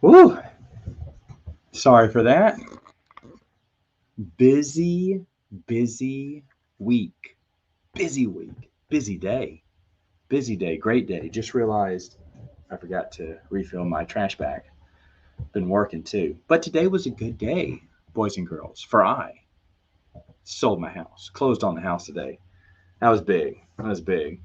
Woo! Sorry for that. Busy, busy week. Busy week. Busy day. Busy day. Great day. Just realized I forgot to refill my trash bag. Been working too. But today was a good day, boys and girls, for I sold my house, closed on the house today. That was big. That was big.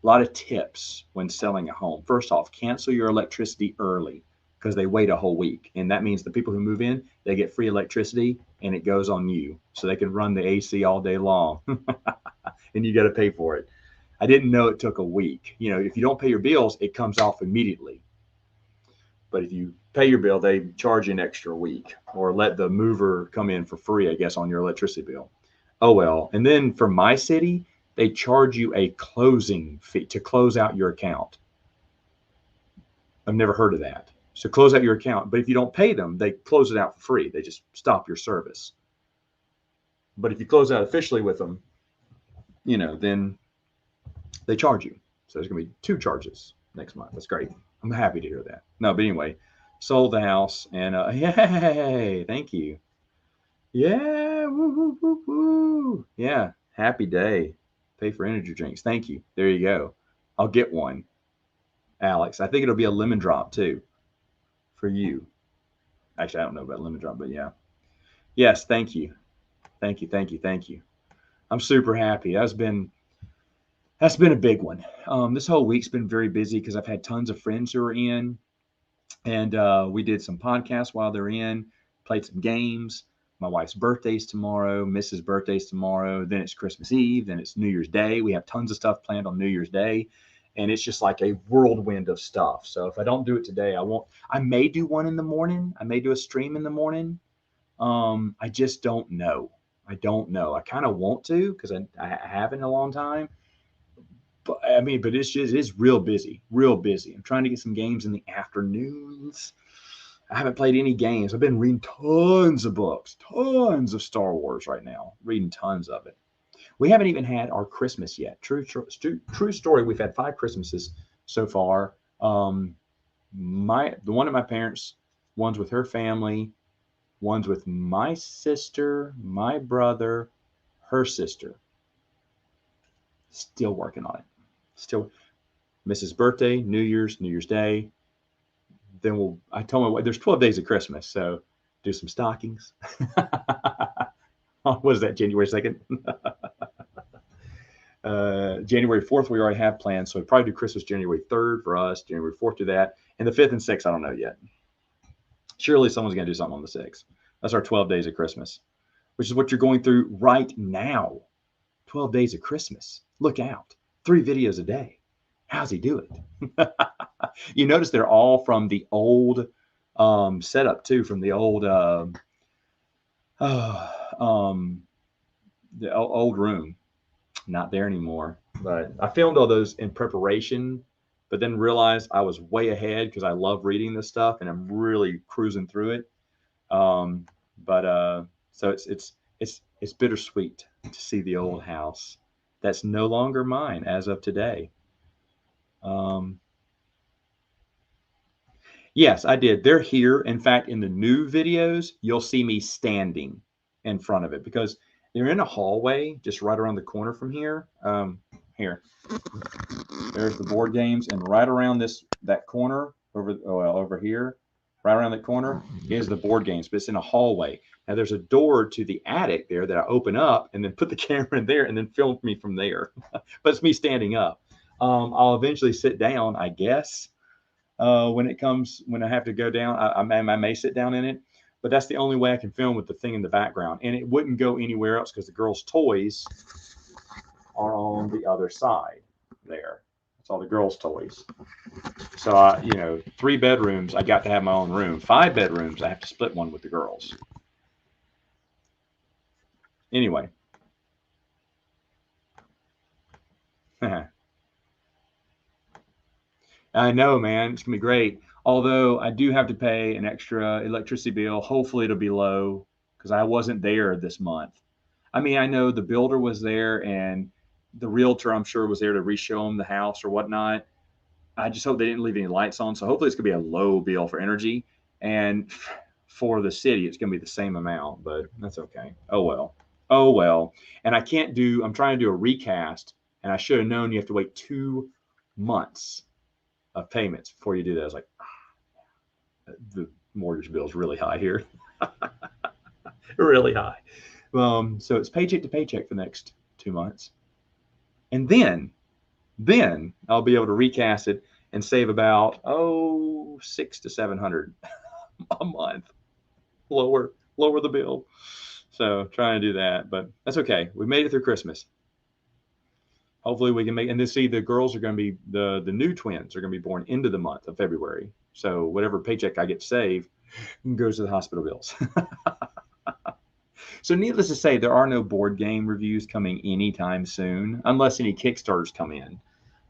A lot of tips when selling a home. First off, cancel your electricity early because they wait a whole week. And that means the people who move in, they get free electricity and it goes on you. So they can run the AC all day long and you got to pay for it. I didn't know it took a week. You know, if you don't pay your bills, it comes off immediately. But if you pay your bill, they charge you an extra week or let the mover come in for free, I guess, on your electricity bill. Oh, well. And then for my city, they charge you a closing fee to close out your account. I've never heard of that. So close out your account. But if you don't pay them, they close it out for free. They just stop your service. But if you close out officially with them, then they charge you. So there's going to be two charges next month. That's great. I'm happy to hear that. No, but anyway, sold the house and yay, thank you. Yeah, woo, woo, woo, woo. Yeah, happy day. Pay for energy drinks. Thank you. There you go. I'll get one, Alex. I think it'll be a lemon drop too for you. Actually, I don't know about lemon drop, but yeah. Yes, thank you. Thank you, thank you, thank you. I'm super happy. That's been a big one. This whole week's been very busy because I've had tons of friends who are in, and we did some podcasts while they're in, played some games. My wife's birthday's tomorrow, Mrs. birthday's tomorrow. Then it's Christmas Eve. Then it's New Year's Day. We have tons of stuff planned on New Year's Day, and it's just like a whirlwind of stuff. So if I don't do it today, I won't. I may do one in the morning. I may do a stream in the morning. I just don't know. I don't know. I kind of want to because I haven't in a long time, but I mean, but it's real busy, real busy. I'm trying to get some games in the afternoons. I haven't played any games. I've been reading tons of books, tons of Star Wars right now, reading tons of it. We haven't even had our Christmas yet. True story. We've had 5 Christmases so far. The one of my parents, one's with her family, one's with my sister, my brother, her sister. Still working on it. Still, Mrs. birthday, New Year's Day. Then I told my there's 12 days of Christmas, so do some stockings. What is that, January 2nd? January 4th, we already have plans, so we probably do Christmas January 3rd for us, January 4th do that, and the 5th and 6th, I don't know yet. Surely someone's going to do something on the 6th. That's our 12 days of Christmas, which is what you're going through right now. 12 days of Christmas. Look out. 3 videos a day. How's he do it? You notice they're all from the old setup too, from the old the old room. Not there anymore. But I filmed all those in preparation, but then realized I was way ahead because I love reading this stuff and I'm really cruising through it. But so it's bittersweet to see the old house that's no longer mine as of today. Um, Yes, I did. They're here. In fact, in the new videos, you'll see me standing in front of it because they're in a hallway just right around the corner from here. Here, there's the board games, and right around that corner over here, right around that corner is the board games. But it's in a hallway. Now there's a door to the attic there that I open up and then put the camera in there and then film me from there. But it's me standing up. I'll eventually sit down, I guess when I have to go down. I may sit down in it, but that's the only way I can film with the thing in the background. And it wouldn't go anywhere else because the girls' toys are on the other side there. That's all the girls' toys. So, 3 bedrooms, I got to have my own room. 5 bedrooms, I have to split one with the girls. Anyway. I know, man. It's going to be great. Although I do have to pay an extra electricity bill. Hopefully it'll be low because I wasn't there this month. I mean, I know the builder was there and the realtor, I'm sure, was there to re-show them the house or whatnot. I just hope they didn't leave any lights on. So hopefully it's going to be a low bill for energy. And for the city, it's going to be the same amount, but that's okay. Oh, well. Oh, well. And I can't do, I'm trying to do a recast, and I should have known you have to wait 2 months of payments before you do that. I was like, the mortgage bill is really high here. Really high. So it's paycheck to paycheck for the next 2 months. And then I'll be able to recast it and save about, 600 to 700 a month. Lower the bill. So trying to do that, but that's okay. We made it through Christmas. Hopefully we can make, and then see the girls are going to be, the new twins are going to be born into the month of February. So whatever paycheck I get to save goes to the hospital bills. So needless to say, there are no board game reviews coming anytime soon, unless any Kickstarters come in.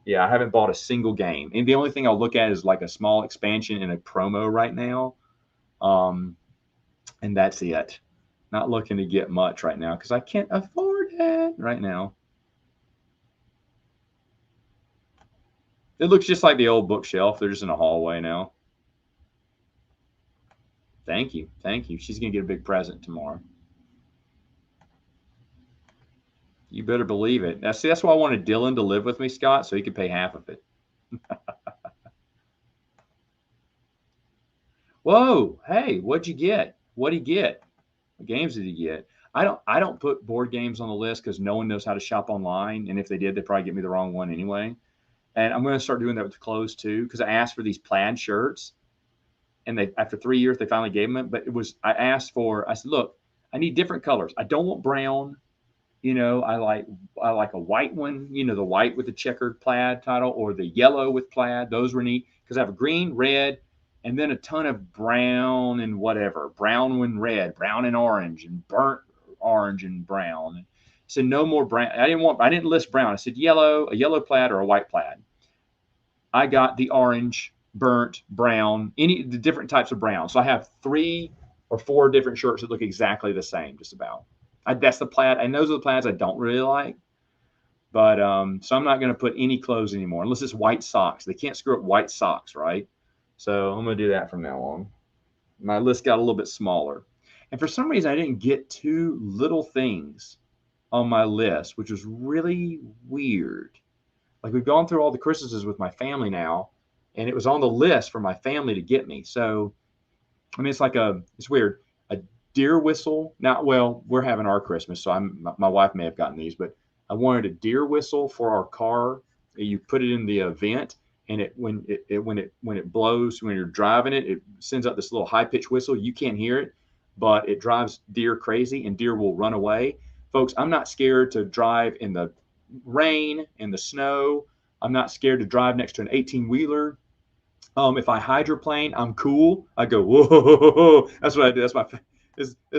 Yeah, I haven't bought a single game. And the only thing I'll look at is like a small expansion in a promo right now. And that's it. Not looking to get much right now because I can't afford it right now. It looks just like the old bookshelf. They're just in a hallway now. Thank you. Thank you. She's going to get a big present tomorrow. You better believe it. That's why I wanted Dylan to live with me, Scott, so he could pay half of it. Whoa, hey, what'd you get? What'd he get? What games did he get? I don't put board games on the list because no one knows how to shop online. And if they did, they'd probably get me the wrong one anyway. And I'm going to start doing that with the clothes too, because I asked for these plaid shirts, and they, after 3 years, they finally gave them. But I said, look, I need different colors. I don't want brown. I like a white one, the white with the checkered plaid title, or the yellow with plaid. Those were neat because I have a green, red, and then a ton of brown and whatever, brown and red, brown and orange, and burnt orange and brown. So no more brown. I didn't list brown. I said yellow, a yellow plaid, or a white plaid. I got the orange, burnt, brown, the different types of brown. So I have 3 or 4 different shirts that look exactly the same, just about. That's the plaid, and those are the plaids I don't really like. But so I'm not going to put any clothes anymore unless it's white socks. They can't screw up white socks, right? So I'm going to do that from now on. My list got a little bit smaller, and for some reason I didn't get 2 little things on my list, which was really weird. Like, we've gone through all the Christmases with my family now, and it was on the list for my family to get me. So I mean, it's weird. A deer whistle. Now, well, we're having our Christmas, so my wife may have gotten these, but I wanted a deer whistle for our car. You put it in the vent, and when it blows, when you're driving it, it sends out this little high pitched whistle. You can't hear it, but it drives deer crazy, and deer will run away. Folks, I'm not scared to drive in the rain and the snow. I'm not scared to drive next to an 18-wheeler. If I hydroplane, I'm cool. I go, whoa. That's what I do. That's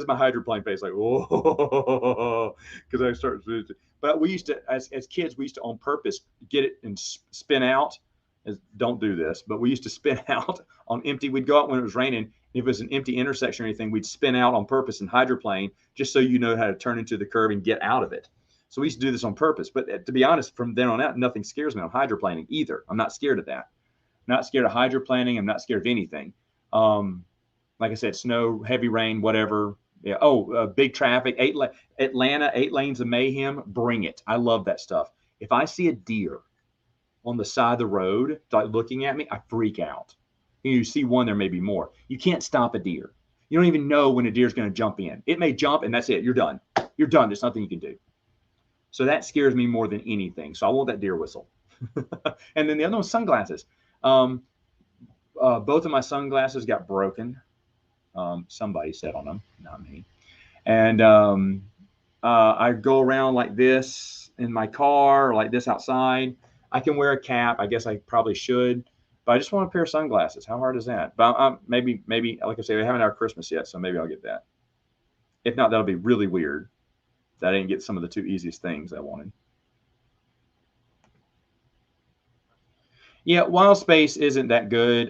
my hydroplane face, like, whoa, because I start. But we used to, as kids, we used to on purpose get it and spin out. Don't do this, but we used to spin out on empty. We'd go out when it was raining. If it was an empty intersection or anything, we'd spin out on purpose and hydroplane, just so you know how to turn into the curve and get out of it. So we used to do this on purpose. But to be honest, from then on out, nothing scares me on hydroplaning either. I'm not scared of that. Not scared of hydroplaning. I'm not scared of anything. Like I said, snow, heavy rain, whatever. Yeah. Big traffic. Atlanta, 8 lanes of mayhem. Bring it. I love that stuff. If I see a deer on the side of the road, like looking at me, I freak out. You see one, there may be more. You can't stop a deer. You don't even know when a deer is going to jump in. It may jump, and that's it. You're done. You're done. There's nothing you can do. So that scares me more than anything. So I want that deer whistle. And then the other one was sunglasses. Both of my sunglasses got broken. Somebody sat on them, not me. And I go around like this in my car, or like this outside. I can wear a cap. I guess I probably should, but I just want a pair of sunglasses. How hard is that? But maybe, like I say, we haven't had our Christmas yet, so maybe I'll get that. If not, that'll be really weird that I didn't get some of the 2 easiest things I wanted. Yeah, Wild Space isn't that good.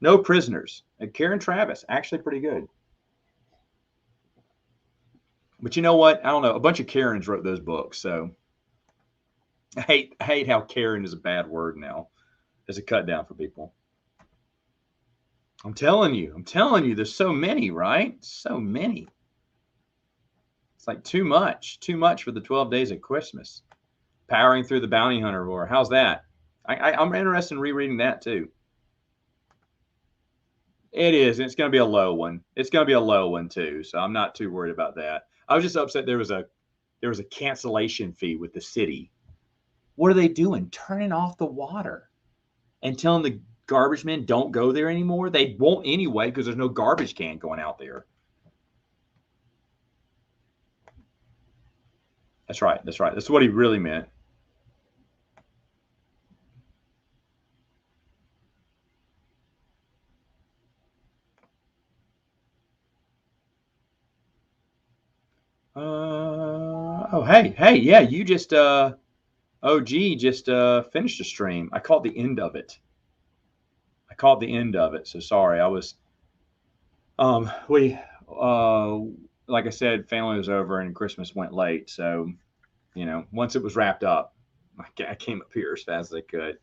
No Prisoners. Karen Travis, actually pretty good. But you know what? I don't know. A bunch of Karens wrote those books, so I hate how Karen is a bad word now. As a cut down for people. I'm telling you, there's so many, right? So many. It's like too much for the 12 days of Christmas. Powering through the Bounty Hunter War. How's that? I'm interested in rereading that too. It is. And it's going to be a low one. It's going to be a low one too. So I'm not too worried about that. I was just upset there was a cancellation fee with the city. What are they doing? Turning off the water and telling the garbage men don't go there anymore. They won't anyway because there's no garbage can going out there. That's right. That's right. That's what he really meant. Oh, hey, yeah, you just OG just finished a stream. I caught the end of it. I caught the end of it. So sorry. I was we like I said, family was over and Christmas went late. So, once it was wrapped up, I came up here as fast as I could.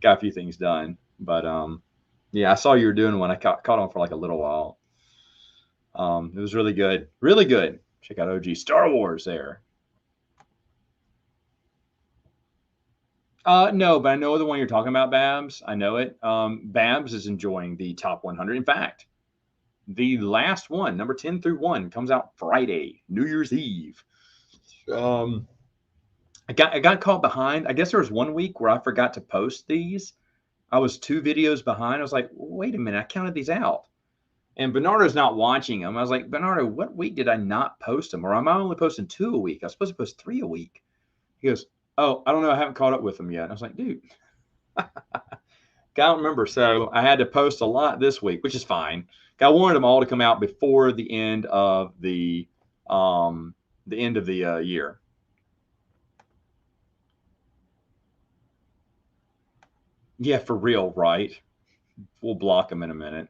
Got a few things done. But yeah, I saw you were doing one. I caught on for like a little while. It was really good. Really good. Check out OG Star Wars there. No, but I know the one you're talking about, Babs. I know it. Babs is enjoying the top 100. In fact, the last one, number 10 through 1, comes out Friday, New Year's Eve. Um, I got caught behind. I guess there was one week where I forgot to post these. I was 2 videos behind. I was like, wait a minute, I counted these out. And Bernardo's not watching them. I was like, Bernardo, what week did I not post them? Or am I only posting 2 a week? I was supposed to post 3 a week. He goes, oh, I don't know. I haven't caught up with them yet. And I was like, dude, I don't remember. So I had to post a lot this week, which is fine. I wanted them all to come out before the end of the year. Yeah, for real, right? We'll block them in a minute.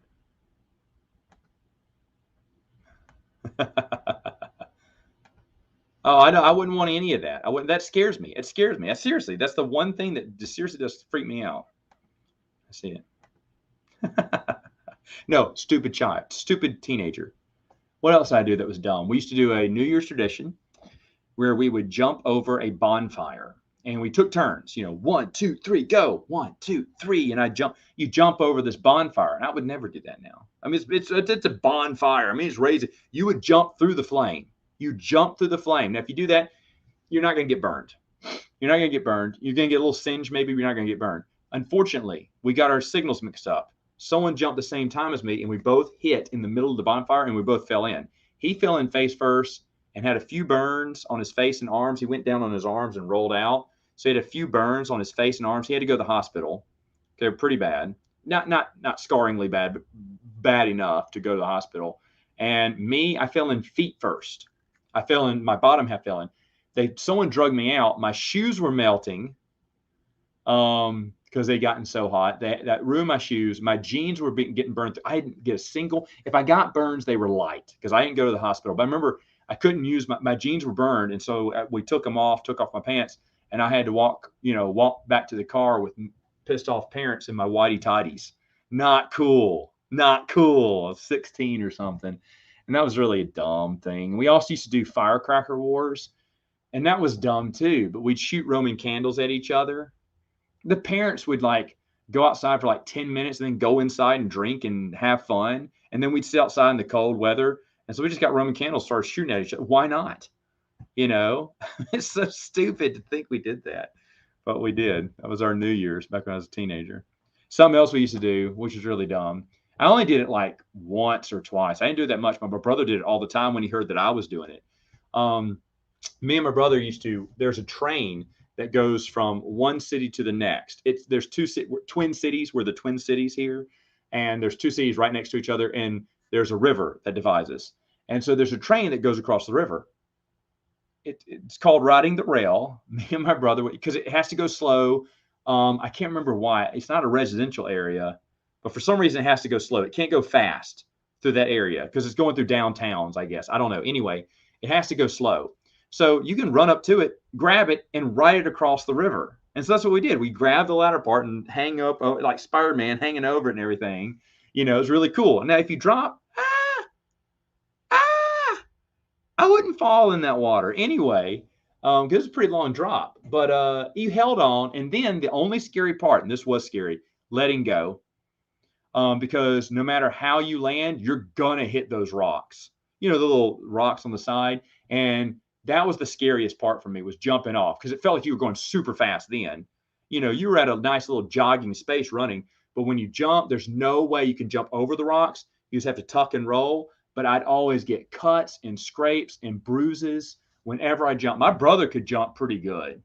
Oh, I know. I wouldn't want any of that. I wouldn't. That scares me. It scares me. Seriously, that's the one thing that just seriously does freak me out. I see it. No, stupid child, stupid teenager. What else did I do that was dumb? We used to do a New Year's tradition where we would jump over a bonfire and we took turns, 1, 2, 3, go, 1, 2, 3. And you jump over this bonfire. And I would never do that now. I mean, it's a bonfire. I mean, it's raising. You would jump through the flame. You jump through the flame. Now, if you do that, you're not going to get burned. You're not going to get burned. You're going to get a little singe, maybe, but you're not going to get burned. Unfortunately, we got our signals mixed up. Someone jumped the same time as me, and we both hit in the middle of the bonfire, and we both fell in. He fell in face first and had a few burns on his face and arms. He went down on his arms and rolled out. So he had a few burns on his face and arms. He had to go to the hospital. They're pretty bad. Not scarringly bad, but bad enough to go to the hospital. And me, I fell in feet first. My bottom half fell in. Someone drugged me out. My shoes were melting because they'd gotten so hot. That ruined my shoes. My jeans were getting burned. I didn't get a single. If I got burns, they were light because I didn't go to the hospital. But I remember I couldn't use my jeans were burned, and so we took off my pants, and I had to walk back to the car with pissed off parents in my whitey tighties. Not cool. Not cool. I was 16 or something. And that was really a dumb thing. We also used to do firecracker wars, and that was dumb too. But we'd shoot Roman candles at each other. The parents would go outside for 10 minutes and then go inside and drink and have fun. And then we'd sit outside in the cold weather. And so we just got Roman candles, started shooting at each other. Why not? It's so stupid to think we did that. But we did. That was our New Year's back when I was a teenager. Something else we used to do, which was really dumb. I only did it once or twice. I didn't do it that much. My brother did it all the time when he heard that I was doing it. Me and my brother there's a train that goes from one city to the next. There's twin cities. We're the twin cities here. And there's 2 cities right next to each other. And there's a river that divides us. And so there's a train that goes across the river. It's called riding the rail. Me and my brother, because it has to go slow. I can't remember why. It's not a residential area, but for some reason it has to go slow. It can't go fast through that area because it's going through downtowns, I guess. I don't know. Anyway, it has to go slow. So you can run up to it, grab it, and ride it across the river. And so that's what we did. We grabbed the ladder part and hang up like Spider-Man hanging over it and everything. You know, it's really cool. Now, if you drop, I wouldn't fall in that water anyway, because it's a pretty long drop. But you held on, and then the only scary part, and this was scary, letting go, because no matter how you land, you're gonna hit those rocks. You know, the little rocks on the side, and that was the scariest part for me, was jumping off, because it felt like you were going super fast then. You know, you were at a nice little jogging space running, but when you jump, there's no way you can jump over the rocks. You just have to tuck and roll. But I'd always get cuts and scrapes and bruises whenever I jumped. My brother could jump pretty good.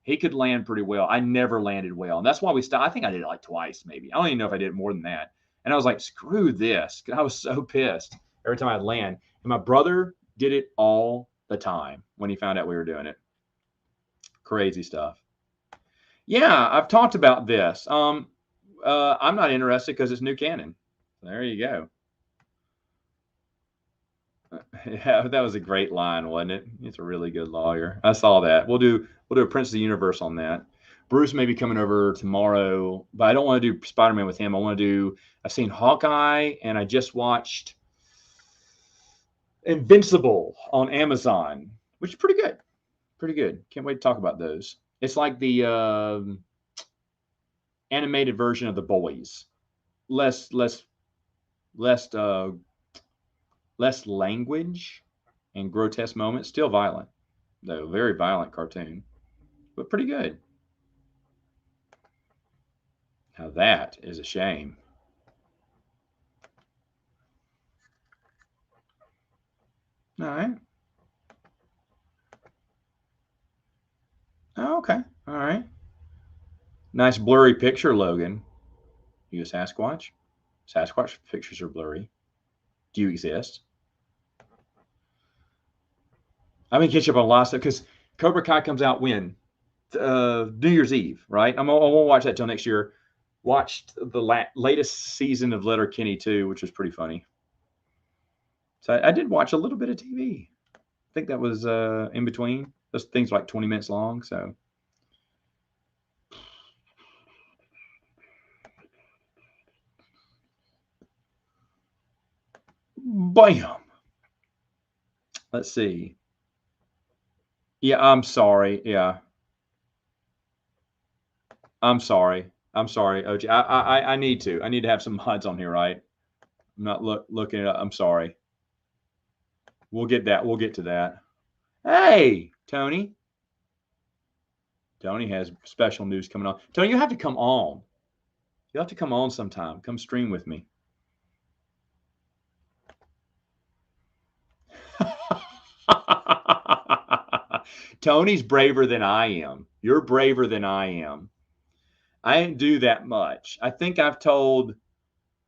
He could land pretty well. I never landed well. And that's why we stopped. I think I did it like twice, maybe. I don't even know if I did it more than that. And I was like, screw this. I was so pissed every time I'd land. And my brother did it all the time when he found out we were doing it. Crazy stuff. Yeah, I've talked about this. I'm not interested because it's new Canon. There you go. Yeah, that was a great line, wasn't it? He's a really good lawyer. I saw that. We'll do a Prince of the Universe on that. Bruce may be coming over tomorrow, but I don't want to do Spider-Man with him. I've seen Hawkeye, and I just watched Invincible on Amazon, which is pretty good. Pretty good. Can't wait to talk about those. It's like the animated version of The Boys. Less language and grotesque moments. Still violent, though. Very violent cartoon, but pretty good. Now that is a shame. All right. Oh, okay. All right. Nice blurry picture, Logan. You a Sasquatch? Sasquatch pictures are blurry. Do you exist? I've been catching up on a lot of stuff because Cobra Kai comes out when? New Year's Eve, right? I won't watch that till next year. Watched the latest season of Letterkenny too, which was pretty funny. So I did watch a little bit of TV. I think that was in between. Those things are like 20 minutes long, so. Bam. Let's see. Yeah, I'm sorry. Yeah. I'm sorry. OG. I need to. I need to have some mods on here, right? I'm not looking it up. I'm sorry. We'll get that. We'll get to that. Hey, Tony. Tony has special news coming on. Tony, you have to come on. You'll have to come on sometime. Come stream with me. Tony's braver than I am. You're braver than I am. I didn't do that much. I think I've told,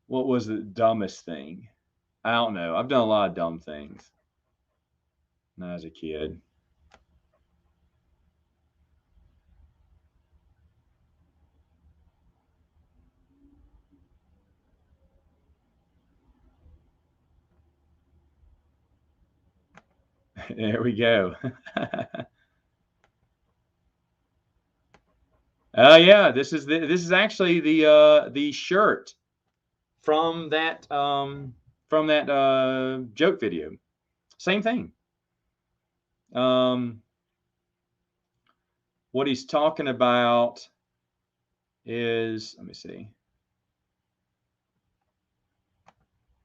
what was the dumbest thing? I don't know. I've done a lot of dumb things when I was a kid. There we go. Yeah, this is actually the shirt from that joke video. Same thing. What he's talking about is, let me see.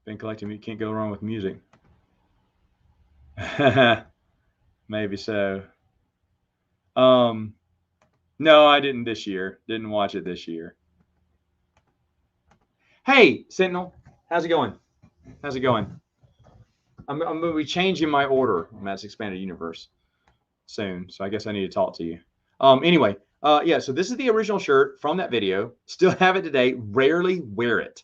Been collecting, you can't go wrong with music. Maybe so. No, I didn't this year. Didn't watch it this year. Hey, Sentinel, how's it going? How's it going? I'm going to be changing my order in Matt's Expanded Universe soon, so I guess I need to talk to you. Anyway, yeah, so this is the original shirt from that video. Still have it today. Rarely wear it.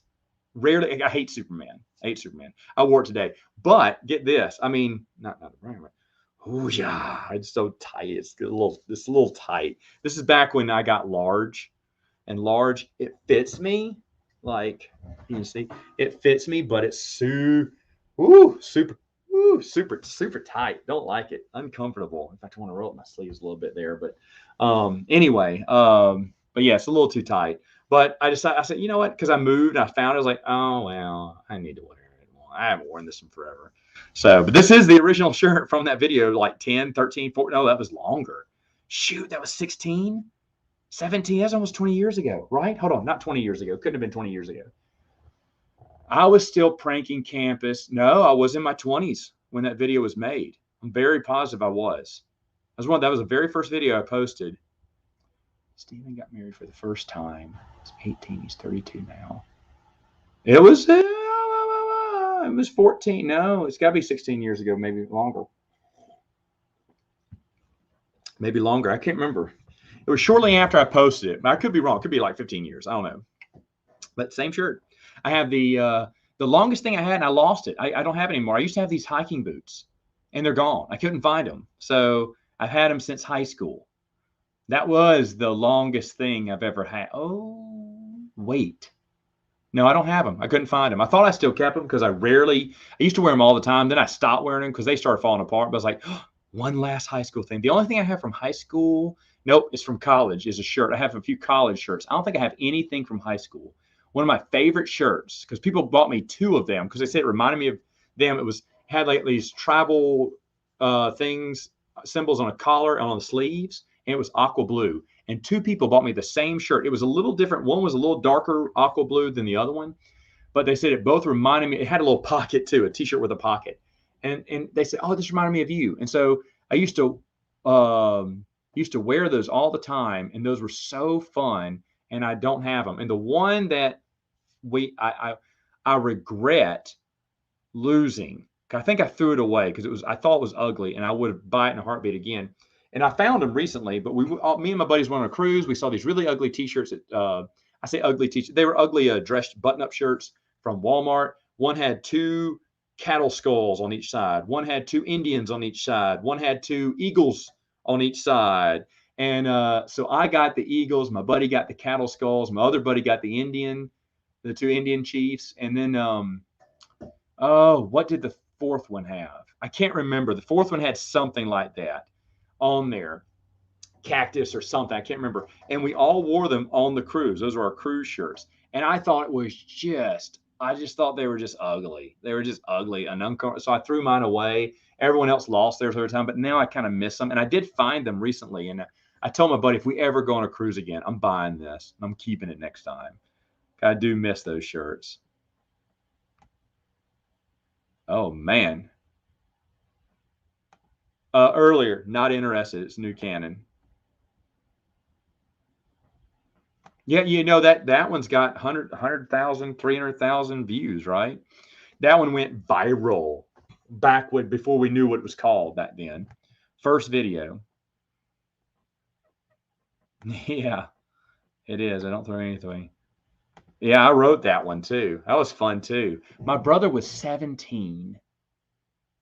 Rarely. I hate Superman. I wore it today. But get this. I mean, not right. Oh yeah, it's so tight. It's a little tight. This is back when I got large, and large, it fits me. Like you can see, it fits me, but it's super. Woo, super, super tight. Don't like it. Uncomfortable. In fact, I want to roll up my sleeves a little bit there. But anyway, but yeah, it's a little too tight. But I decided, I said, you know what? Because I moved and I found it. I was like, oh, well, I need to wear it. I haven't worn this in forever. So, but this is the original shirt from that video, like 10, 13, 14. No, that was longer. Shoot, that was 16, 17. That's almost 20 years ago, right? Hold on, not 20 years ago. Couldn't have been 20 years ago. I was still pranking campus. No, I was in my 20s when that video was made. I'm very positive I was. That was the very first video I posted. Steven got married for the first time. He's 18. He's 32 now. It was 14. No, it's got to be 16 years ago, maybe longer. Maybe longer. I can't remember. It was shortly after I posted it. But I could be wrong. It could be like 15 years. I don't know. But same shirt. I have the longest thing I had, and I lost it. I don't have it anymore. I used to have these hiking boots, and they're gone. I couldn't find them. So I've had them since high school. That was the longest thing I've ever had. Oh, wait. No, I don't have them. I couldn't find them. I thought I still kept them because I used to wear them all the time. Then I stopped wearing them because they started falling apart. But I was like, oh, one last high school thing. The only thing I have from high school, nope, it's from college, is a shirt. I have a few college shirts. I don't think I have anything from high school. One of my favorite shirts, because people bought me 2 of them because they said it reminded me of them. It had like these tribal things, symbols on a collar and on the sleeves, and it was aqua blue. And 2 people bought me the same shirt. It was a little different. One was a little darker aqua blue than the other one, but they said it both reminded me. It had a little pocket too, a T-shirt with a pocket, and they said, "Oh, this reminded me of you." And so I used to wear those all the time, and those were so fun. And I don't have them. And the one that I regret losing, I think I threw it away because I thought it was ugly, and I would have buy it in a heartbeat again. And I found them recently, but me and my buddies went on a cruise. We saw these really ugly T-shirts. I say ugly T-shirts. They were ugly dressed button-up shirts from Walmart. One had 2 cattle skulls on each side. One had 2 Indians on each side. One had 2 eagles on each side. And so I got the eagles. My buddy got the cattle skulls. My other buddy got the 2 Indian chiefs. And then, what did the 4th one have? I can't remember. The 4th one had something like that on there, cactus or something. I can't remember. And we all wore them on the cruise. Those were our cruise shirts. And I thought it was I just thought they were just ugly. They were just ugly and uncomfortable. So I threw mine away. Everyone else lost theirs every time, but now I kind of miss them. And I did find them recently. And I told my buddy, if we ever go on a cruise again, I'm buying this. I'm keeping it next time. I do miss those shirts. Oh, man. Earlier, not interested. It's new Canon. Yeah, you know that one's got 100,000, 300,000 views, right? That one went viral before we knew what it was called back then. First video. Yeah, it is. I don't throw anything. Yeah, I wrote that one too. That was fun too. My brother was 17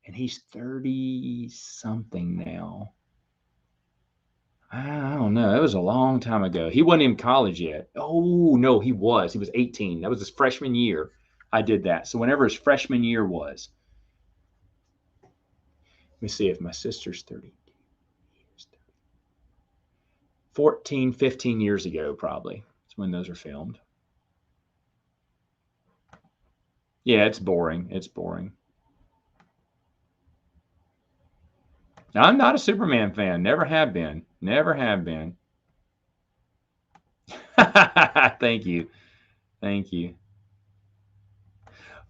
and he's 30 something now. I don't know. It was a long time ago. He wasn't in college yet. Oh, no, he was. He was 18. That was his freshman year. I did that. So whenever his freshman year was, let me see if my sister's 30. 14, 15 years ago, probably. That's when those are filmed. Yeah, it's boring. It's boring. I'm not a Superman fan. Never have been. Never have been. Thank you. Thank you.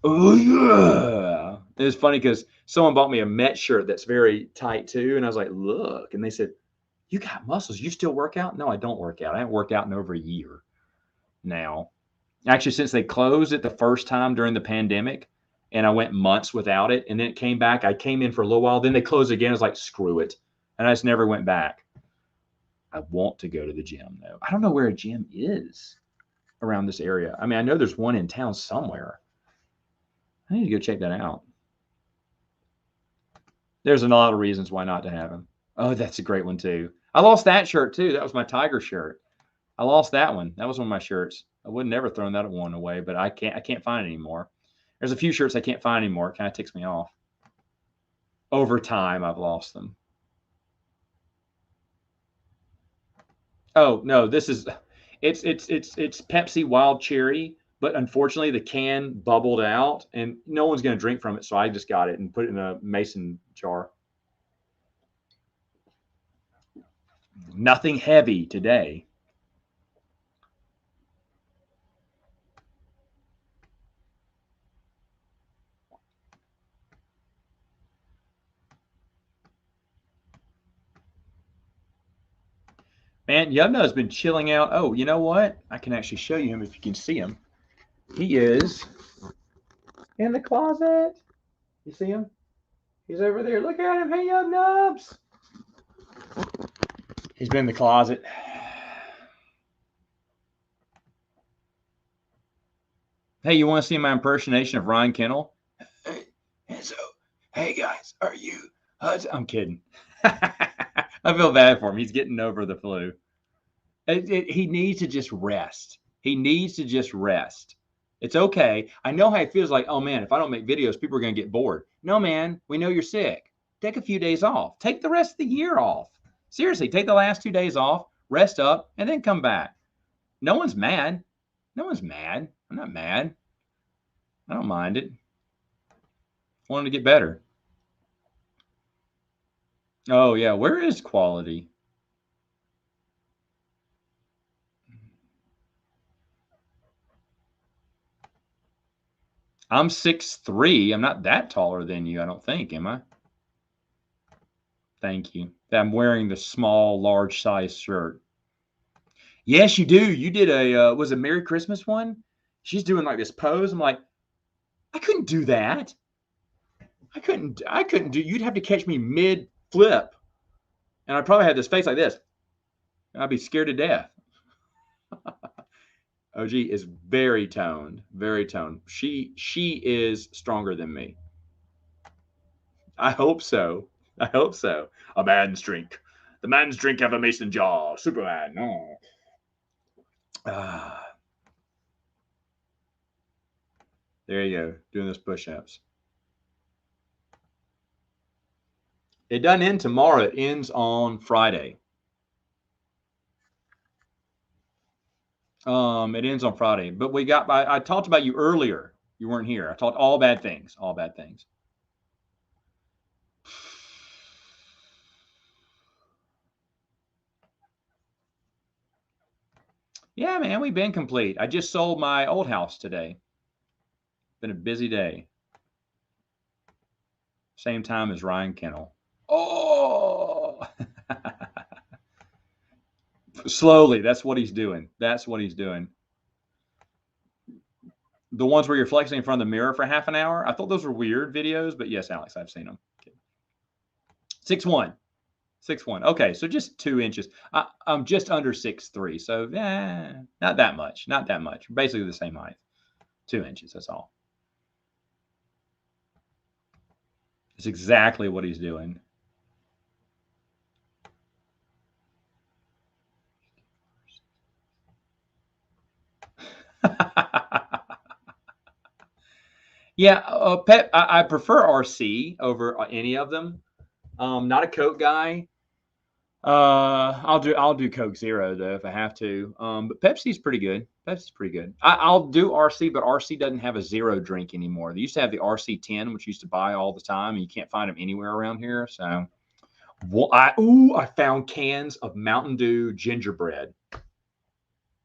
Oh, yeah. It was funny because someone bought me a Met shirt that's very tight too. And I was like, look. And they said, you got muscles. You still work out? No, I don't work out. I haven't worked out in over a year now. Actually, since they closed it the first time during the pandemic, and I went months without it, and then it came back. I came in for a little while, then they closed again. I was like, screw it. And I just never went back. I want to go to the gym, though. I don't know where a gym is around this area. I mean, I know there's one in town somewhere. I need to go check that out. There's a lot of reasons why not to have them. Oh, that's a great one, too. I lost that shirt, too. That was my Tiger shirt. I lost that one. That was one of my shirts. I would never thrown that one away, but I can't find it anymore. There's a few shirts I can't find anymore. It kind of ticks me off. Over time, I've lost them. Oh no, this is it's Pepsi Wild Cherry, but unfortunately the can bubbled out and no one's going to drink from it, so I just got it and put it in a mason jar. Nothing heavy today. Man, Yubno has been chilling out. Oh, you know what? I can actually show you him if you can see him. He is in the closet. You see him? He's over there. Look at him. Hey, Yub Nubs. He's been in the closet. Hey, you want to see my impersonation of Ryan Kennel? Hey, so, hey guys, are you? I'm kidding. I feel bad for him. He's getting over the flu. He needs to just rest. He needs to just rest. It's okay. I know how it feels like, oh man, if I don't make videos, people are going to get bored. No, man, we know you're sick. Take a few days off. Take the rest of the year off. Seriously, take the last 2 days off, rest up, and then come back. No one's mad. No one's mad. I'm not mad. I don't mind it. I want to get better. Oh, yeah. Where is quality? I'm 6'3". I'm not that taller than you, I don't think, am I? Thank you. I'm wearing the small, large size shirt. Yes, you do. You did was it Merry Christmas one? She's doing like this pose. I'm like, I couldn't do that. I couldn't do, you'd have to catch me mid flip. And I'd probably have this face like this. I'd be scared to death. OG is very toned, very toned. She is stronger than me. I hope so. I hope so. A man's drink. The man's drink have a mason jar. Superman. No. Ah, there you go. Doing those push-ups. It doesn't end tomorrow. It ends on Friday. It ends on Friday. But I talked about you earlier. You weren't here. I talked all bad things. All bad things. Yeah, man, we've been complete. I just sold my old house today. Been a busy day. Same time as Ryan Kennel. Oh, slowly. That's what he's doing. That's what he's doing. The ones where you're flexing in front of the mirror for half an hour. I thought those were weird videos, but yes, Alex, I've seen them. 6'1". 6'1". Okay, so just 2 inches. I'm just under 6'3", so not that much. Not that much. Basically the same height. 2 inches. That's all. It's exactly what he's doing. Yeah, Pep. I prefer RC over any of them. Not a Coke guy. I'll do Coke Zero though if I have to. But Pepsi's pretty good. Pepsi's pretty good. I'll do RC, but RC doesn't have a zero drink anymore. They used to have the RC 10, which used to buy all the time, and you can't find them anywhere around here. So, I found cans of Mountain Dew gingerbread.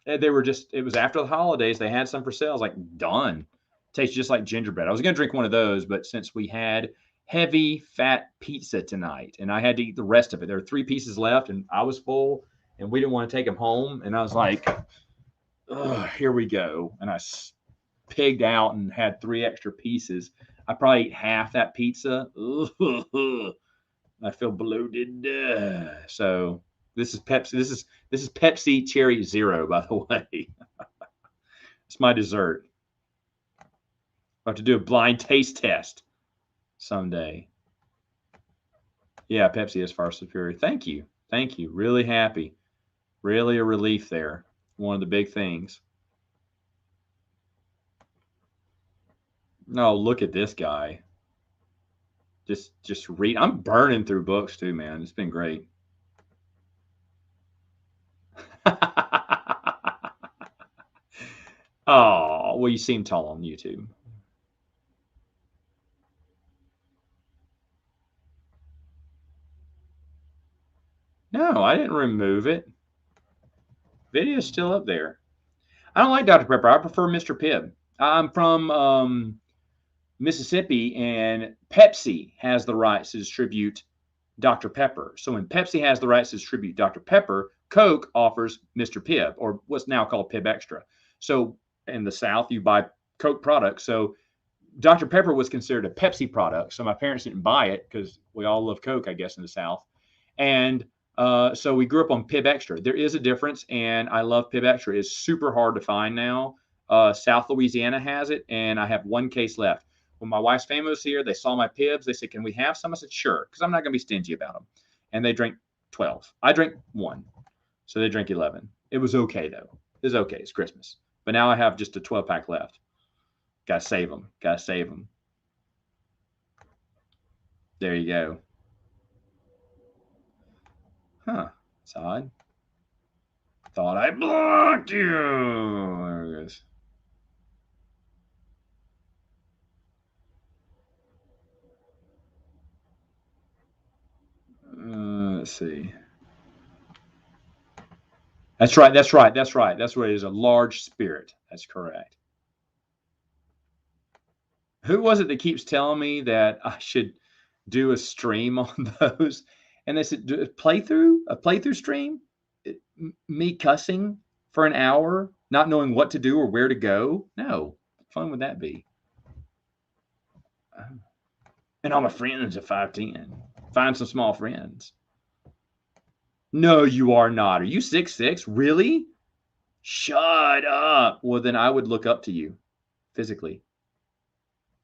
And they were just. It was after the holidays. They had some for sale. I was like, done. Tastes just like gingerbread. I was gonna drink one of those, but since we had heavy fat pizza tonight and I had to eat the rest of it, there were 3 pieces left and I was full and we didn't want to take them home. And I was like, here we go. And I pigged out and had 3 extra pieces. I probably ate half that pizza. I feel bloated. So this is Pepsi. This is Pepsi Cherry Zero, by the way. It's my dessert. I have to do a blind taste test someday. Yeah, Pepsi is far superior. Thank you. Thank you. Really happy. Really a relief there. One of the big things. No, look at this guy. Just read. I'm burning through books too, man. It's been great. Oh, well, you seem tall on YouTube. No, I didn't remove it. Video's still up there. I don't like Dr. Pepper. I prefer Mr. Pibb. I'm from Mississippi, and Pepsi has the rights to distribute Dr. Pepper. So when Pepsi has the rights to distribute Dr. Pepper, Coke offers Mr. Pibb, or what's now called Pibb Extra. So in the South, you buy Coke products. So Dr. Pepper was considered a Pepsi product. So my parents didn't buy it because we all love Coke, I guess, in the South. And so we grew up on Pibb Extra. There is a difference, and I love Pibb Extra. It's super hard to find now. South Louisiana has it, and I have one case left. When my wife's family was here, they saw my Pibbs. They said, "Can we have some?" I said, "Sure," because I'm not going to be stingy about them. And they drank 12. I drank one, so they drank 11. It was okay though. It was okay. It's Christmas, but now I have just a 12-pack left. Got to save them. Got to save them. There you go. Huh? It's odd. Thought I blocked you. There it goes. Let's see. That's right. That's right. That's right. That's what it is. A large spirit. That's correct. Who was it that keeps telling me that I should do a stream on those? And they said, a playthrough stream? Me cussing for an hour, not knowing what to do or where to go? No. What fun would that be? And all my friends are 5'10". Find some small friends. No, you are not. Are you 6'6"? Really? Shut up. Well, then I would look up to you physically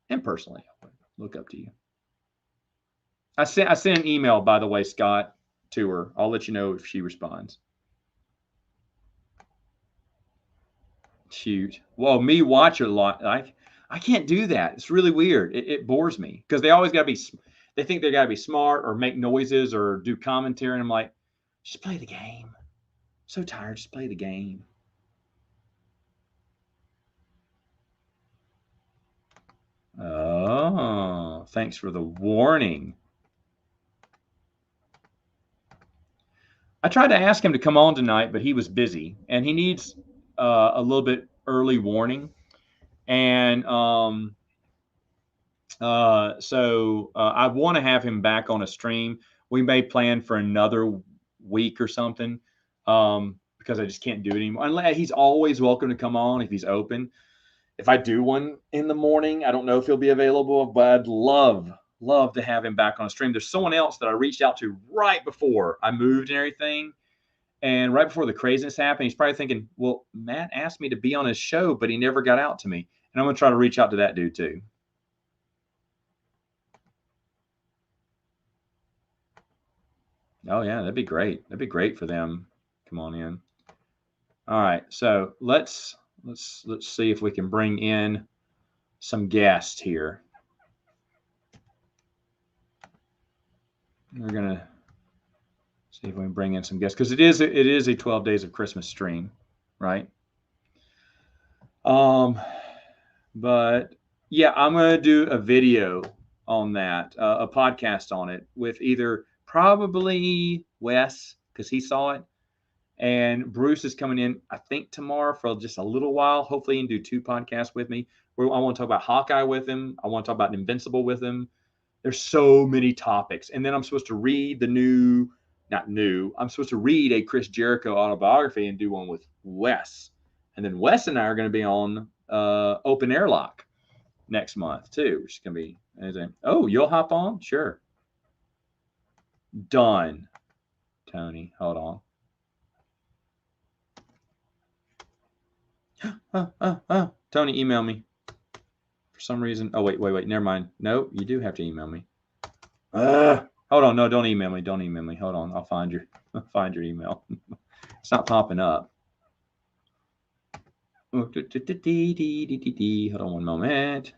and personally. I would look up to you. I sent an email, by the way, Scott, to her. I'll let you know if she responds. Shoot. Well, me watch a lot. I can't do that. It's really weird. It bores me because they always got to be. They think they got to be smart or make noises or do commentary, and I'm like, just play the game. I'm so tired. Just play the game. Oh, thanks for the warning. I tried to ask him to come on tonight, but he was busy, and he needs a little bit early warning. And so I want to have him back on a stream. We may plan for another week or something because I just can't do it anymore. Unless he's always welcome to come on if he's open. If I do one in the morning, I don't know if he'll be available, but I'd love to have him back on a stream. There's someone else that I reached out to right before I moved and everything. And right before the craziness happened, he's probably thinking, well, Matt asked me to be on his show, but he never got out to me. And I'm going to try to reach out to that dude too. Oh yeah, that'd be great. That'd be great for them. Come on in. All right, so let's see if we can bring in some guests here. We're gonna see if we can bring in some guests because it is a 12 days of Christmas stream, right? But yeah, I'm gonna do a video on that, a podcast on it with either probably Wes because he saw it, and Bruce is coming in, I think, tomorrow for just a little while. Hopefully, he can do 2 podcasts with me. I want to talk about Hawkeye with him. I want to talk about Invincible with him. There's so many topics. And then I'm supposed to read I'm supposed to read a Chris Jericho autobiography and do one with Wes. And then Wes and I are going to be on Open Airlock next month, too, which is going to be amazing. Oh, you'll hop on? Sure. Done. Tony, hold on. Tony, email me. For some reason. Oh, wait. Never mind. No, you do have to email me. Hold on. No, don't email me. Don't email me. Hold on. I'll find your email. It's not popping up. Hold on one moment.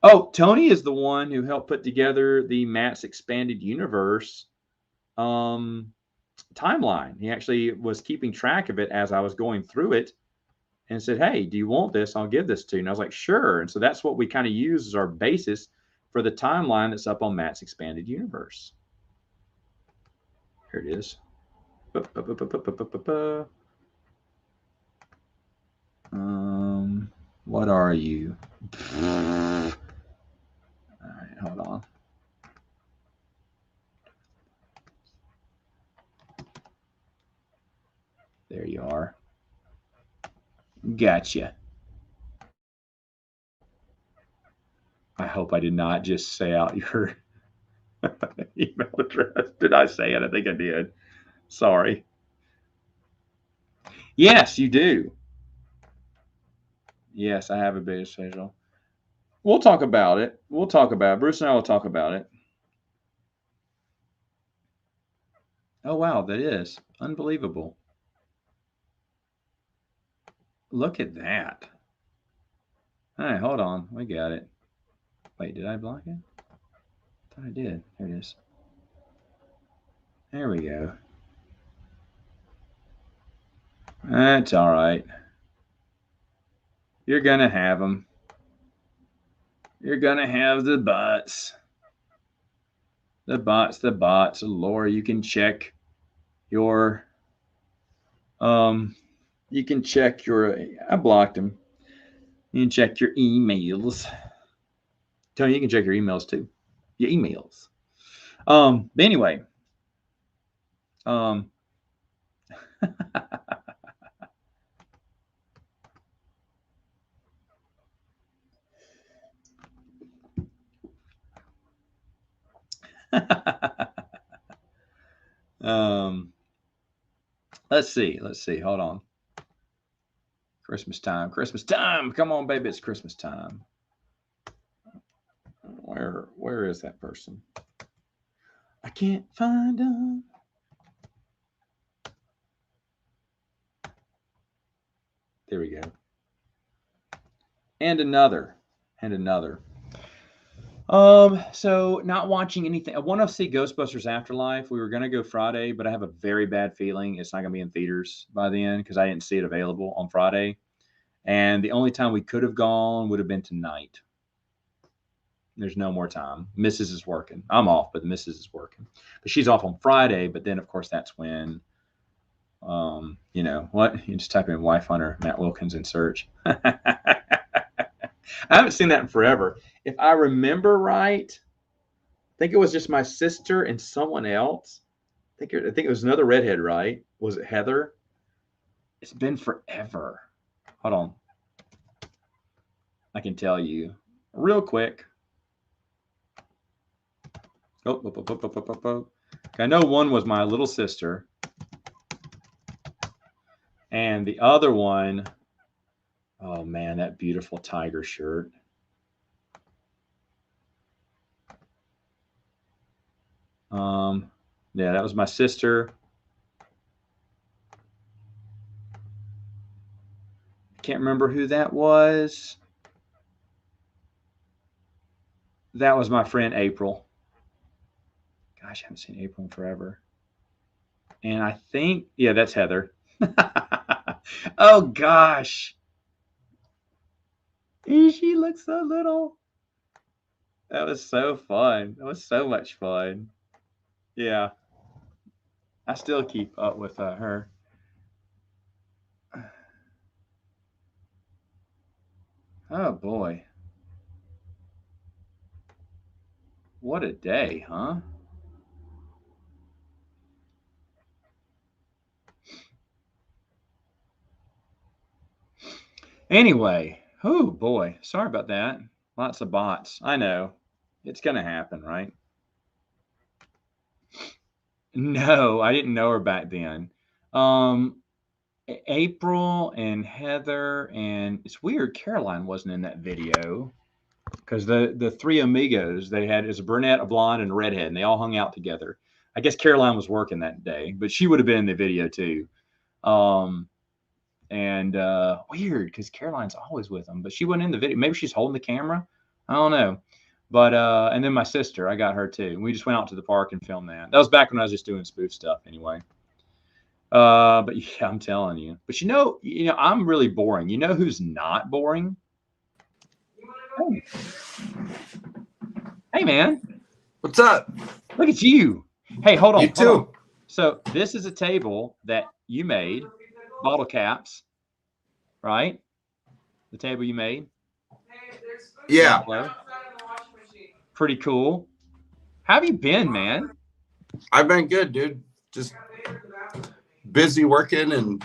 Oh, Tony is the one who helped put together the Matt's Expanded Universe timeline. He actually was keeping track of it as I was going through it and said, "Hey, do you want this? I'll give this to you." And I was like, "Sure." And so that's what we kind of use as our basis for the timeline that's up on Matt's Expanded Universe. Here it is. What are you? All right, hold on. There you are. Gotcha. I hope I did not just say out your email address. Did I say it? I think I did. Sorry. Yes, you do. Yes, I have a beta schedule. We'll talk about it. We'll talk about it. Bruce and I will talk about it. Oh, wow, that is unbelievable. Look at that. All right, hold on. We got it. Wait, did I block it? I thought I did. There it is. There we go. That's all right. You're going to have them. You're going to have the bots. The bots. Laura, you can check your you can check your I blocked him. You can check your emails. Tony, you can check your emails too. Your emails. But anyway. Um um let's see. Hold on. Christmas time. Come on, baby, it's Christmas time. Where is that person? I can't find them. There we go. And another. So not watching anything. I want to see Ghostbusters Afterlife. We were gonna go Friday, but I have a very bad feeling it's not gonna be in theaters by then because I didn't see it available on Friday. And the only time we could have gone would have been tonight. There's no more time. Mrs. is working. I'm off, but Mrs. is working. But she's off on Friday. But then, of course, that's when, you know, what? You just type in wife hunter, Matt Wilkins in search. I haven't seen that in forever. If I remember right, I think it was just my sister and someone else. I think it was another redhead, right? Was it Heather? It's been forever. Hold on. I can tell you real quick. Oh. I know one was my little sister, and the other one, oh man, that beautiful tiger shirt. Yeah, that was my sister. Can't remember who that was. That was my friend April. Gosh, I haven't seen April in forever. And I think, yeah, that's Heather. Oh gosh. She looks so little. That was so fun. That was so much fun. Yeah. I still keep up with her. Oh boy. What a day, huh? Anyway, oh boy. Sorry about that. Lots of bots. I know. It's going to happen, right? No, I didn't know her back then. Um, April and Heather, and it's weird. Caroline wasn't in that video because the three amigos they had is a brunette, a blonde, and a redhead, and they all hung out together. I guess Caroline was working that day, but she would have been in the video too. Um, and weird because Caroline's always with them, but she wasn't in the video. Maybe she's holding the camera. I don't know. But and then my sister, I got her too. We just went out to the park and filmed that. That was back when I was just doing spoof stuff anyway. But yeah, I'm telling you. But I'm really boring. You know who's not boring? Hey, hey man, What's up? look at you. Hey, hold on. You Hold on. too. So this is a table that you made, bottle caps, right? The table you made. Yeah, Pretty cool. How have you been, man? I've been good, dude. Just busy working and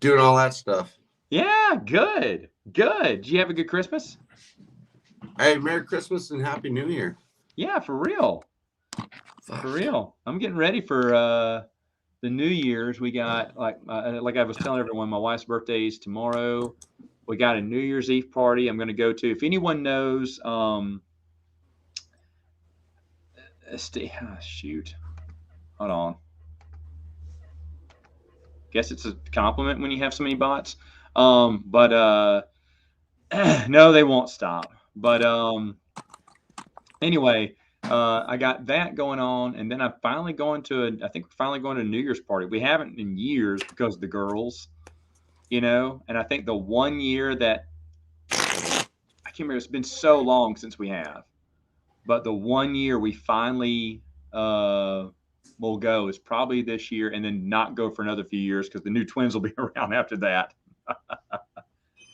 doing all that stuff. Yeah, good. Good. Did you have a good Christmas? Hey, Merry Christmas and Happy New Year. Yeah, for real. For real. I'm getting ready for the New Year's. We got like I was telling everyone, my wife's birthday is tomorrow. We got a New Year's Eve party I'm going to go to. If anyone knows, shoot, hold on. Guess it's a compliment when you have so many bots. But no, they won't stop. But anyway, I got that going on, and then I'm finally going to I think we're finally going to a New Year's party. We haven't in years because of the girls, and I think the one year that I can't remember, it's been so long since we have, but the one year we finally will go is probably this year, and then not go for another few years because the new twins will be around after that.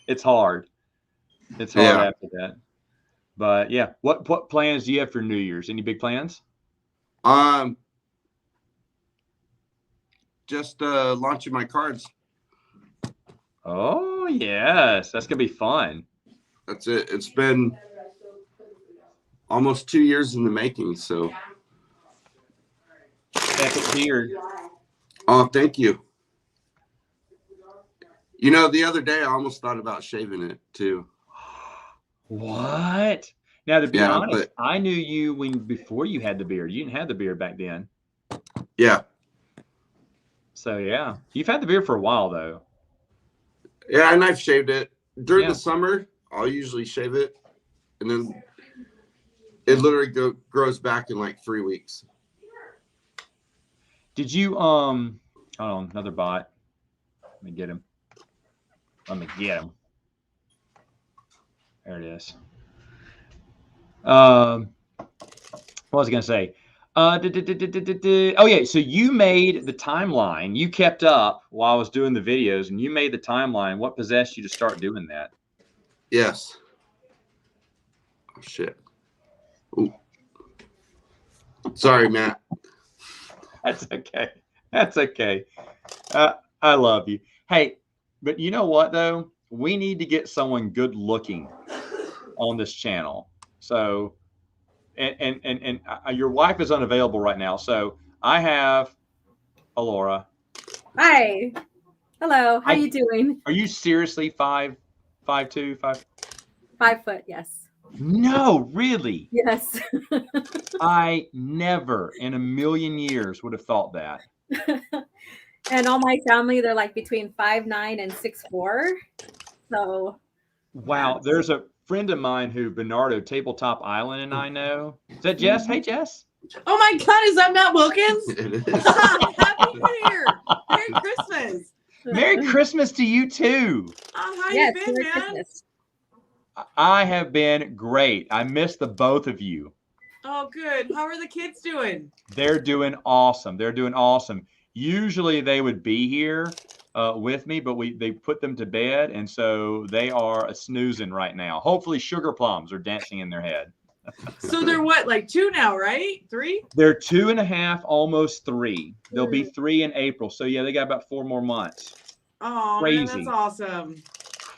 It's hard. It's hard after that. But yeah, what plans do you have for New Year's? Any big plans? Just launching my cards. Oh yes, that's gonna be fun. That's it. It's been almost 2 years in the making. So Epic beard. Oh, thank you. You know, the other day I almost thought about shaving it too. What? Now, to be honest, but I knew you before you had the beard. You didn't have the beard back then. yeah. So yeah, you've had the beard for a while though. Yeah, and I've shaved it during the summer. I'll usually shave it, and then it literally grows back in like 3 weeks. Did you hold on, another bot. Let me get him. There it is. What was I gonna say? Oh yeah, so you made the timeline. You kept up while I was doing the videos, and you made the timeline. What possessed you to start doing that? Yes. Oh shit. Ooh. Sorry, Matt. That's okay. That's okay. I love you. Hey, but you know what though? We need to get someone good looking on this channel. So, and your wife is unavailable right now. So I have Alora. Hi. Hello. How are you doing? Are you seriously 5'2", 5 foot? Yes. No, really? Yes. I never in a million years would have thought that. And all my family, they're like between 5'9" and 6'4". So. Wow. There's a friend of mine who Bernardo Tabletop Island and I know. Is that Jess? Hey, Jess. Oh my God, is that Matt Wilkins? It is. Happy New Year. Merry Christmas. Merry Christmas to you too. How you been, man? Christmas. I have been great. I miss the both of you. Oh, good. How are the kids doing? They're doing awesome. They're doing awesome. Usually they would be here with me, but they put them to bed, and so they are snoozing right now. Hopefully sugar plums are dancing in their head. So they're what, like 2 now, right? 3? They're 2.5, almost 3. They'll be 3 in April. So yeah, they got about 4 more months. Oh, crazy. Man, that's awesome.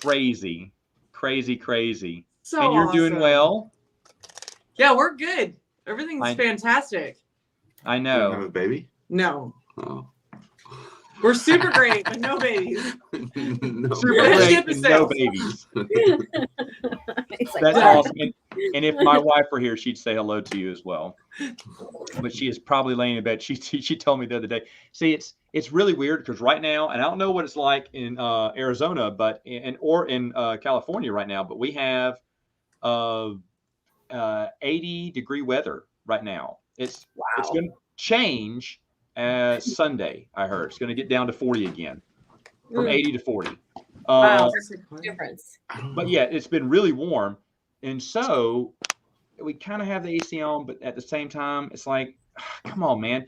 Crazy. So and you're doing well? Yeah, we're good. Everything's fantastic. I know. Do you have a baby? No. Oh. We're super great, but no babies. No. Super great, and no babies. That's awesome. And if my wife were here, she'd say hello to you as well. But she is probably laying in bed. She told me the other day. See, it's really weird because right now, and I don't know what it's like in Arizona, but in California right now, but we have of 80-degree weather right now. It's Wow. going to change Sunday. I heard it's going to get down to 40 again, from 80 to 40. Wow, that's a difference. But yeah, it's been really warm, and so we kind of have the AC on, but at the same time, it's like, come on, man,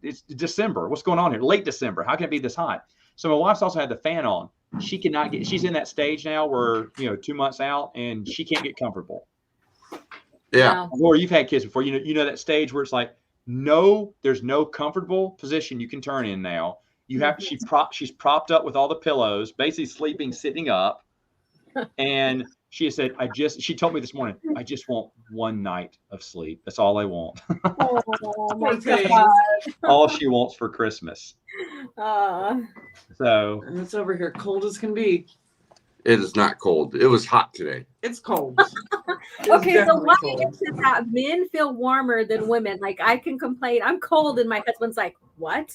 it's December. What's going on here? Late December. How can it be this hot? So my wife's also had the fan on. She cannot get. She's in that stage now where 2 months out, and she can't get comfortable. Yeah. Wow. Laura, you've had kids before. You know that stage where it's like, no, there's no comfortable position you can turn in now. You have she's propped up with all the pillows, basically sleeping sitting up. And she said, she told me this morning, I just want one night of sleep. That's all I want. Oh my Okay. God. All she wants for Christmas. So And it's over here cold as can be. It is not cold. It was hot today. It's cold. It's Okay, so definitely why cold. is it that men feel warmer than women? Like I can complain, I'm cold, and my husband's like, "What?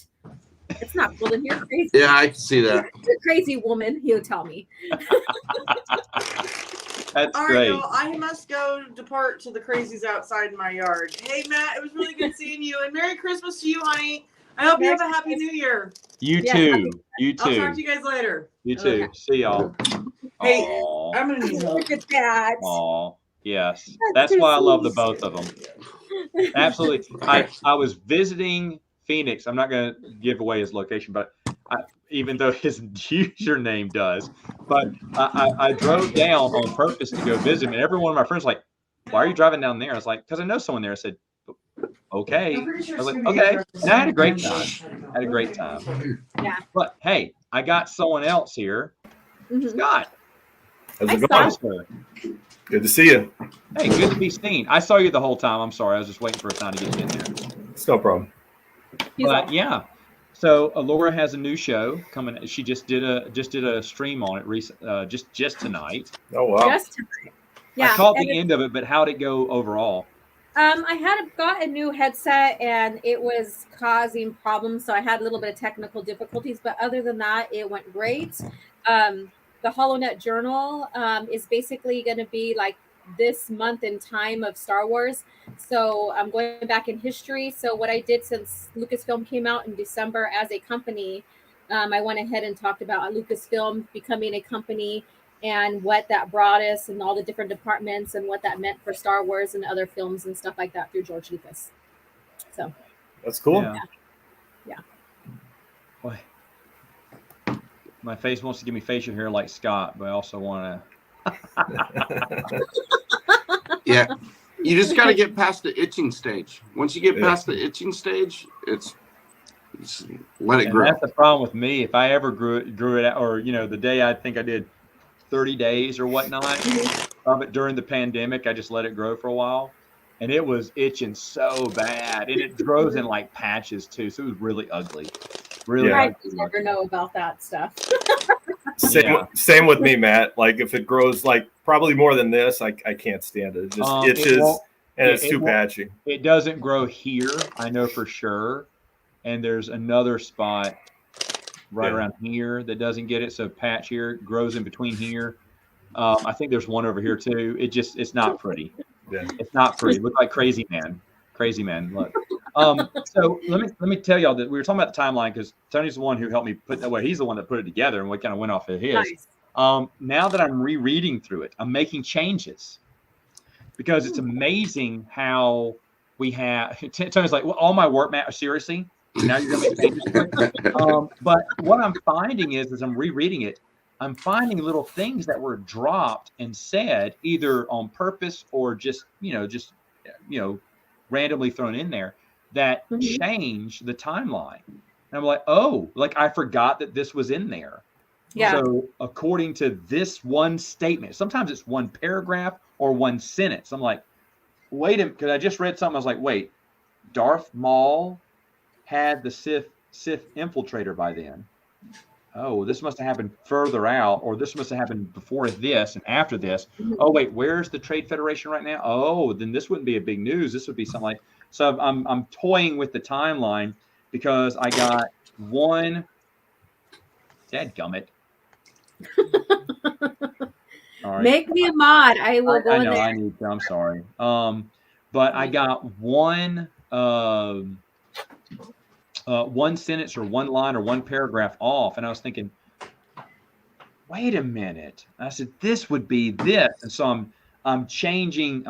It's not cold in here, crazy." Yeah, I can see that. You're a crazy woman, he'll tell me. that's All right, great. y'all, I must go depart to the crazies outside my yard. Hey, Matt, it was really good seeing you. And Merry Christmas to you, honey. I hope you have a Happy New Year. You Yeah, too. You I'll talk too. to you guys later. You too. Okay. See y'all. Hey, Aw. I'm going to need help. Look at that. Aw. Yes. That's That's so why I love the sweet. both of them. Absolutely. I was visiting Phoenix. I'm not going to give away his location, but even though his username does, but I drove down on purpose to go visit him. And every one of my friends was like, why are you driving down there? I was like, because I know someone there. I said, okay. I was like, okay. And I had a great time. Had a great time. Yeah. But hey, I got someone else here. Mhm. Scott. How's Hi, it Scott. going? Good to see you. Hey, good to be seen. I saw you the whole time. I'm sorry. I was just waiting for a time to get you in there. It's no problem. He's But like, yeah. So Laura has a new show coming. She just did a stream on it just tonight. Oh wow. just tonight. Yeah. I caught and the end of it, but how'd it go overall? I had got a new headset and it was causing problems, so I had a little bit of technical difficulties. But other than that, it went great. The HoloNet Journal is basically going to be like this month in time of Star Wars. So I'm going back in history. So what I did since Lucasfilm came out in December as a company, I went ahead and talked about Lucasfilm becoming a company and what that brought us and all the different departments and what that meant for Star Wars and other films and stuff like that through George Lucas. So That's cool. Yeah. Boy. My face wants to give me facial hair like Scott, but I also want to. Yeah. You just got to get past the itching stage. Once you get Yeah. past the itching stage, it's let it And grow. that's the problem with me. If I ever grew it out, or the day I think I did 30 days or whatnot of it during the pandemic, I just let it grow for a while, and it was itching so bad, and it grows in like patches too, so it was really ugly. Really Yeah. I ugly. never know about that stuff. Same with me, Matt. Like if it grows like probably more than this, I can't stand it. It just It itches won't- and yeah, it's it too won't- patchy. It doesn't grow here, I know for sure, and there's another spot right around here that doesn't get it. So patch here grows in between here. I think there's one over here too. It's not pretty. Yeah. It's not pretty. Look like crazy man. Crazy man. Look. So let me tell y'all that we were talking about the timeline because Tony's the one who helped me put that way. He's the one that put it together, and we kind of went off of his. Nice. Now that I'm rereading through it, I'm making changes because it's amazing how we have. Tony's like, well, all my work, Matt. Seriously, now you're gonna make changes to it. But what I'm finding is, as I'm rereading it, I'm finding little things that were dropped and said either on purpose or just randomly thrown in there that change the timeline. And I'm like, oh, like I forgot that this was in there. Yeah. So according to this one statement, sometimes it's one paragraph or one sentence. I'm like, wait a minute, because I just read something. I was like, wait, Darth Maul had the Sith infiltrator by then. Oh, this must have happened further out, or this must have happened before this and after this. Oh, wait, where's the Trade Federation right now? Oh, then this wouldn't be a big news. This would be something like. So I'm toying with the timeline because I got one. Dadgummit. All sorry. Make me a mod. I will go I in know there. I need to. I'm sorry. But I got one sentence or one line or one paragraph off, and I was thinking, wait a minute. I said this would be this, and so I'm changing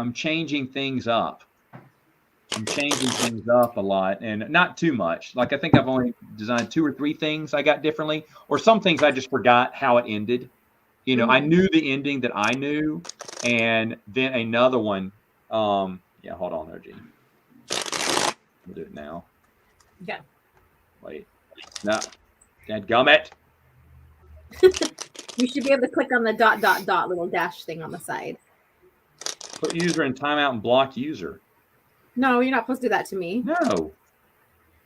things up. I'm changing things up a lot, and not too much. Like I think I've only designed 2 or 3 things I got differently, or some things I just forgot how it ended. You know, I knew the ending that I knew, and then another one. Yeah, hold on there, Gene. We'll do it now. Okay. Wait. No. Dadgummit. You should be able to click on the ... little dash thing on the side. Put user in timeout and block user. No, you're not supposed to do that to me. No.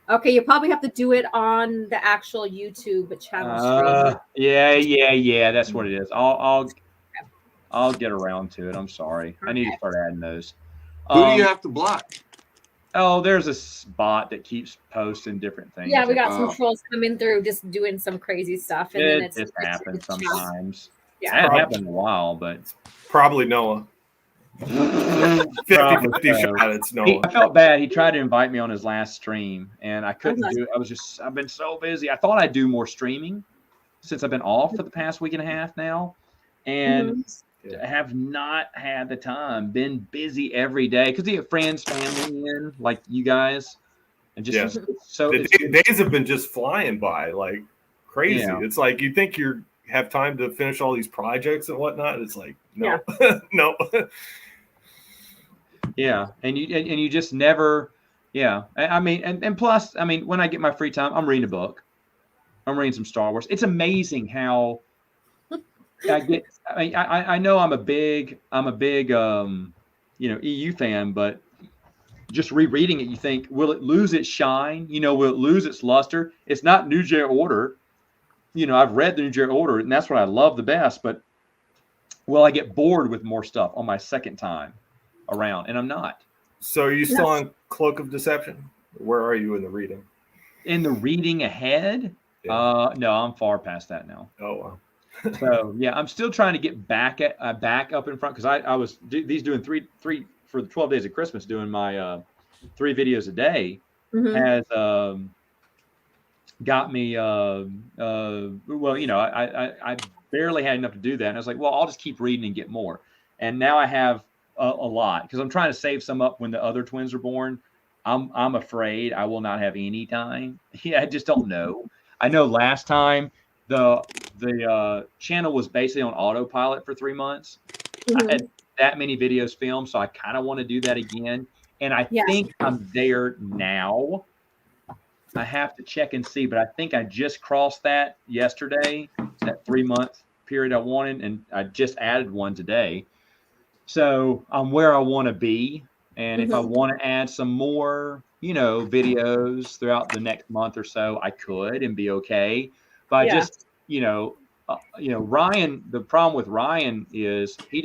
Okay, you probably have to do it on the actual YouTube channel stream. Yeah. That's what it is. I'll get around to it. I'm sorry. I need to start adding those. Who do you have to block? Oh, there's a bot that keeps posting different things. Yeah, we got some trolls coming through just doing some crazy stuff. And then It just happens it's sometimes. Yeah. It hasn't happened in a while, but Probably Noah. 50-50 shot. It's Noah. I felt bad. He tried to invite me on his last stream, and I couldn't do it. I've been so busy. I thought I'd do more streaming since I've been off for the past week and a half now, and have not had the time. Been busy every day because you have friends, family in, like you guys, and just so the days have been just flying by like crazy. Yeah. It's like you think you have time to finish all these projects and whatnot. It's like no, no. Yeah, and you just never. Yeah, I mean, and plus, I mean, when I get my free time, I'm reading a book. I'm reading some Star Wars. It's amazing how I get. I mean, I know I'm a big EU fan, but just rereading it, you think, will it lose its shine? You know, will it lose its luster? It's not New Jedi Order. You know, I've read the New Jedi Order, and that's what I love the best. But will I get bored with more stuff on my second time around? And I'm not. So are you still on Cloak of Deception? Where are you in the reading? In the reading ahead? No, I'm far past that now. Oh, wow. So yeah, I'm still trying to get back up in front because I was doing three for the 12 days of Christmas, doing my 3 videos a day has got me well, you know, I barely had enough to do that, and I was like, well, I'll just keep reading and get more. And now I have a lot because I'm trying to save some up when the other twins are born. I'm afraid I will not have any time. Yeah, I just don't know. I know last time the channel was basically on autopilot for 3 months. I had that many videos filmed, so I kind of want to do that again. And I think I'm there now. I have to check and see, but I think I just crossed that yesterday, that 3-month period I wanted, and I just added one today. So I'm where I want to be. And if I want to add some more, you know, videos throughout the next month or so, I could and be okay. But I just, you know, Ryan, the problem with Ryan is he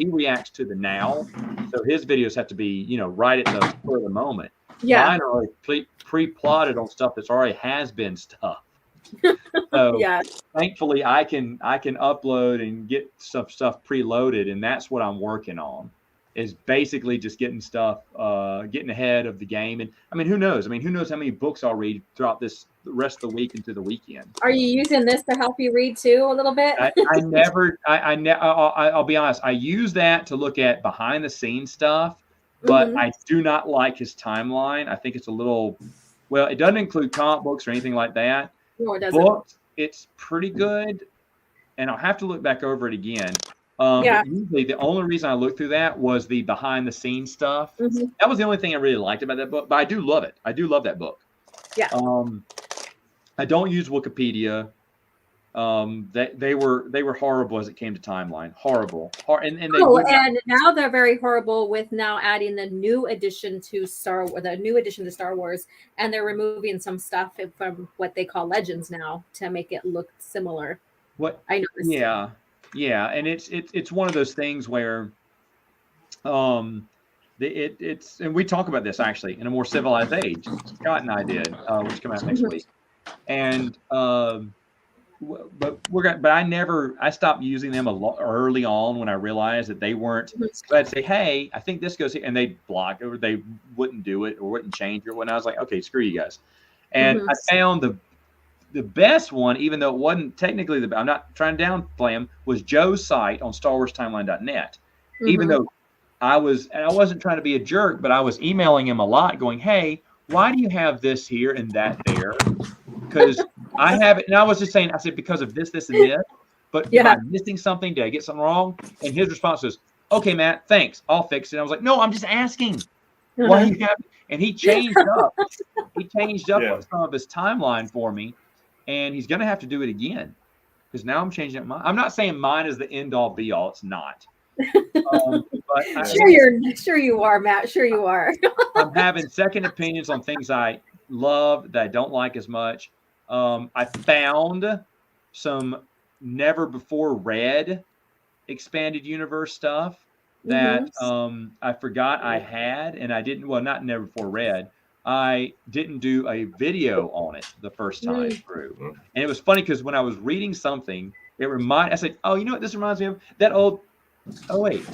reacts to the now. So his videos have to be, you know, right at the spur of the moment. Yeah. Mine are already pre-plotted on stuff that's already has been stuff. So thankfully I can upload and get stuff preloaded, and that's what I'm working on. Is basically just getting stuff, getting ahead of the game. And I mean, who knows? I mean, who knows how many books I'll read throughout the rest of the week into the weekend. Are you using this to help you read too a little bit? I'll be honest. I use that to look at behind the scenes stuff, but I do not like his timeline. I think it's a little, well, it doesn't include comic books or anything like that. No, it doesn't. Books, it's pretty good. And I'll have to look back over it again. But usually the only reason I looked through that was the behind the scenes stuff. That was the only thing I really liked about that book, but I do love it. I do love that book. Yeah. I don't use Wikipedia. They were horrible as it came to timeline. Horrible. And now they're very horrible with now adding the new addition to Star Wars, and they're removing some stuff from what they call Legends now to make it look similar. What I noticed. Yeah, and it's one of those things where it's and we talk about this actually in a more civilized age. Scott and I did, which come out next week. And but I stopped using them a lot early on when I realized that they weren't. So I'd say, hey, I think this goes here, and they'd block or they wouldn't do it or wouldn't change it. When I was like, okay, screw you guys. And I found the best one, even though it wasn't technically I'm not trying to downplay him, was Joe's site on StarWarsTimeline.net. Even though I wasn't trying to be a jerk, but I was emailing him a lot going, hey, why do you have this here and that there? Because I have it. And I was just saying, I said, because of this, this, and this. But if I'm missing something, did I get something wrong? And his response was, okay, Matt, thanks. I'll fix it. I was like, no, I'm just asking. Why you have it? And he changed up. Some of his timeline for me. And he's going to have to do it again. Because now I'm changing up mine. I'm not saying mine is the end all be all. It's not. But sure you are, Matt. Sure you are. I'm having second opinions on things I love that I don't like as much. I found some never before read expanded universe stuff that I forgot I had, and I didn't. Well, not never before read. I didn't do a video on it the first time through, and it was funny because when I was reading something, I said, "Oh, you know what this reminds me of? That old." Oh wait,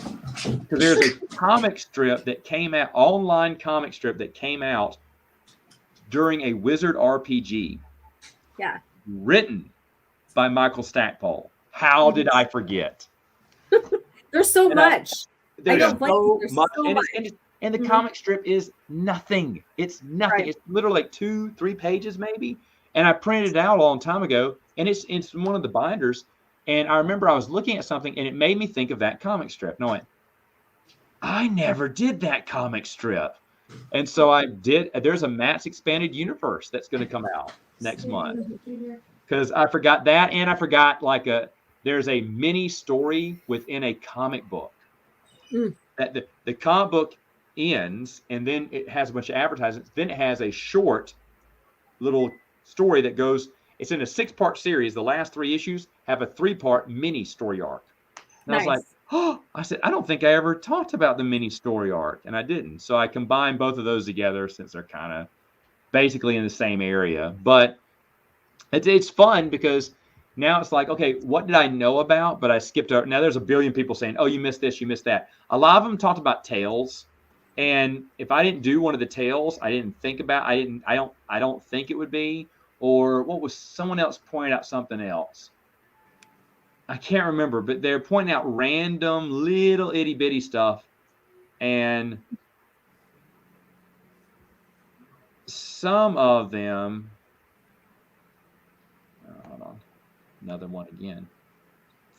because there's a comic strip that came out, online comic strip that came out during a Wizard RPG. Yeah. Written by Michael Stackpole. How did I forget? There's so much. There's so much. And the comic strip is nothing. It's nothing. Right. It's literally like 2-3 pages maybe. And I printed it out a long time ago, and it's one of the binders. And I remember I was looking at something, and it made me think of that comic strip. And I went, I never did that comic strip. And so I did. There's a Matt's Expanded Universe that's going to come out next month. Because I forgot that, and I forgot there's a mini story within a comic book. That the comic book ends, and then it has a bunch of advertisements. Then it has a short little story that goes. It's in a 6-part series. The last 3 issues have a 3-part mini story arc. And I was like, oh, I said, I don't think I ever talked about the mini story arc, and I didn't. So I combined both of those together since they're kind of basically in the same area. But it's fun because now it's like, okay, what did I know about? But I skipped over. Now there's a billion people saying, oh, you missed this, you missed that. A lot of them talked about tales. And if I didn't do one of the tales, I didn't think about, I don't think it would be, or what was someone else pointed out something else. I can't remember, but they're pointing out random little itty bitty stuff. And some of them, hold on, another one again,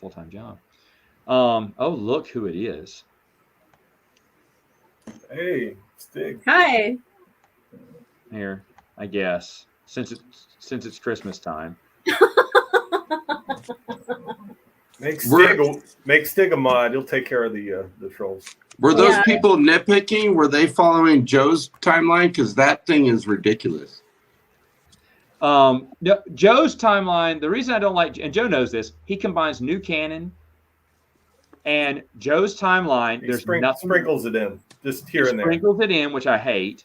full-time job. Oh, look who it is. Hey, Stig. Hi. Here, I guess, since it's Christmas time. Make Stig a mod. He'll take care of the trolls. Were those people nitpicking? Were they following Joe's timeline? Because that thing is ridiculous. No, Joe's timeline, the reason I don't like, and Joe knows this, he combines new canon and Joe's timeline. There's nothing. Sprinkles it in, just here and there. Sprinkles it in, which I hate.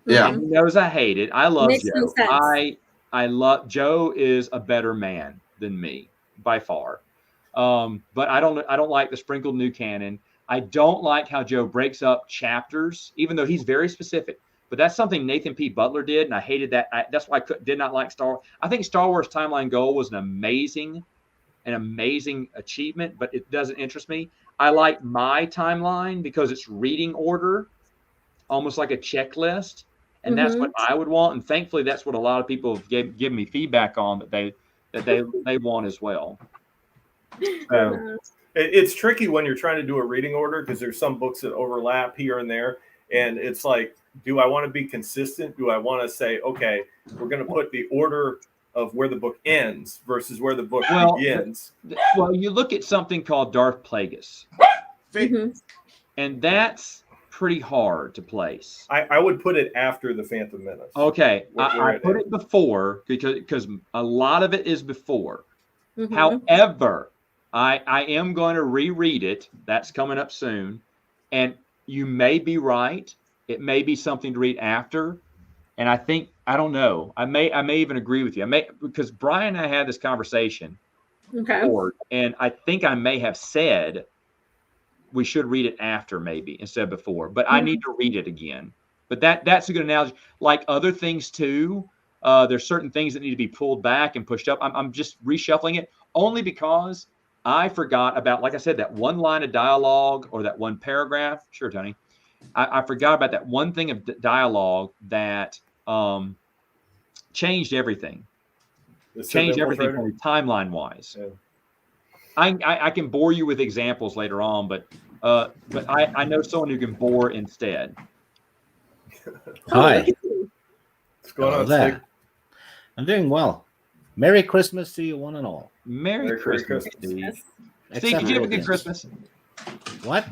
Yeah. He knows I hate it. I love Makes Joe. no sense. I love Joe is a better man than me by far. But I don't like the sprinkled new canon. I don't like how Joe breaks up chapters, even though he's very specific. But that's something Nathan P. Butler did, and I hated that. That's why I did not like Star Wars. I think Star Wars Timeline Goal was an amazing achievement, but it doesn't interest me. I like my timeline because it's reading order, almost like a checklist, and that's what I would want. And thankfully, that's what a lot of people have given me feedback on that they want as well. It's tricky when you're trying to do a reading order because there's some books that overlap here and there, and it's like, do I want to be consistent? Do I want to say, okay, we're going to put the order of where the book ends versus where the book begins? Well, you look at something called Darth Plagueis, and that's pretty hard to place. I would put it after the Phantom Menace. Okay, I put it before because a lot of it is before. However, I am going to reread it. That's coming up soon. And you may be right. It may be something to read after. And I think I don't know. I may even agree with you. Because Brian and I had this conversation Okay. before, and I think I may have said we should read it after maybe instead of before, but I need to read it again. But that's a good analogy. Like other things too, there's certain things that need to be pulled back and pushed up. I'm just reshuffling it only because I forgot about, like I said, that one line of dialogue or that one paragraph. Sure, Tony. I forgot about that one thing of dialogue that changed everything. Changed everything for me timeline wise. Yeah. I can bore you with examples later on, but I know someone who can bore instead. Hi. What's going on, there? Steve? I'm doing well. Merry Christmas to you, one and all. Merry Christmas, Steve. Steve, did you have a good Christmas? What?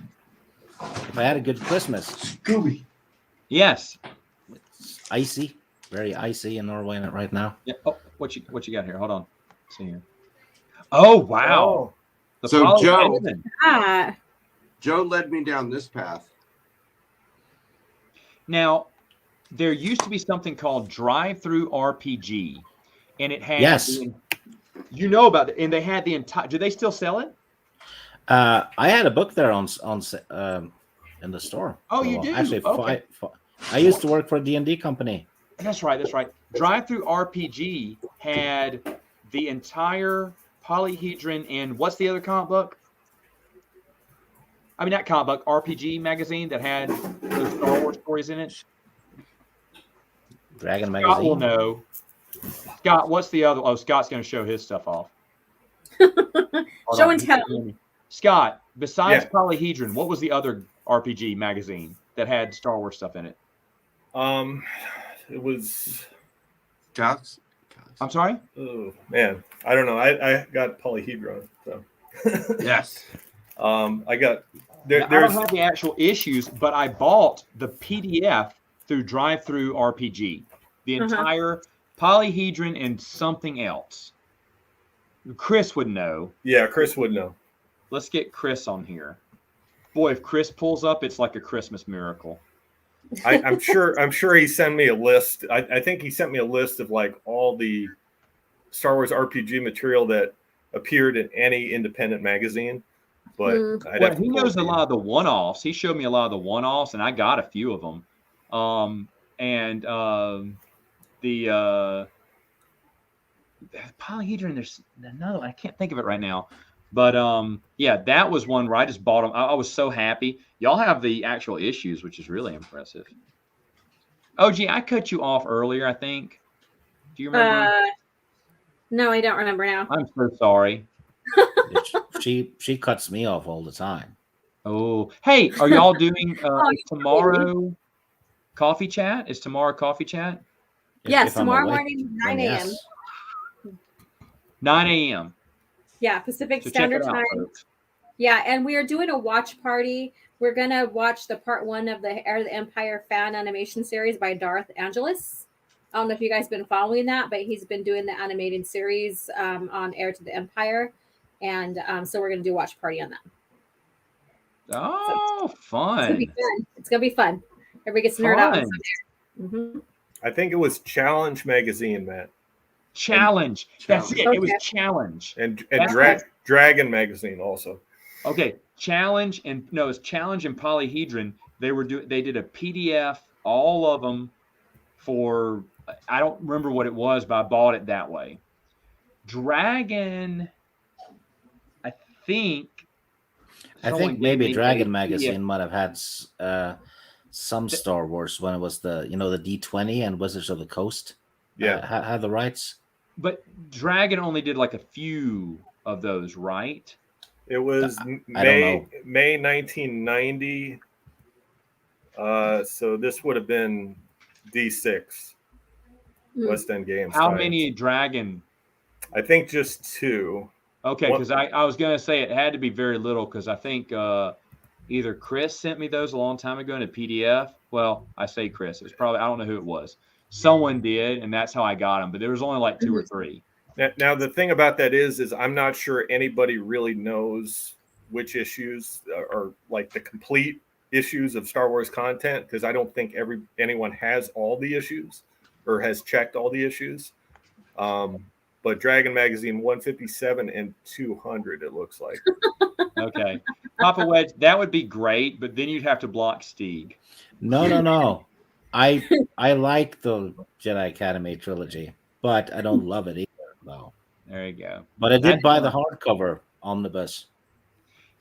If I had a good Christmas? Scooby. Yes. It's icy. Very icy in Norway right now. Yeah. Oh, what you got here? Hold on. Let's see here. Oh, wow. Oh. So Joe led me down this path. Now, there used to be something called Drive-Through RPG, and it had you know about it, and they had the entire. Do they still sell it? I had a book there on in the store. Oh, you do? Actually, okay. I used to work for a D&D company. That's right. Drive-Through RPG had the entire Polyhedron and what's the other comic book? I mean, not comic book, RPG magazine that had those Star Wars stories in it. Dragon Scott magazine. will know. Scott, what's the other? Oh, Scott's going to show his stuff off. Show and tell. Scott, besides Polyhedron, what was the other RPG magazine that had Star Wars stuff in it? It was. Gots. I'm sorry? Oh man, I don't know. I got Polyhedron. So. Yes. I got. I don't have the actual issues, but I bought the PDF through Drive-Through RPG, the entire Polyhedron and something else. Chris would know. Yeah, Chris would know. Let's get Chris on here. Boy, if Chris pulls up, it's like a Christmas miracle. I'm sure he sent me a list. I think he sent me a list of like all the Star Wars RPG material that appeared in any independent magazine. But he knows a lot of the one-offs. He showed me a lot of the one-offs, and I got a few of them. The Polyhedron, there's another. I can't think of it right now. But that was one where I just bought them. I was so happy. Y'all have the actual issues, which is really impressive. Oh, gee, I cut you off earlier, I think. Do you remember? No, I don't remember now. I'm so sorry. She cuts me off all the time. Oh, hey, are y'all doing tomorrow coffee chat? Is tomorrow coffee chat? Yes, tomorrow morning, 9 a.m. 9 a.m. Yeah, Pacific Standard Time. Yeah, and we are doing a watch party. We're going to watch the part 1 of the Heir of the Empire fan animation series by Darth Angelus. I don't know if you guys have been following that, but he's been doing the animated series on Heir to the Empire. And so we're going to do a watch party on that. Oh, fun. It's going to be fun. It's going to be fun. Everybody gets nerd out. I think it was Challenge Magazine, Matt. Challenge. That's it. Okay. It was Challenge. And Dragon Magazine also. Okay. Challenge it's Challenge and Polyhedron. They did a PDF, all of them for, I don't remember what it was, but I bought it that way. Dragon, I think maybe Dragon Magazine might have had some Star Wars when it was the D20 and Wizards of the Coast. Had the rights. But Dragon only did like a few of those, right? It was May 1990. So this would have been D6 West End Games. How many Dragon? I think just 2. Okay, because I was going to say it had to be very little because I think either Chris sent me those a long time ago in a PDF. Well, I say Chris. It was probably, I don't know who it was. Someone did, and that's how I got them. But there was only like 2 or 3. Now the thing about that is I'm not sure anybody really knows which issues are like the complete issues of Star Wars content because I don't think anyone has all the issues. or has checked all the issues. But Dragon Magazine 157 and 200, it looks like. Okay. Papa Wedge, that would be great, but then you'd have to block Stieg. No. I like the Jedi Academy trilogy, but I don't love it either, though. There you go. But I did buy the hardcover omnibus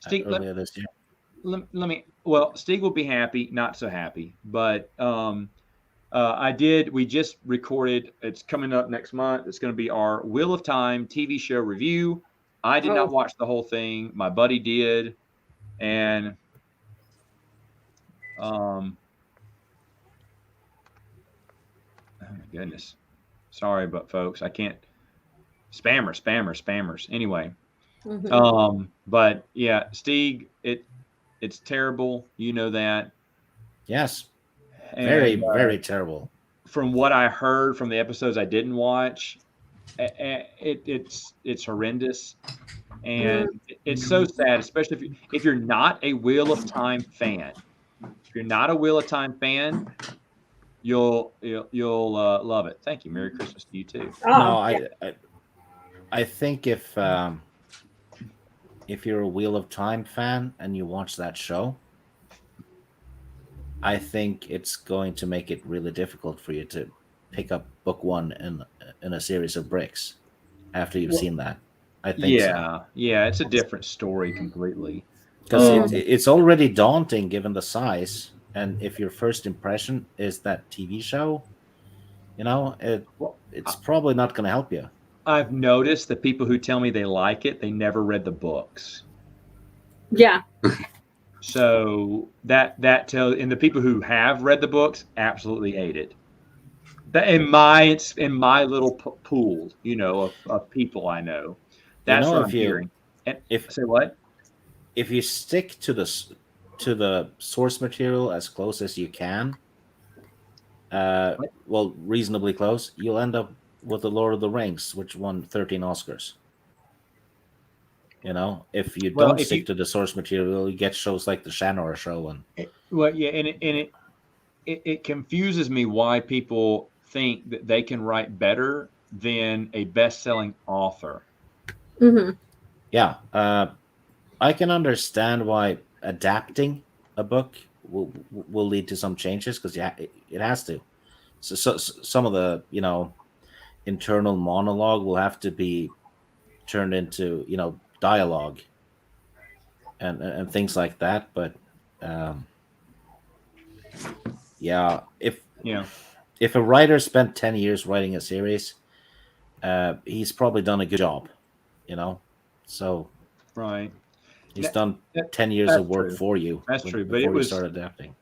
Stieg, earlier this year. Well, Stieg will be happy, not so happy, but we just recorded, it's coming up next month. It's going to be our Wheel of Time TV show review. I did not watch the whole thing. My buddy did. And oh my goodness. Sorry, but folks, I can't. Spammers. Anyway. But yeah, Stieg, it's terrible. You know that. Yes. Very terrible. From what I heard from the episodes I didn't watch, it's horrendous, and it's so sad, especially if you're not a Wheel of Time fan. If you're not a Wheel of Time fan, you'll love it. Thank you. Merry Christmas to you too. I think if you're a Wheel of Time fan and you watch that show, I think it's going to make it really difficult for you to pick up book one in a series of bricks after you've seen that. I think so. Yeah, it's a different story completely. Because it's already daunting given the size, and if your first impression is that TV show, it's probably not going to help you. I've noticed the people who tell me they like it, they never read the books. Yeah. So that tells, and the people who have read the books absolutely ate it. In my little pool, of people I know. That's what I'm hearing. And say what? If you stick to the source material as close as you can, reasonably close, you'll end up with The Lord of the Rings, which won 13 Oscars. If you don't stick to the source material, you get shows like the Shanor show. And it confuses me why people think that they can write better than a best-selling author. Mm-hmm. Yeah, I can understand why adapting a book will lead to some changes, because it has to. So some of the internal monologue will have to be turned into dialogue and things like that. But if a writer spent 10 years writing a series, he's probably done a good job, so right, he's done 10 years of work for you. That's true, but it was start adapting.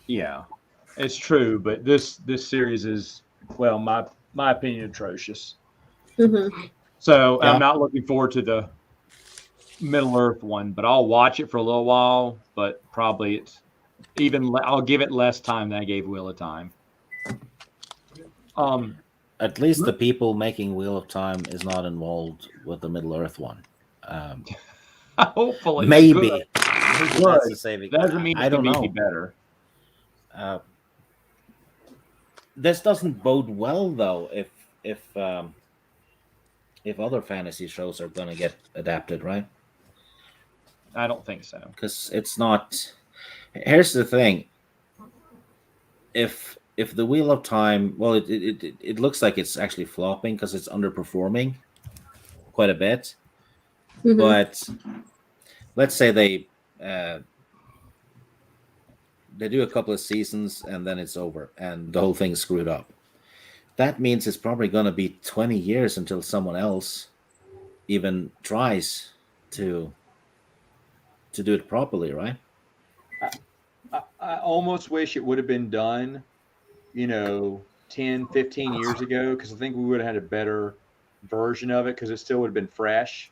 Yeah, it's true, but this series is, well, my opinion, atrocious. Mm-hmm. So I'm not looking forward to the Middle Earth one, but I'll watch it for a little while. But probably I'll give it less time than I gave Wheel of Time. At least the people making Wheel of Time is not involved with the Middle Earth one. Hopefully, maybe. That's the saving. That doesn't mean I don't know. Be better. This doesn't bode well, though, if other fantasy shows are going to get adapted, right? I don't think so. Because it's not. Here's the thing. If the Wheel of Time, well, it looks like it's actually flopping because it's underperforming quite a bit. Mm-hmm. But let's say they do a couple of seasons and then it's over and the whole thing is screwed up. That means it's probably going to be 20 years until someone else even tries to do it properly, right? I almost wish it would have been done, 10, 15 years ago, because I think we would have had a better version of it, because it still would have been fresh.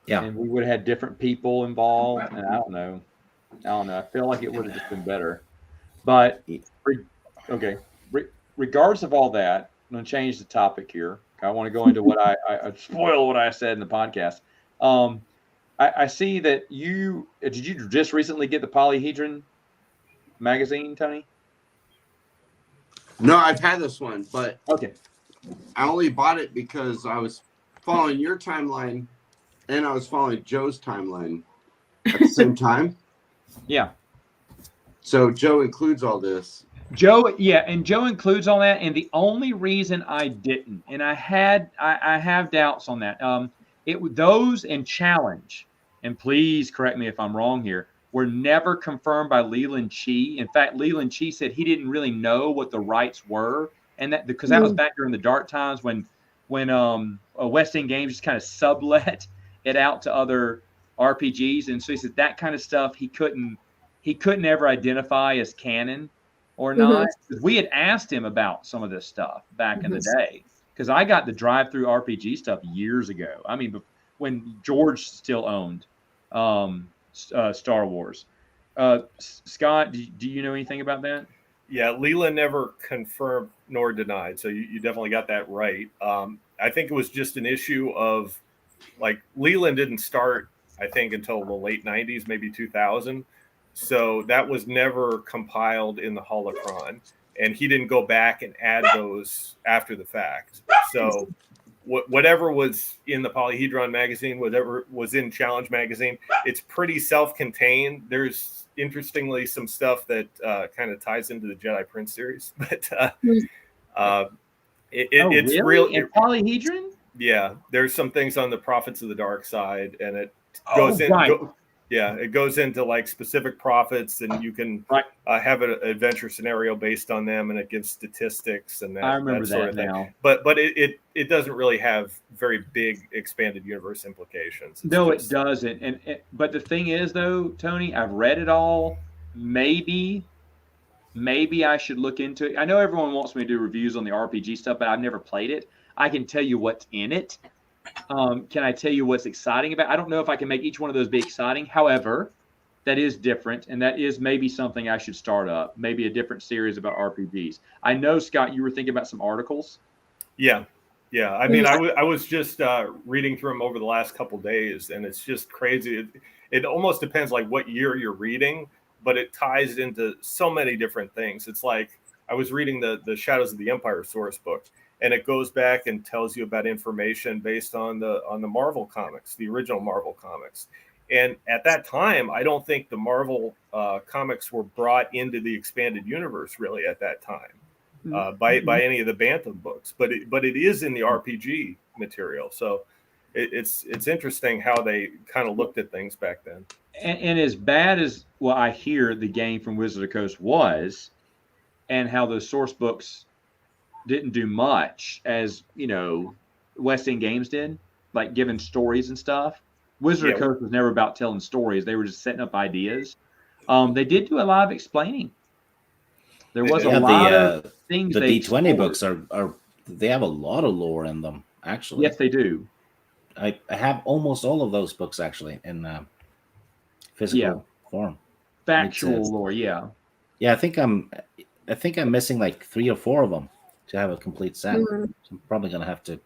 Yeah. And we would have had different people involved. And I don't know. I feel like it would have just been better. But, okay. Regardless of all that, I'm going to change the topic here. I want to go into what I spoil what I said in the podcast. I see that did you just recently get the Polyhedron magazine, Tony? No, I've had this one, but Okay. I only bought it because I was following your timeline and I was following Joe's timeline at the same time. Yeah. So Joe includes all this. Joe, yeah, and Joe includes all that. And the only reason I didn't, and I have doubts on that. Those and challenge, and please correct me if I'm wrong here, were never confirmed by Leland Chi. In fact, Leland Chi said he didn't really know what the rights were, and that because that was back during the dark times when West End Games just kind of sublet it out to other RPGs, and so he said that kind of stuff he couldn't ever identify as canon or not. We had asked him about some of this stuff back in the day because I got the drive-through RPG stuff years ago. I mean, when George still owned Star Wars. Scott, do you know anything about that? Yeah, Leland never confirmed nor denied, so you definitely got that right. I think it was just an issue of, like, Leland didn't start, I think, until the late 90s, maybe 2000. So that was never compiled in the Holocron, and he didn't go back and add those after the fact. So whatever was in the Polyhedron magazine, whatever was in Challenge magazine, it's pretty self-contained. There's interestingly some stuff that kind of ties into the Jedi Prince series, but it's really? real. In Polyhedron? Yeah, there's some things on the Prophets of the Dark Side, and it goes it goes into like specific prophets, and you can have an adventure scenario based on them, and it gives statistics and I remember that sort of thing. now. But it doesn't really have very big expanded universe implications. It doesn't. But the thing is, though, Tony, I've read it all. Maybe I should look into it. I know everyone wants me to do reviews on the RPG stuff, but I've never played it. I can tell you what's in it. Can I tell you what's exciting about it? I don't know if I can make each one of those be exciting. However, that is different, and that is maybe something I should start up, maybe a different series about RPGs. I know, Scott, you were thinking about some articles. Yeah. I mean, I was just reading through them over the last couple of days, and it's just crazy. It almost depends like what year you're reading, but it ties into so many different things. It's like I was reading the Shadows of the Empire source book, and it goes back and tells you about information based on the Marvel comics, the original Marvel comics. And at that time, I don't think the Marvel comics were brought into the expanded universe really at that time by any of the Bantam books, but it is in the RPG material. So it's interesting how they kind of looked at things back then. And as bad as what I hear the game from Wizard of the Coast was, and how those source books didn't do much, as West End Games did, like giving stories and stuff. Wizard of the Coast was never about telling stories; they were just setting up ideas. They did do a lot of explaining. There was a lot of things. The D20 books they have a lot of lore in them. Actually, yes, they do. I have almost all of those books actually in physical form. Factual lore, yeah. I think I'm missing like 3 or 4 of them to have a complete set. So I'm probably gonna have to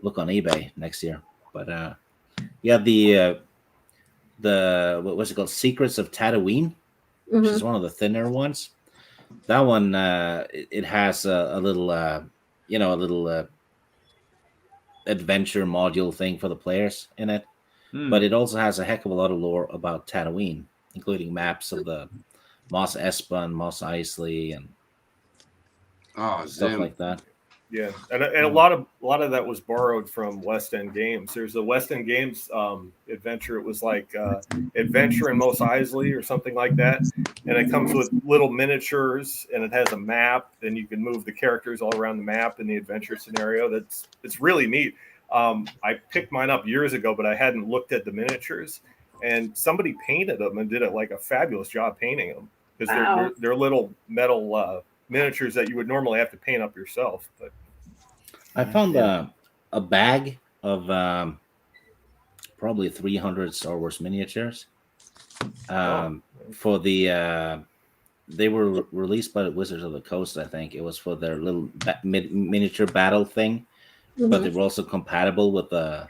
look on eBay next year. But the what's it called? Secrets of Tatooine, which is one of the thinner ones. That one it has a little adventure module thing for the players in it, but it also has a heck of a lot of lore about Tatooine, including maps of the Mos Espa and Mos Eisley and stuff like that. Yeah, and a lot of that was borrowed from West End Games. There's a West End Games adventure. It was like Adventure in Mos Eisley or something like that, and it comes with little miniatures, and it has a map, and you can move the characters all around the map in the adventure scenario. It's really neat. I picked mine up years ago, but I hadn't looked at the miniatures, and somebody painted them and did a fabulous job painting them because they're little metal miniatures that you would normally have to paint up yourself. But I found a bag of probably 300 Star Wars miniatures for the they were released by the Wizards of the Coast. I think it was for their little miniature battle thing, but they were also compatible with the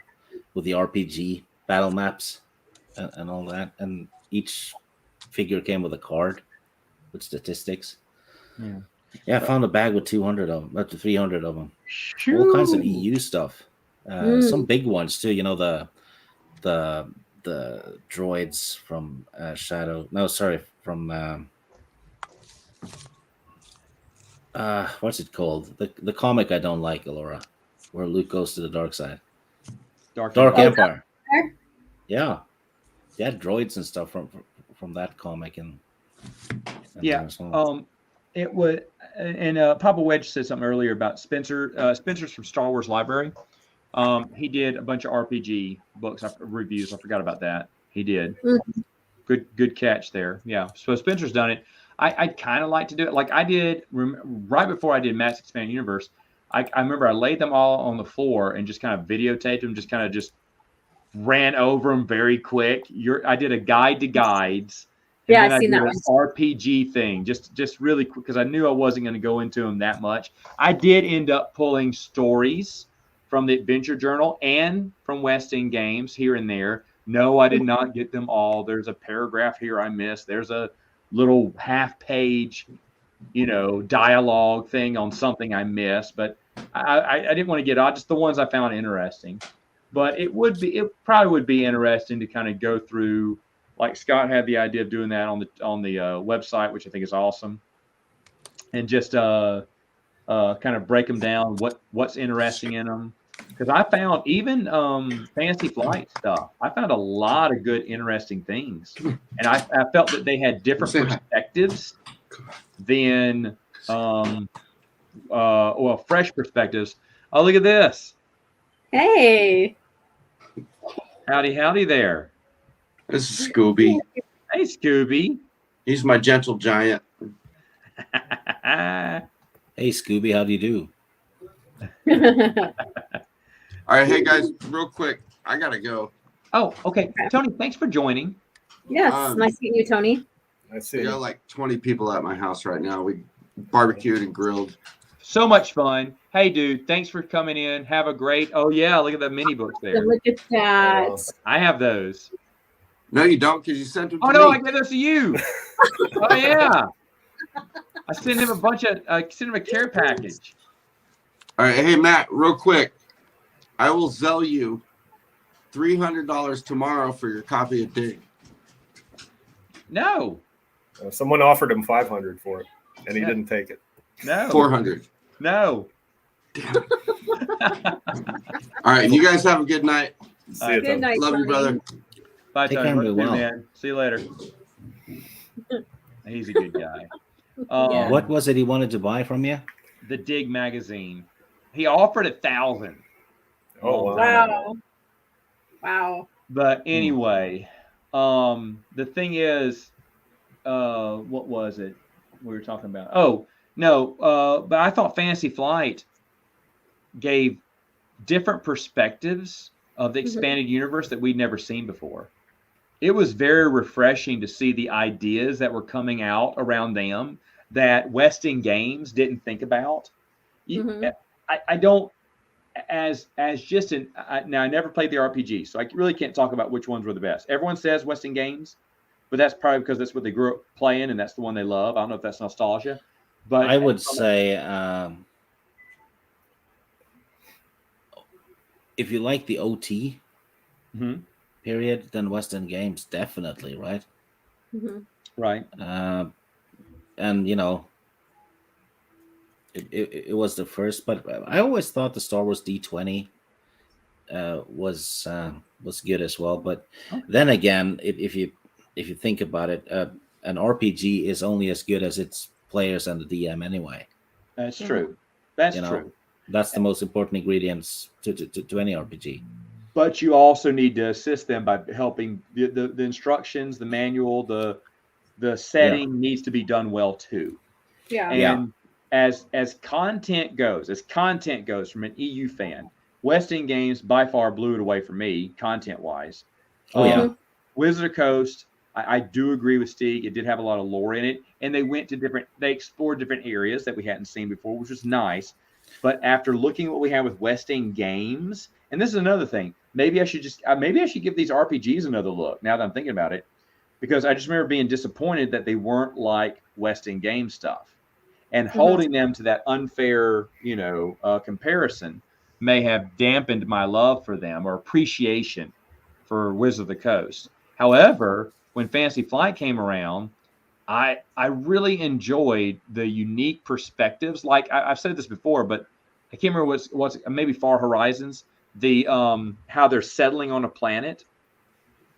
RPG battle maps and all that, and each figure came with a card with statistics. Yeah, I found a bag with 200 of them, up to 300 of them. All kinds of EU stuff. Some big ones too. You know, the droids from Shadow. No, sorry, from what's it called? The comic I don't like, Alora, where Luke goes to the dark side. Dark Empire. Yeah, they had droids and stuff from that comic and Yeah. It would, and Papa Wedge said something earlier about Spencer. Spencer's from Star Wars Library. He did a bunch of RPG books reviews. I forgot about that. He did. Good catch there. Yeah. So Spencer's done it. I'd kind of like to do it like I did right before I did Matt's Expanded Universe. I remember I laid them all on the floor and just kind of videotaped them, just ran over them very quick. I did a guide to guides. And yeah, then I've seen that an one. RPG thing, just really quick, because I knew I wasn't going to go into them that much. I did end up pulling stories from the Adventure Journal and from West End Games here and there. No, I did not get them all. There's a paragraph here I missed. There's a little half-page, dialogue thing on something I missed. But I didn't want to get out, just the ones I found interesting. But it probably would be interesting to kind of go through. Like Scott had the idea of doing that on the website, which I think is awesome, and just kind of break them down, what's interesting in them. Because I found even Fantasy Flight stuff, I found a lot of good, interesting things, and I felt that they had different perspectives than fresh perspectives. Oh, look at this! Hey, howdy there. This is Scooby. Hey, Scooby. He's my gentle giant. Hey, Scooby, how do you do? All right, hey guys, real quick, I gotta go. Oh, okay, Tony, thanks for joining. Yes, nice meeting you, Tony. I see. We got like 20 people at my house right now. We barbecued and grilled. So much fun. Hey, dude, thanks for coming in. Have a great. Oh yeah, look at the mini books there. Look at that. I have those. No, you don't, because you sent them to me. Oh no, I gave those to you. Oh yeah. I sent him a care package. All right, hey Matt, real quick, I will sell you $300 tomorrow for your copy of Dig. No. Someone offered him 500 for it, and he didn't take it. No. 400. No. All right, you guys have a good night. See you, Good night, Love you, Tony. brother. Bye, Take Tony. care, Love you, well. man. See you later. He's a good guy. Yeah. What was it he wanted to buy from you? The Dig magazine. He offered 1,000. Oh, wow. Wow. Wow. But anyway, the thing is, what was it we were talking about? Oh, no, but I thought Fantasy Flight gave different perspectives of the expanded universe that we'd never seen before. It was very refreshing to see the ideas that were coming out around them that West End Games didn't think about. I don't, as just an, now I never played the RPG, so I really can't talk about which ones were the best. Everyone says West End Games, but that's probably because that's what they grew up playing and that's the one they love. I don't know if that's nostalgia, but I would say if you like the OT period, then West End Games definitely, right? Right. And it was the first, but I always thought the Star Wars D20 was good as well. But then again, if you think about it, an RPG is only as good as its players and the DM anyway. That's true. That's true. That's the most important ingredients to any RPG. But you also need to assist them by helping the instructions, the manual, the setting needs to be done well too. Yeah. And as content goes from an EU fan, West End Games by far blew it away for me, content wise. Wizard of Coast, I do agree with Steve. It did have a lot of lore in it, and they explored different areas that we hadn't seen before, which was nice. But after looking at what we have with West End Games, and this is another thing, maybe I should give these RPGs another look now that I'm thinking about it, because I just remember being disappointed that they weren't like West End Games stuff. and holding them to that unfair, comparison may have dampened my love for them or appreciation for Wizard of the Coast. However, when Fantasy Flight came around, I really enjoyed the unique perspectives. Like I've said this before, but I can't remember what's maybe Far Horizons, the how they're settling on a planet.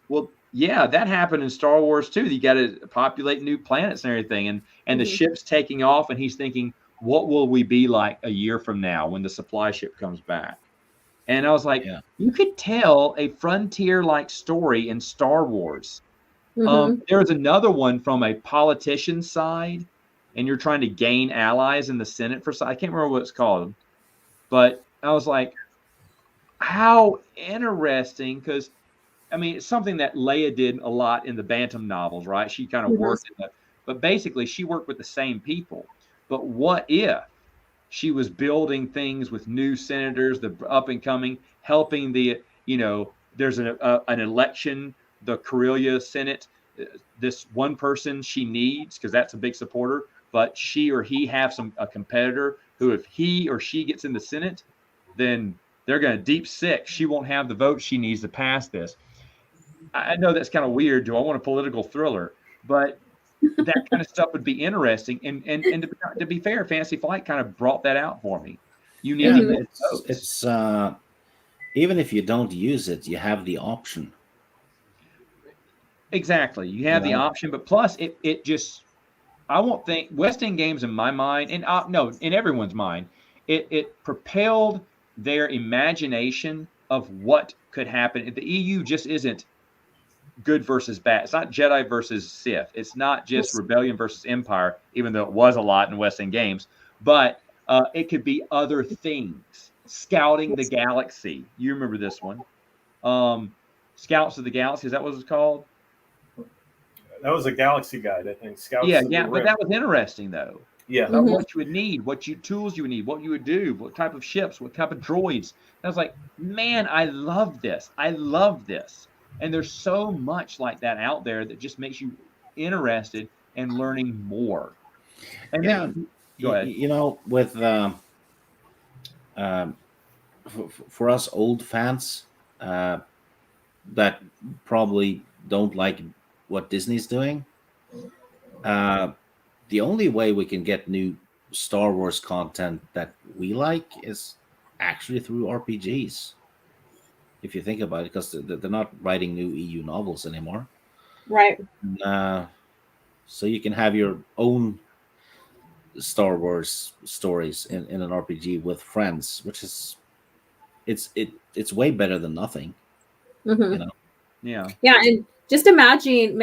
Well, yeah, that happened in Star Wars too. You got to populate new planets and everything, and the ship's taking off, and he's thinking, what will we be like a year from now when the supply ship comes back? And I was like, you could tell a frontier-like story in Star Wars. There's another one from a politician's side, and you're trying to gain allies in the Senate for. I can't remember what it's called, but I was like, how interesting, because I mean, it's something that Leia did a lot in the Bantam novels, right? She kind of worked in that, but basically she worked with the same people. But what if she was building things with new senators, the up and coming, helping the, there's an election, the Corellia Senate, this one person she needs, because that's a big supporter, but she or he have a competitor who, if he or she gets in the Senate, then they're going to deep six. She won't have the vote she needs to pass this. I know that's kind of weird. Do I want a political thriller? But that kind of stuff would be interesting. And to be fair, Fantasy Flight kind of brought that out for me. You need it's even if you don't use it, you have the option. Exactly. You have the option, but plus it just, I won't think West End Games in my mind, and no, in everyone's mind, it propelled their imagination of what could happen. The EU just isn't good versus bad. It's not Jedi versus Sith. It's not just Rebellion versus Empire, even though it was a lot in West End Games. But it could be other things. Scouting the Galaxy. You remember this one? Scouts of the Galaxy. Is that what it's called? That was a Galaxy Guide, I think. Scouts. Yeah. But that was interesting, though. Yeah. About what you would need, tools you would need, what you would do, what type of ships, what type of droids. And I was like, man, I love this. And there's so much like that out there that just makes you interested in learning more. And then, go ahead. With for us old fans that probably don't like what Disney's doing, the only way we can get new Star Wars content that we like is actually through RPGs. If you think about it, because they're not writing new EU novels anymore. Right. So you can have your own Star Wars stories in an RPG with friends, which is it's way better than nothing. Yeah, and just imagine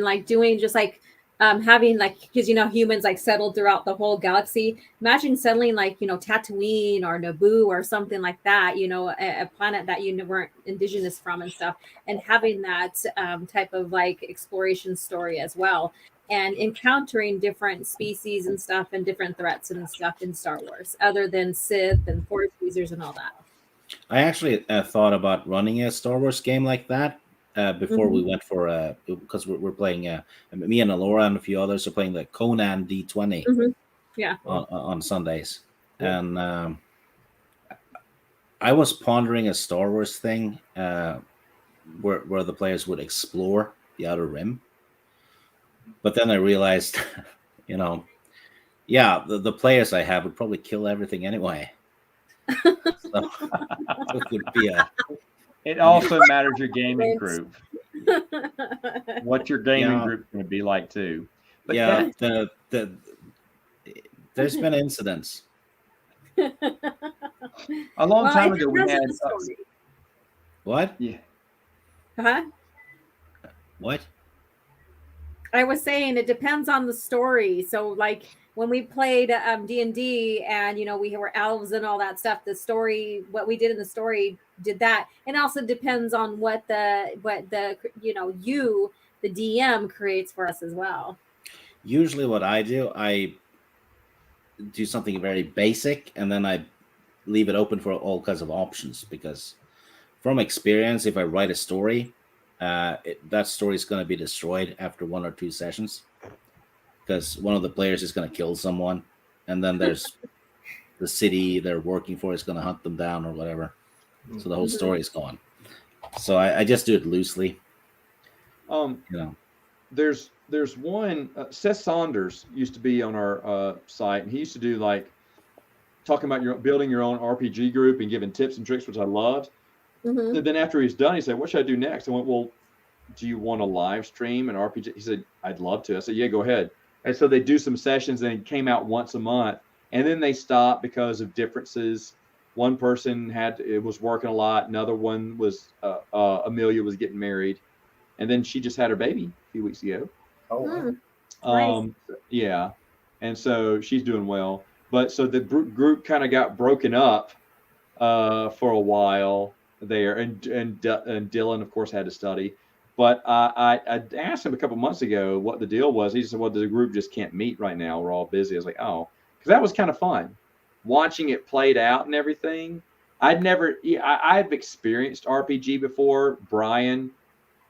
like doing just like having like, because humans like settled throughout the whole galaxy. Imagine settling like Tatooine or Naboo or something like that, a planet that you weren't indigenous from and stuff, and having that type of like exploration story as well, and encountering different species and stuff and different threats and stuff in Star Wars other than Sith and Force users and all that. I actually thought about running a Star Wars game like that before we went for because we're playing me and Alora and a few others are playing the Conan D20 on Sundays. And I was pondering a Star Wars thing where the players would explore the Outer Rim, but then I realized the players I have would probably kill everything anyway. So it would be It also matters your gaming group. What your gaming group is going to be like too. But there's been incidents. A long time ago we had what? Yeah. Huh? What? I was saying it depends on the story. So like when we played D&D and we were elves and all that stuff, the story, what we did in the story did that. And also depends on what the the DM creates for us as well. Usually what I do something very basic and then I leave it open for all kinds of options, because from experience, if I write a story, that story is going to be destroyed after 1 or 2 sessions because one of the players is going to kill someone and then there's the city they're working for is going to hunt them down or whatever. So the whole story is gone. So I just do it loosely. You know, there's one. Seth Saunders used to be on our site, and he used to do like talking about building your own RPG group and giving tips and tricks, which I loved. And then after he's done, he said, "What should I do next?" I went, "Well, do you want to live stream an RPG?" He said, "I'd love to." I said, "Yeah, go ahead." And so they do some sessions, and it came out once a month, and then they stopped because of differences. One person was working a lot. Another one was Amelia was getting married, and then she just had her baby a few weeks ago. Oh, Nice. Yeah, and so she's doing well. But so the group kind of got broken up for a while there, and Dylan, of course, had to study. But I asked him a couple months ago what the deal was. He said, "Well, the group just can't meet right now. We're all busy." I was like, "Oh," because that was kind of fun, watching it played out and everything. I've experienced RPG before. Brian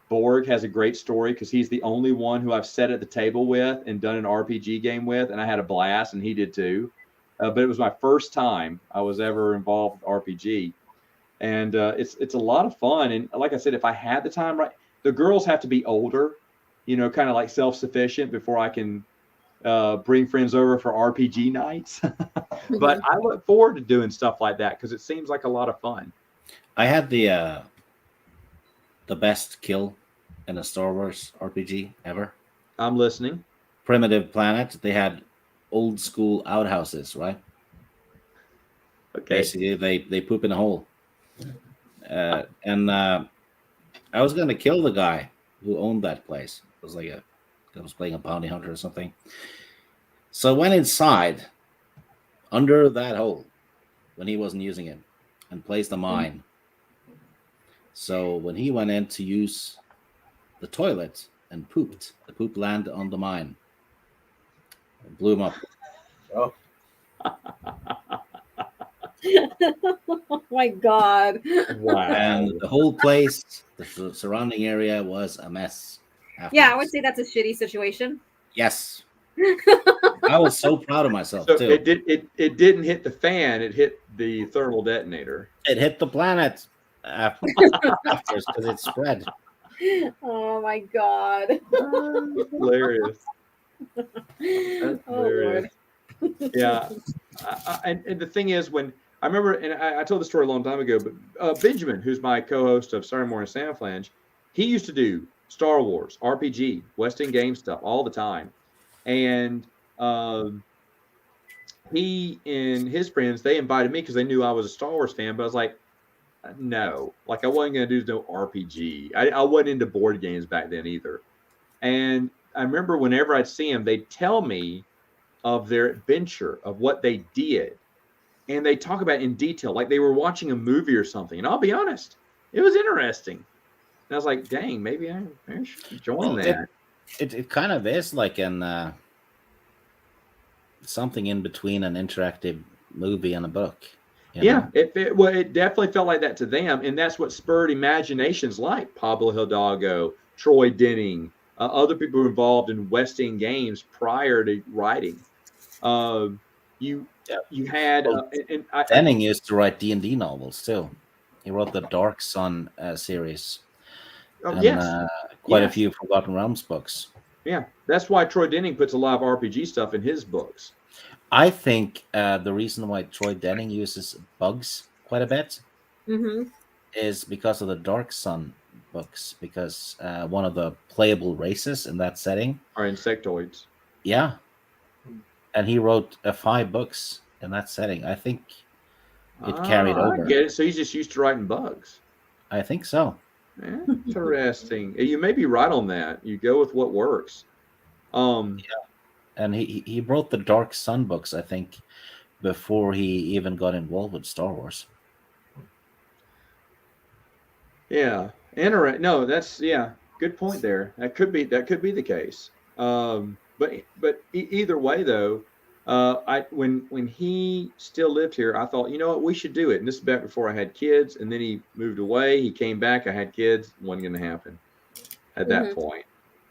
Borg has a great story because he's the only one who I've sat at the table with and done an RPG game with, and I had a blast, and he did too. But it was my first time I was ever involved with RPG, and it's a lot of fun. And like I said, if I had the time, right, the girls have to be older, kind of like self-sufficient before I can bring friends over for RPG nights. But I look forward to doing stuff like that because it seems like a lot of fun. I had the best kill in a Star Wars RPG ever. I'm listening. Primitive Planet. They had old school outhouses, right? Okay. Basically, they poop in a hole. And I was going to kill the guy who owned that place. It was like I was playing a bounty hunter or something. So I went inside under that hole when he wasn't using it and placed a mine. So when he went in to use the toilet and pooped, the poop landed on the mine. It blew him up. oh, Oh my God. Wow. And the whole place, the surrounding area was a mess. Yeah, I would say that's a shitty situation. Yes. I was so proud of myself So too. it didn't hit the fan; it hit the thermal detonator. It hit the planet after because it spread. Oh my God. Hilarious. That's Oh, hilarious. Lord. Yeah, and the thing is, when I remember, and I told the story a long time ago, but Benjamin, who's my co-host of Saturday Morning Sandflange, he used to do Star Wars, RPG, West End game stuff all the time, and he and his friends, they invited me because they knew I was a Star Wars fan, but I was like, no, like I wasn't going to do no RPG. I wasn't into board games back then either. And I remember whenever I'd see them, they'd tell me of their adventure, of what they did. And they talk about it in detail, like they were watching a movie or something. And I'll be honest, it was interesting. And I was like, dang, maybe I should join that. It kind of is like an something in between an interactive movie and a book. Yeah, it definitely felt like that to them, and that's what spurred imaginations like Pablo Hidalgo, Troy Denning, other people who were involved in West End games prior to writing. You had Denning used to write D&D novels too. He wrote the Dark Sun series. And, quite a few Forgotten Realms books. Yeah, that's why Troy Denning puts a lot of RPG stuff in his books. I think the reason why Troy Denning uses bugs quite a bit is because of the Dark Sun books, because one of the playable races in that setting are insectoids. Yeah. And he wrote 5 books in that setting. I think it carried over. I get it. So he's just used to writing bugs. I think so. Interesting. You may be right on that. You go with what works. Yeah. And he wrote the Dark Sun books, I think, before he even got involved with Star Wars. Yeah. No, that's good point there. That could be the case. But either way though, when he still lived here, I thought, you know what, we should do it. And this is back before I had kids, and then he moved away. He came back. I had kids. Wasn't going to happen at that point.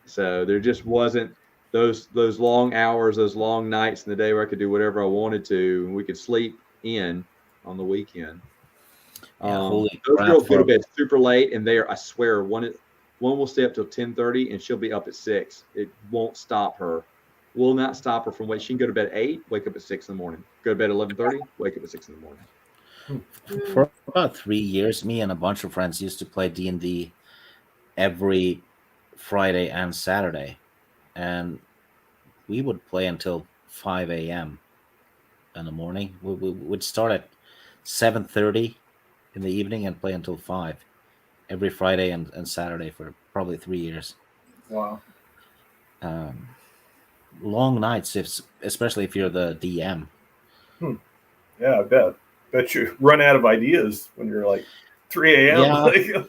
So there just wasn't those long hours, those long nights in the day where I could do whatever I wanted to, and we could sleep in on the weekend. Holy Those crap, girls go to for- bed super late, and they are, I swear, one will stay up till 10:30, and she'll be up at 6. It won't stop her. Will not stop her from she can go to bed at 8, wake up at 6 in the morning. Go to bed at 11:30, wake up at 6 in the morning. For about 3 years, me and a bunch of friends used to play D&D every Friday and Saturday, and we would play until 5 a.m. in the morning. We would start at 7:30 in the evening and play until 5 every Friday and Saturday for probably 3 years. Wow. Long nights, especially if you're the DM. Yeah, I bet you run out of ideas when you're like 3 a.m. Yeah.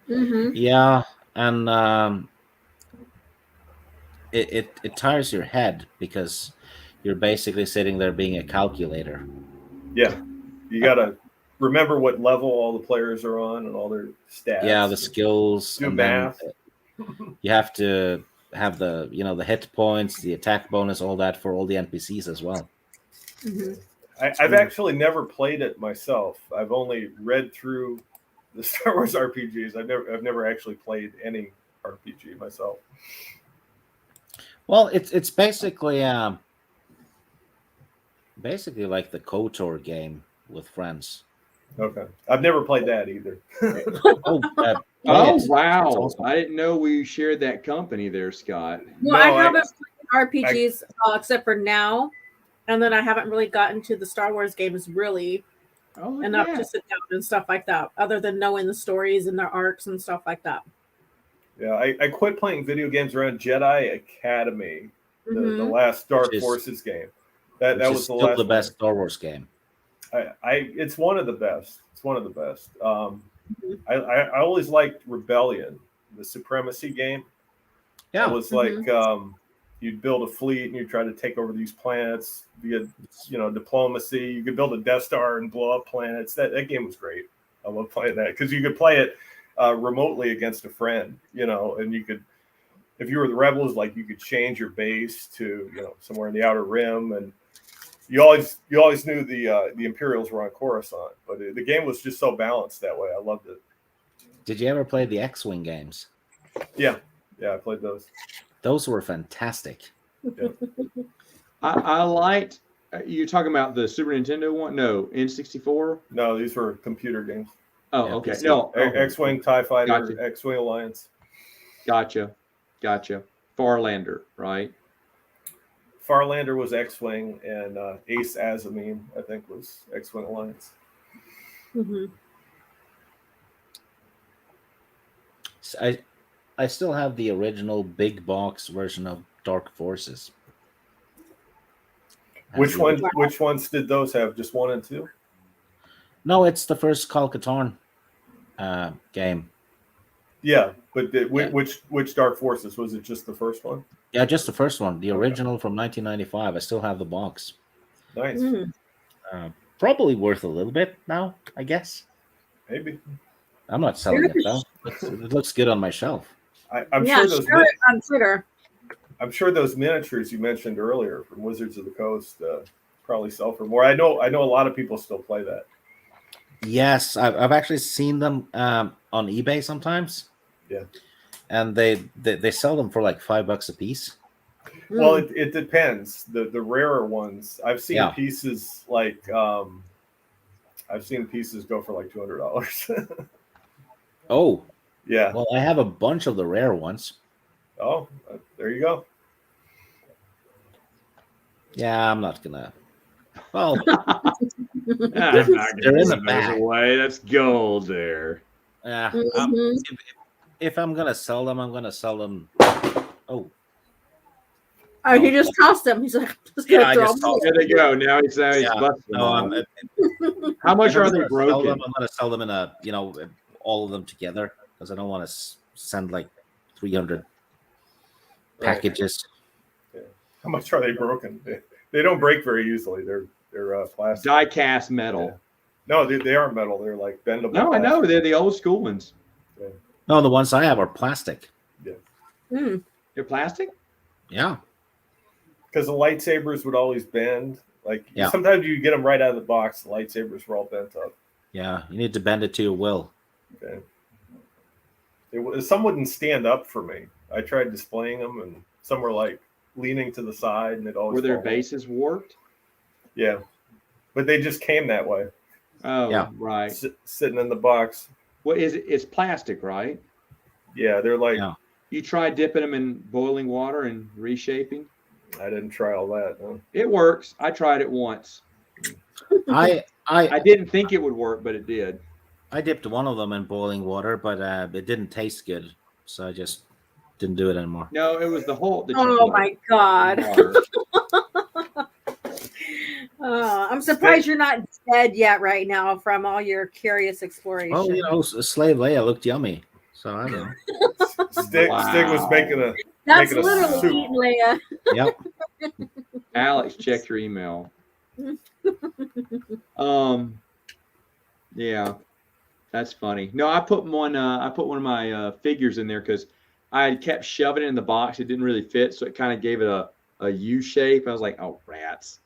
Mhm. Yeah, and it tires your head because you're basically sitting there being a calculator. Yeah, you gotta remember what level all the players are on and all their stats. Yeah, the skills, do and math. then you have to have the the hit points, the attack bonus, all that for all the NPCs as well. Mhm. I've actually never played it myself. I've only read through the Star Wars RPGs. I've never actually played any RPG myself. Well, it's basically like the KOTOR game with friends. Okay, I've never played that either. Oh, Oh, yes. wow. That's awesome. I didn't know we shared that company there, Scott. Well, No, I I- haven't played RPGs except for now, and then I haven't really gotten to the Star Wars games really Oh, look at enough that. to sit down and stuff like that, other than knowing the stories and their arcs and stuff like that. Yeah, I quit playing video games around Jedi Academy, the Mhm. last Dark Which is- Forces game. That Which was is the still last the one. best Star Wars game. It's one of the best. It's one of the best. Mhm. I always liked Rebellion, the supremacy game. Yeah, It was like you'd build a fleet and you try to take over these planets via diplomacy. You could build a Death Star and blow up planets. That game was great. I love playing that because you could play it remotely against a friend, and you could, if you were the rebels, like you could change your base to somewhere in the Outer Rim, and you always knew the Imperials were on Coruscant. But the game was just so balanced that way. I loved it. Did you ever play the X-Wing games? Yeah, I played those. Those were fantastic. I liked, you're talking about the Super Nintendo one? No, N64? No, these were computer games. Oh, Yeah, okay. PC. No, okay. X-Wing, TIE Fighter, Gotcha. X-Wing Alliance. Gotcha. Farlander, right? Farlander was X-Wing, and Ace Azamine, I think, was X-Wing Alliance. Mhm. I still have the original big box version of Dark Forces. Which ones did those have? Just 1 and 2? No, it's the first Call Katarn game. Yeah, but which Dark Forces? Was it just the first one? Yeah, just the first one, the original from 1995. I still have the box. Nice. Mhm. Probably worth a little bit now, I guess. Maybe. I'm not selling it though. It looks good on my shelf. I'm Yeah, sure those. share it on Twitter. I'm sure those miniatures you mentioned earlier from Wizards of the Coast probably sell for more. I know a lot of people still play that. Yes, I've actually seen them on eBay sometimes. Yeah. And they sell them for like $5 a piece. Well, it depends. The rarer ones, I've seen pieces like I've seen pieces go for like $200. Oh, yeah. well, I have a bunch of the rare ones. Oh, there you go. Yeah, I'm not gonna. Well, That's not they're gonna in the give those bag. away. That's gold there. yeah. Mhm. If I'm gonna sell them, I'm gonna sell them. Oh, Oh, he just tossed them. He's like, just Yeah, gonna I throw just them. tossed There they go. Now he's Yeah. busting them no, all. I'm. How much If I'm are they gonna sell them, broken? I'm gonna sell them in a all of them together because I don't want to send like 300 Right. packages. How much are they broken? They don't break very easily. They're plastic. Die cast metal. No, they are metal. They're like bendable. No, I know. plastic. They're the old school ones. No, the ones I have are plastic. Mm. They're plastic? Yeah. because the lightsabers would always bend. Like Yeah. sometimes you get them right out of the box. The lightsabers were all bent up. Yeah, you need to bend it to your will. Okay. Some wouldn't stand up for me. I tried displaying them, and some were like leaning to the side, and it always Were their fall. bases warped? Yeah, but they just came that way. Oh, Yeah. right. Sitting in the box. What is it? It's plastic, right? Yeah, they're like. Yeah. You tried dipping them in boiling water and reshaping? I didn't try all that. No. It works. I tried it once. I didn't think it would work, but it did. I dipped one of them in boiling water, but it didn't taste good, so I just didn't do it anymore. No, it was the whole. Oh my God. I'm surprised you're not dead yet right now from all your curious exploration. Well, you know, Slave Leia looked yummy, so I don't know. Stig was making a. That's making a literally soup. eating Leia. Yep. Alex, check your email. Yeah, that's funny. No, I put one of my figures in there because I had kept shoving it in the box. It didn't really fit, so it kind of gave it a U shape. I was like, oh, rats.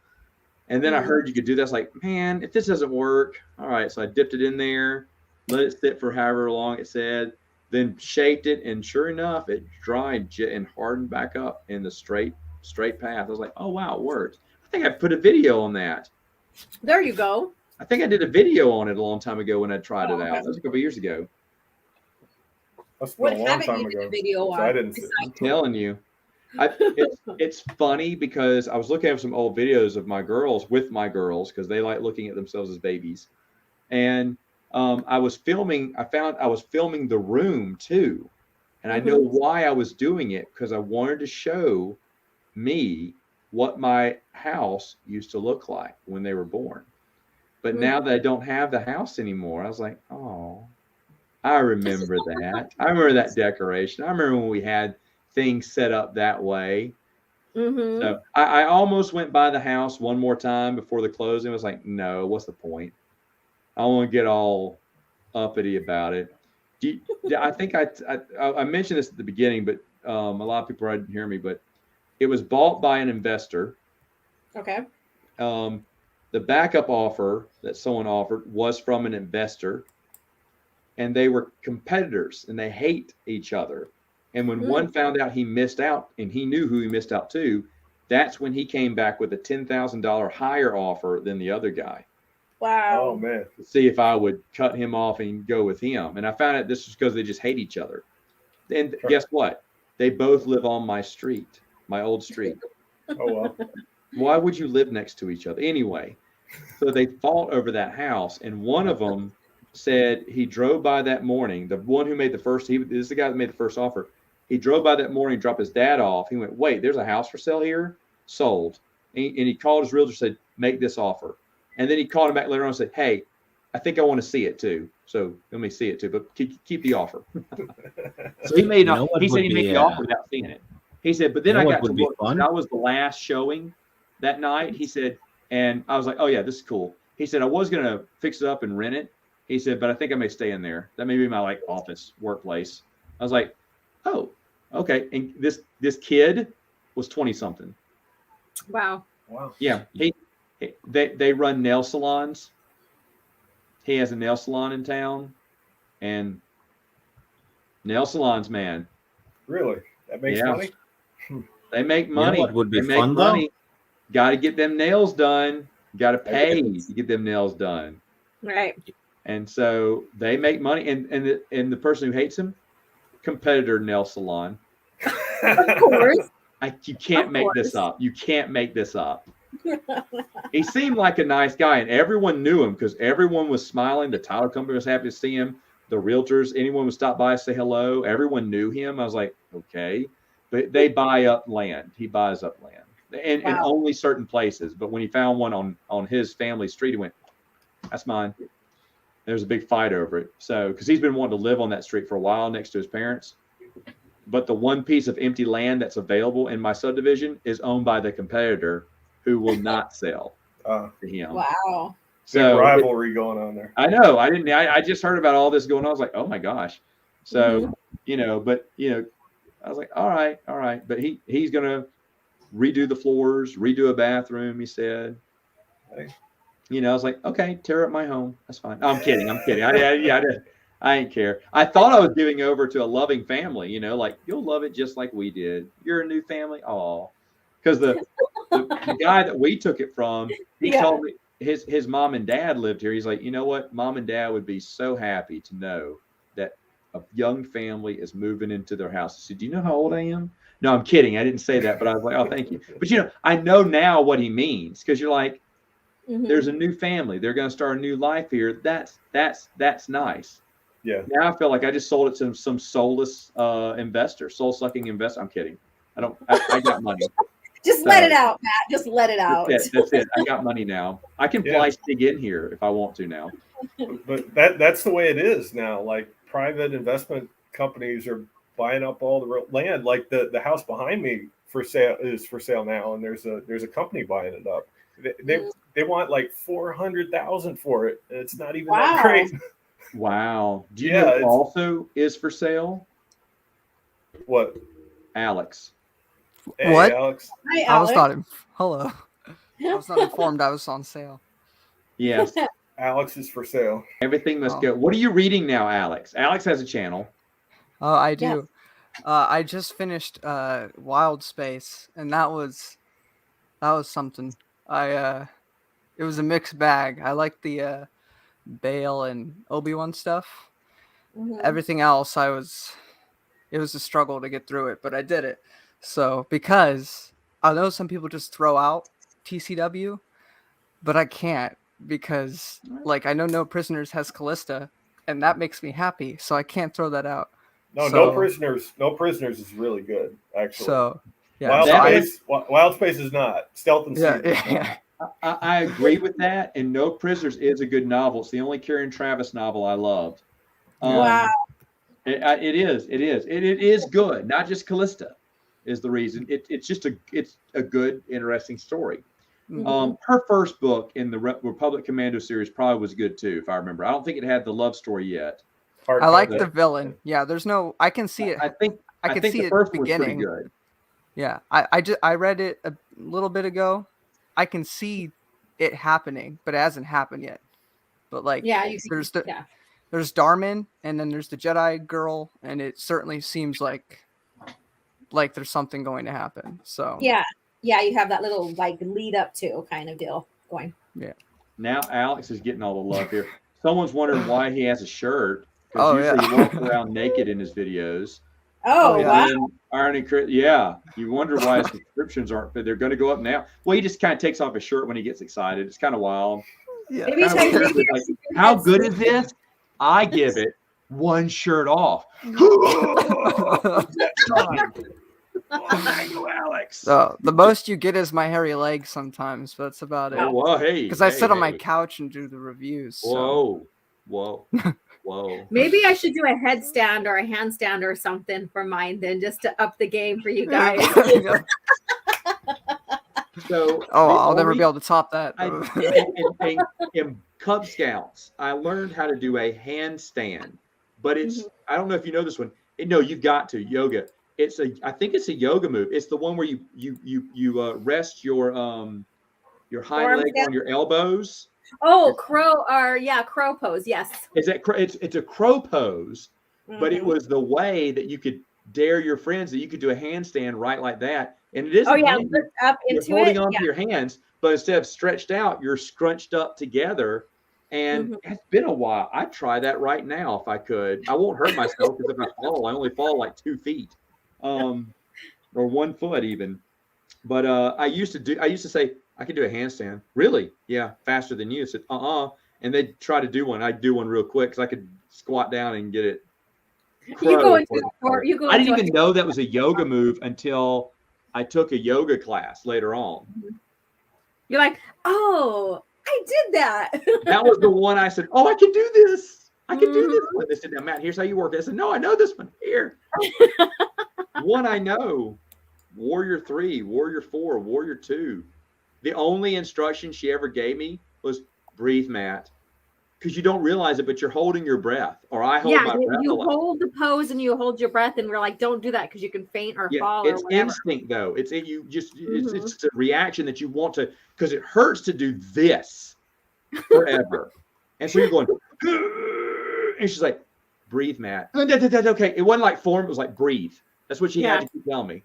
And then I heard you could do that. I was like, man, if this doesn't work, all right. So I dipped it in there, let it sit for however long it said, then shaped it, and sure enough, it dried and hardened back up in the straight path. I was like, oh wow, it works. I think I put a video on that. There you go. I think I did a video on it a long time ago when I tried it out. That was a couple years ago. That's What been a long haven't time you did ago. a video So on? I didn't see it. I'm telling you. It's funny because I was looking at some old videos of my girls with my girls because they like looking at themselves as babies. And I was filming the room too. And I know why I was doing it because I wanted to show me what my house used to look like when they were born. But now that I don't have the house anymore, I was like, oh, I remember that. I remember that decoration. I remember when we had things set up that way. So I almost went by the house one more time before the closing. I was like, no, what's the point? I don't want to get all uppity about it. I think I mentioned this at the beginning, but a lot of people didn't hear me, but it was bought by an investor. Okay. The backup offer that someone offered was from an investor, and they were competitors and they hate each other. And when one found out he missed out, and he knew who he missed out to, that's when he came back with a $10,000 higher offer than the other guy. Wow. Oh man. To see if I would cut him off and go with him. And I found out this was because they just hate each other. And guess what? They both live on my street, my old street. Oh well. Why would you live next to each other? Anyway, so they fought over that house, and one of them said he drove by that morning. The one who made the first, this is the guy that made the first offer. He drove by that morning, dropped his dad off. He went, wait, there's a house for sale here? Sold. And he called his realtor, said, make this offer. And then he called him back later on and said, hey, I think I want to see it too. So let me see it too, but keep the offer. So he made he said he made the offer without seeing it. He said, but then I got to look. That was the last showing that night. He said, and I was like, oh yeah, this is cool. He said, I was going to fix it up and rent it. He said, but I think I may stay in there. That may be my office workplace. I was like, oh, okay. And this kid was 20 something. Wow. Wow. Yeah. They run nail salons. He has a nail salon in town, and nail salons, man. Really? That makes money? They make money. You know what would be they fun though? Got to get them nails done. Got to pay to get them nails done. Right. And so they make money. And the person who hates him, competitor nail salon. Of course. You can't make this up. You can't make this up. He seemed like a nice guy, and everyone knew him because everyone was smiling. The title company was happy to see him. The realtors, anyone would stop by, say hello. Everyone knew him. I was like, okay. But they buy up land. He buys up land. And only certain places. But when he found one on his family street, he went, that's mine. There's a big fight over it. So, because he's been wanting to live on that street for a while next to his parents. But the one piece of empty land that's available in my subdivision is owned by the competitor who will not sell to him. Wow. So big rivalry going on there. I know. I just heard about all this going on. I was like, oh my gosh. So, I was like, all right. But he's going to redo the floors, redo a bathroom. He said, Hey. I was like, okay, tear up my home. That's fine. No, I'm kidding. I ain't care. I thought I was giving over to a loving family, like you'll love it just like we did. You're a new family. Oh, because the guy that we took it from, he told me his mom and dad lived here. He's like, you know what? Mom and dad would be so happy to know that a young family is moving into their house. I said, do you know how old I am? No, I'm kidding. I didn't say that, but I was like, oh, thank you. But I know now what he means, because you're like, there's a new family. They're going to start a new life here. That's nice. Yeah. Now I feel like I just sold it to some soulless investor, soul-sucking investor. I'm kidding. I got money. Just let it out, Matt. Just let it out. That's it. I got money now. I can fly Stig in here if I want to now. But that's the way it is now. Like private investment companies are buying up all the land. Like the house behind me is for sale now, and there's a company buying it up. They want like $400,000 for it, and it's not even that great. Wow. Do you know who also is for sale? What? Alex. Hey, What? Alex. Hi, I was Alex. Hello. I was not informed I was on sale. Yes. Alex is for sale. Everything must go. What are you reading now, Alex? Alex has a channel. Oh, I do. I just finished Wild Space, and that was something. It was a mixed bag. I liked the Bale and Obi-Wan stuff. Everything else, it was a struggle to get through it, but I did it. So, because I know some people just throw out TCW, but I can't, because like I know No Prisoners has Callista, and that makes me happy, so I can't throw that out. No Prisoners. No Prisoners is really good, actually. So yeah, Wild Space is not. Stealth and Seed. Yeah. I agree with that, and No Prisoners is a good novel. It's the only Karen Travis novel I loved. Wow. It is good. Not just Callista is the reason. It's a good, interesting story. Her first book in the Republic Commando series probably was good too, if I remember. I don't think it had the love story yet. I like the villain. Yeah, there's no. I can see it. I think see the it first beginning. Was pretty good. Yeah, I read it a little bit ago. I can see it happening, but it hasn't happened yet. But like, there's Darman, and then there's the Jedi girl, and it certainly seems like there's something going to happen. So yeah, you have that little like lead up to kind of deal going. Yeah. Now Alex is getting all the love here. Someone's wondering why he has a shirt. Oh, usually he walks around naked in his videos. Oh, wow. Yeah. You wonder why his subscriptions aren't, but they're going to go up now. Well, he just kind of takes off his shirt when he gets excited. It's kind of wild. Yeah. How good is this? I give it one shirt off. Alex. So the most you get is my hairy legs sometimes, but that's about it. Oh, well, hey. Because I sit on my couch and do the reviews. So. Whoa. Maybe I should do a headstand or a handstand or something for mine then, just to up the game for you guys. So I'll never be able to top that. In Cub Scouts, I learned how to do a handstand, but it's I don't know if you know this one. No, you've got to yoga. I think it's a yoga move. It's the one where you rest your hind leg on your elbows. Oh, crow pose. Yes. It's a crow pose, but it was the way that you could dare your friends that you could do a handstand right like that. And it is. Oh yeah, lift up into you're holding on to your hands, but instead of stretched out, you're scrunched up together. And it's been a while. I'd try that right now if I could. I won't hurt myself because if I fall, I only fall like 2 feet, or 1 foot even. But I used to say, I can do a handstand. Really? Yeah, faster than you. I said, and they'd try to do one. I'd do one real quick because I could squat down and get it. I didn't even know that was a yoga move until I took a yoga class later on. You're like, oh, I did that. That was the one I said, I can do this. I can do this one. They said, now, Matt, here's how you work. I said, no, I know this one. Here. One I know. Warrior 3, Warrior 4, Warrior 2. The only instruction she ever gave me was breathe, Matt. because you don't realize it, but you're holding your breath, or I hold my breath. You hold the pose and you hold your breath, and we're like, don't do that because you can faint or fall or it's whatever. instinct though. It's a reaction that you want to, because it hurts to do this forever. And so you're going, and she's like, breathe, Matt. That's okay. It wasn't like form, it was like breathe. That's what she had to keep telling me.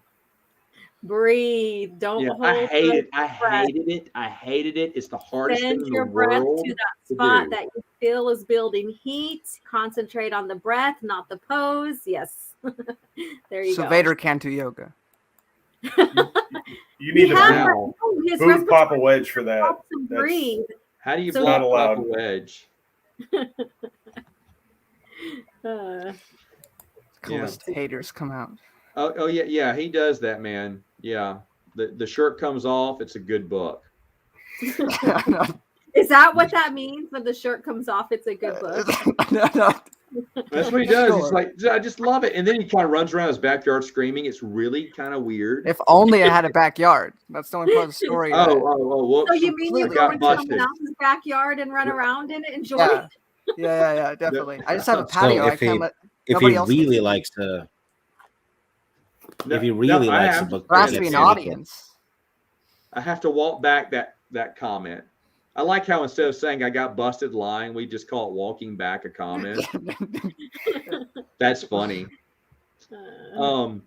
Breathe. Don't hold I hated breath. I hated it. It's the hardest Send thing in your the breath world to that spot that you feel is building heat. Concentrate on the breath, not the pose. Yes. There you go. So Vader can't do yoga. You need to boot Papa Wedge for that. Breathe. How do you not block allowed. Papa Wedge? Coolest haters come out. Oh yeah, he does that, man. Yeah, the shirt comes off. It's a good book. Is that what that means? When the shirt comes off, it's a good book. That's what he does. He's like, I just love it. And then he kind of runs around his backyard screaming. It's really kind of weird. If only I had a backyard. That's the only part of the story. Whoops. So you mean you go into someone else's backyard and run around in it, enjoy it? Yeah, definitely. I just have a patio. So I can't let if nobody he else. really likes to, if he really likes the book, there has to be an audience. I have to walk back that comment. I like how instead of saying I got busted lying, we just call it walking back a comment. That's funny. No,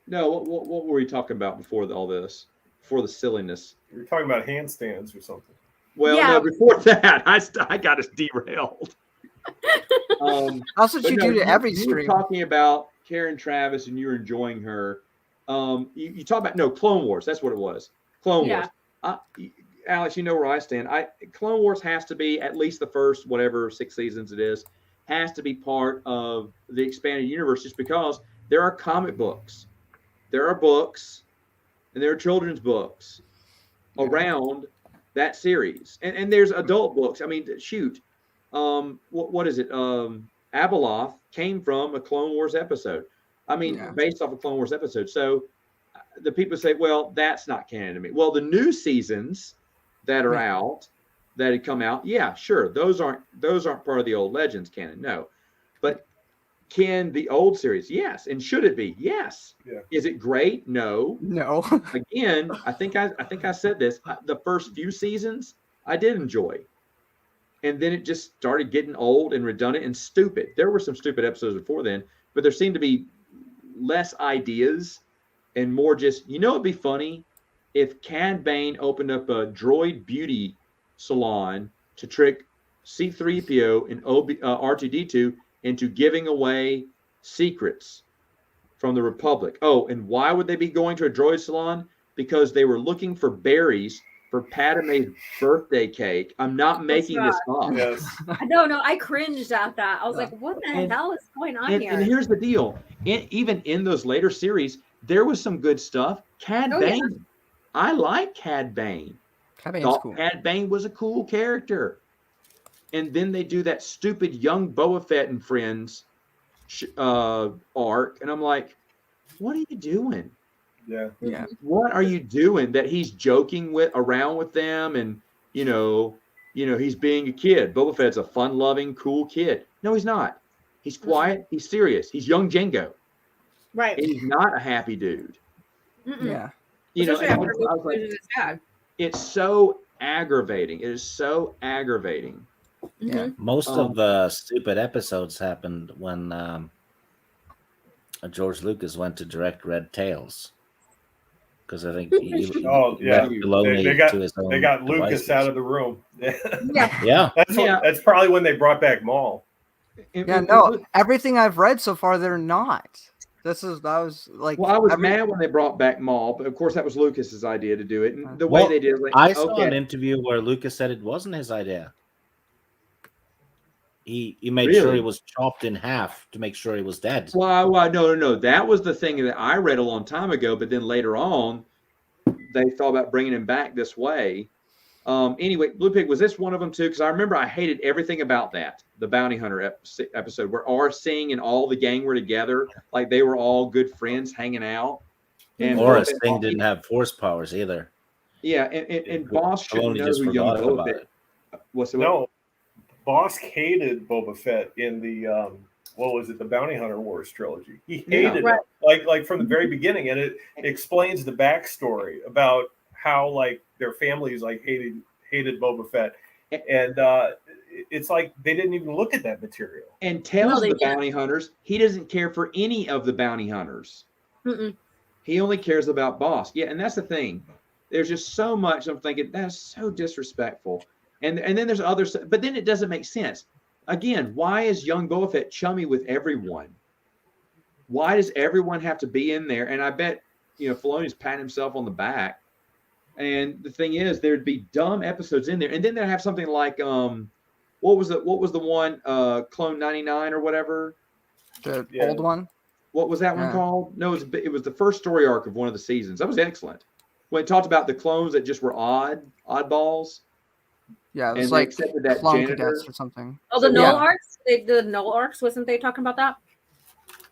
what were we talking about before all this? Before the silliness? You were talking about handstands or something. Well, no, before that, I got us derailed. That's what you do to every stream. You were talking about Karen Travis and you were enjoying her. You talk about Clone Wars. That's what it was. Clone Wars. Alex, you know where I stand. Clone Wars has to be at least the first, whatever 6 seasons it is, has to be part of the expanded universe, just because there are comic books, there are books, and there are children's books around that series, and there's adult books. I mean, shoot, what is it? Abeloth came from a Clone Wars episode. I mean, based off a Clone Wars episode. So the people say, well, that's not canon to me. Well, the new seasons that are out, that had come out, yeah, sure, those aren't part of the old Legends canon. No, but can the old series? Yes. And should it be? Yes. Yeah. Is it great? No. Again, I think I said this. The first few seasons I did enjoy, and then it just started getting old and redundant and stupid. There were some stupid episodes before then, but there seemed to be less ideas and more just, it'd be funny if Cad Bane opened up a droid beauty salon to trick C-3PO and R2-D2 into giving away secrets from the Republic. Oh, and why would they be going to a droid salon? Because they were looking for berries for Padme's birthday cake. I'm not making this up. Yes. No, I cringed at that. I was like, what the hell is going on here? And here's the deal. Even in those later series, there was some good stuff. Cad Bane. Yeah. I like Cad Bane. Cool. Cad Bane was a cool character. And then they do that stupid young Boba Fett and friends arc. And I'm like, what are you doing? Yeah. What are you doing that he's joking around with them? And, he's being a kid. Boba Fett's a fun-loving, cool kid. No, he's not. He's quiet. He's serious. He's young Jango. Right. And he's not a happy dude. Yeah. It's so aggravating. It is so aggravating. Yeah. Most of the stupid episodes happened when George Lucas went to direct Red Tails, because I think they got Lucas out of the room. Yeah. That's probably when they brought back Maul. Everything I've read so far, they're not. I was mad when they brought back Maul, but of course that was Lucas's idea to do it. And the way they did it, I saw an interview where Lucas said it wasn't his idea. He made sure he was chopped in half to make sure he was dead. Well, no. That was the thing that I read a long time ago, but then later on, they thought about bringing him back this way. Anyway, Blue Pig, was this one of them too? Because I remember I hated everything about that, the Bounty Hunter episode, where Singh and all the gang were together, like they were all good friends hanging out. And Singh didn't have force powers either. Yeah, and Boss shouldn't know who young Boba Fett. What's it? No, Bosk hated Boba Fett in the what was it, the Bounty Hunter Wars trilogy. He hated Right. it like from the very beginning, and it explains the backstory about how like their families like hated Boba Fett, and it's like they didn't even look at that material. And tells they the didn't. bounty hunters he doesn't care for any of the bounty hunters. Mm-mm. He only cares about Boss. Yeah, and that's the thing. There's just so much I'm thinking that's so disrespectful. And then there's other stuff, but then it doesn't make sense. Again, why is young Boba Fett chummy with everyone? Why does everyone have to be in there? And I bet Filoni's patting himself on the back. And the thing is, there'd be dumb episodes in there, and then they'd have something like what was the one Clone 99 or whatever? The old one. What was that one called? No, it was the first story arc of one of the seasons. That was excellent. When it talked about the clones that just were oddballs. Yeah, it was and like accepted that clone janitor. cadets or something. Oh, the Null Arcs? The Null Arcs, wasn't they talking about that?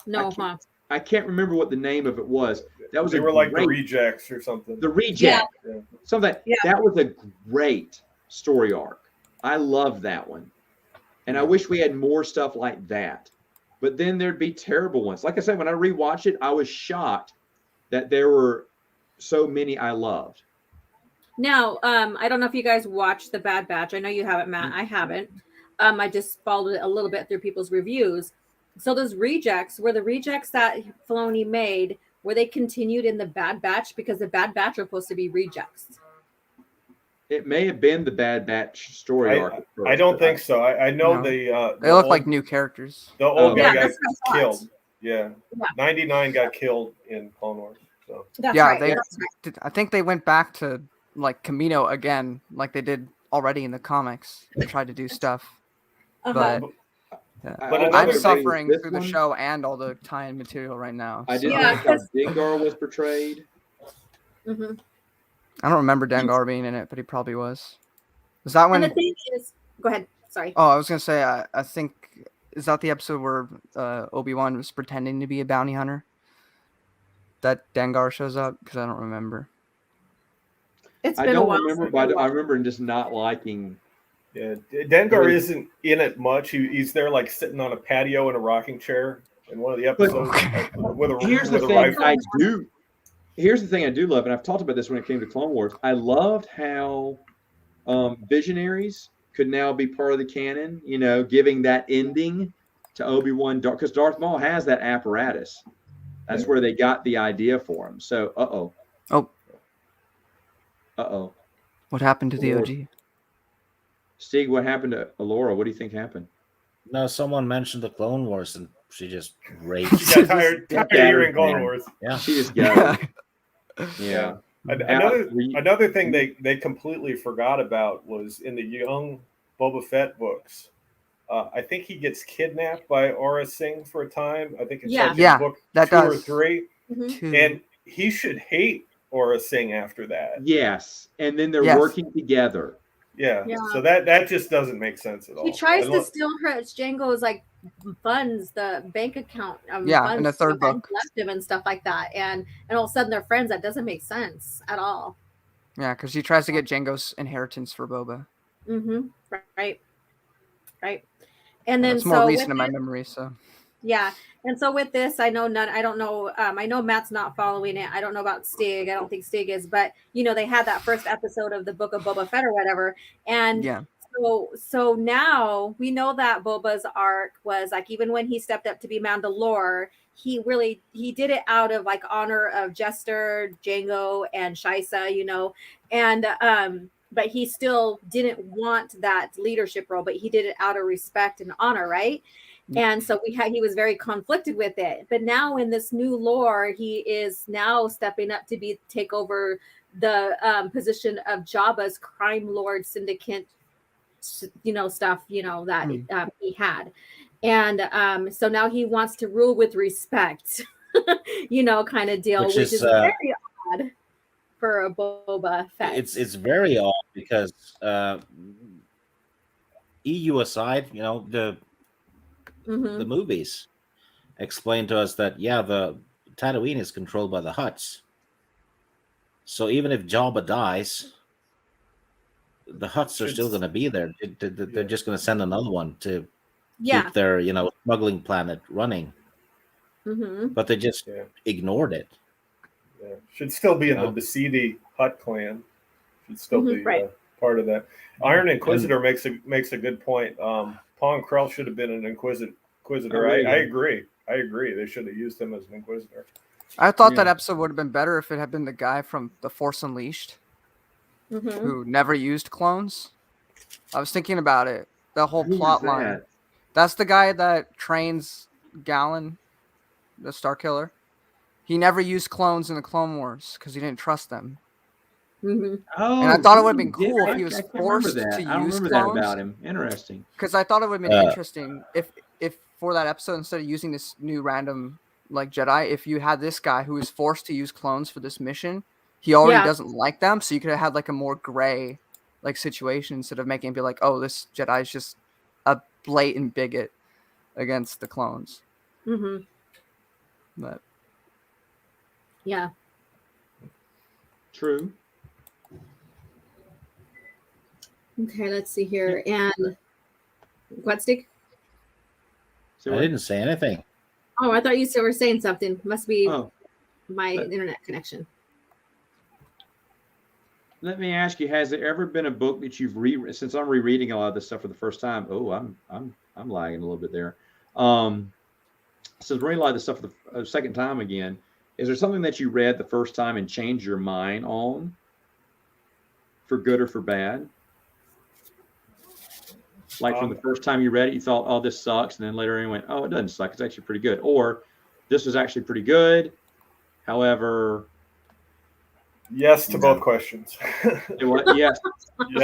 No, huh? I can't remember what the name of it was. That was They were like the rejects or something. The reject. Yeah. Something that was a great story arc. I love that one. And I wish we had more stuff like that. But then there'd be terrible ones. Like I said, when I rewatched it, I was shocked that there were so many I loved. Now, I don't know if you guys watched The Bad Batch. I know you haven't, Matt. I haven't. I just followed it a little bit through people's reviews. So those rejects were the rejects that Filoni made. Were they continued in The Bad Batch? Because The Bad Batch are supposed to be rejects. It may have been the Bad Batch story arc. I don't think so. I know they the look like new characters. The old guy Yeah, got killed. Yeah. 99 got killed in Clone Wars. So That's yeah, right. I think they went back to like Camino again, like they did already in the comics. They tried to do stuff, but I'm suffering through the show and all the tie-in material right now. I didn't like how Dengar was portrayed. Mm-hmm. I don't remember Dengar being in it, but he probably was. Was that when? And the thing is, go ahead. Sorry. Oh, I was gonna say, I think is that the episode where Obi-Wan was pretending to be a bounty hunter? That Dengar shows up, because I don't remember. I don't remember, but I remember just not liking. Yeah, Dengar isn't in it much. He's there like sitting on a patio in a rocking chair in one of the episodes. Here's the thing I do love, and I've talked about this when it came to Clone Wars. I loved how visionaries could now be part of the canon, giving that ending to Obi-Wan, because Darth Maul has that apparatus. That's where they got the idea for him. So, what happened to the OG? Stig, what happened to Alora? What do you think happened? No, someone mentioned the Clone Wars, and she just raged. She got tired of hearing Clone Wars. Yeah, she just got it. Yeah. Another thing they completely forgot about was in the young Boba Fett books. I think he gets kidnapped by Aura Singh for a time. I think it's like in book 2 or 3. Mm-hmm. And he should hate Aura Singh after that. Yes. And then they're working together. Yeah. So that just doesn't make sense at all. He tries to steal her Django's like funds, the bank account. Funds in the third book. Left him and stuff like that. And all of a sudden they're friends. That doesn't make sense at all. Yeah, because he tries to get Django's inheritance for Boba. Mm-hmm. Right. And then it's more recent in my memory, so. Yeah. And so with this, I don't know. I know Matt's not following it. I don't know about Stig. I don't think Stig is, but they had that first episode of the Book of Boba Fett or whatever. And so now we know that Boba's arc was like, even when he stepped up to be Mandalore, he did it out of like honor of Jester, Django, and Shaisa, and but he still didn't want that leadership role, but he did it out of respect and honor, right? And so he was very conflicted with it. But now in this new lore, he is now stepping up to take over the position of Jabba's crime lord syndicate, stuff, that he had. And so now he wants to rule with respect, kind of deal, which is very odd for a Boba Fett. It's very odd because EU aside, the movies explain to us that the Tatooine is controlled by the Hutts. So even if Jabba dies, the huts are still going to be there. They're just going to send another one to Yeah. keep their smuggling planet running. Mm-hmm. But they just ignored it. Yeah. Should still be in the Basidi Hut clan. Should still be part of that. Iron Inquisitor makes a good point. Pong Krell should have been an Inquisitor. I agree. They should have used him as an Inquisitor. I thought that episode would have been better if it had been the guy from The Force Unleashed who never used clones. I was thinking about it. The whole plot line. That's the guy that trains Galen, the Star Killer. He never used clones in the Clone Wars because he didn't trust them. Oh, and I thought it would have been cool if he was forced to I use remember clones. that about him. Interesting. Because I thought it would have been interesting if for that episode, instead of using this new random Jedi, if you had this guy who is forced to use clones for this mission, he already doesn't like them, so you could have had a more gray situation instead of making it be like, oh, this Jedi is just a blatant bigot against the clones. Mm-hmm. But yeah, true. Okay, let's see here. And what, Stick? I didn't say anything. Oh, I thought you still were saying something. Must be my internet connection. Let me ask you: has there ever been a book that you've reread? Since I'm rereading a lot of this stuff for the first time. Oh, I'm lagging a little bit there. Since reading a lot of this stuff for the second time again, is there something that you read the first time and changed your mind on, for good or for bad? Like from the first time you read it, you thought, "Oh, this sucks," and then later on you went, "Oh, it doesn't suck. It's actually pretty good." Or, "This was actually pretty good." However, yes to both questions. Yes.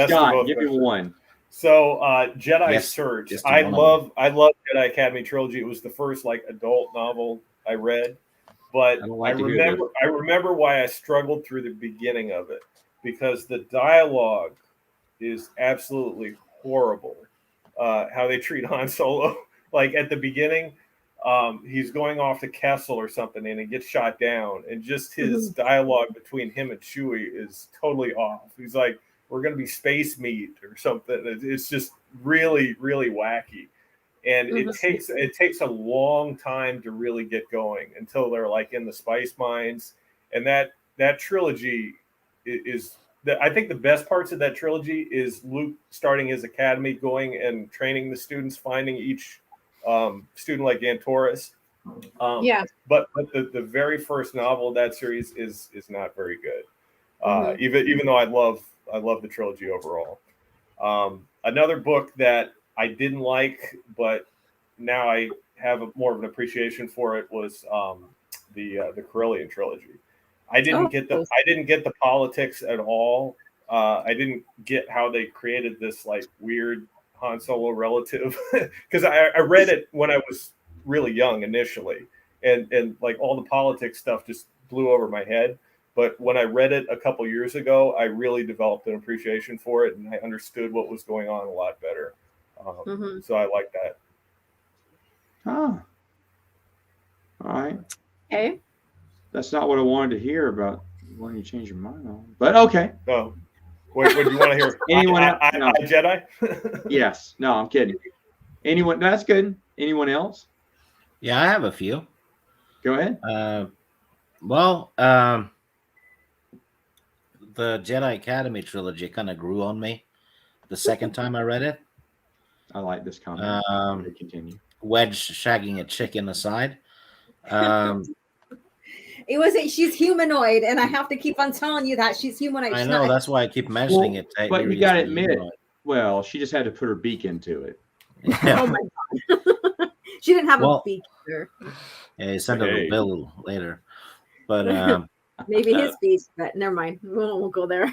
Scott, give me one. So, Jedi Surge. I love Jedi Academy trilogy. It was the first adult novel I read, but I remember why I struggled through the beginning of it, because the dialogue is absolutely horrible. How they treat Han Solo, at the beginning, he's going off to Kessel or something, and he gets shot down, and just his dialogue between him and Chewie is totally off. He's like, "We're going to be space meat" or something. It's just really, really wacky, and it takes a long time to really get going until they're in the spice mines, and that trilogy is. I think the best parts of that trilogy is Luke starting his academy, going and training the students, finding each student like Gantoris. But the very first novel of that series is not very good. Even though I love the trilogy overall. Another book that I didn't like, but now I have more of an appreciation for it, was the Corellian trilogy. I didn't get the politics at all. I didn't get how they created this weird Han Solo relative, because I read it when I was really young initially, and all the politics stuff just blew over my head. But when I read it a couple years ago, I really developed an appreciation for it, and I understood what was going on a lot better. So I like that. Oh, all right. Okay. That's not what I wanted to hear about when you change your mind on. But okay. Oh, what do you want to hear? Anyone else? No. Jedi? Yes. No, I'm kidding. Anyone? That's good. Anyone else? Yeah, I have a few. Go ahead. The Jedi Academy trilogy kind of grew on me the second time I read it. I like this comment. Continue. Wedge shagging a chicken aside. She's humanoid, and I have to keep on telling you that she's humanoid. I know, that's why I keep mentioning it. But you got to admit, well, she just had to put her beak into it. Yeah. Oh my god. She didn't have a beak either. Yeah, he sent a bill later. But maybe his beak, but never mind. We won't go there.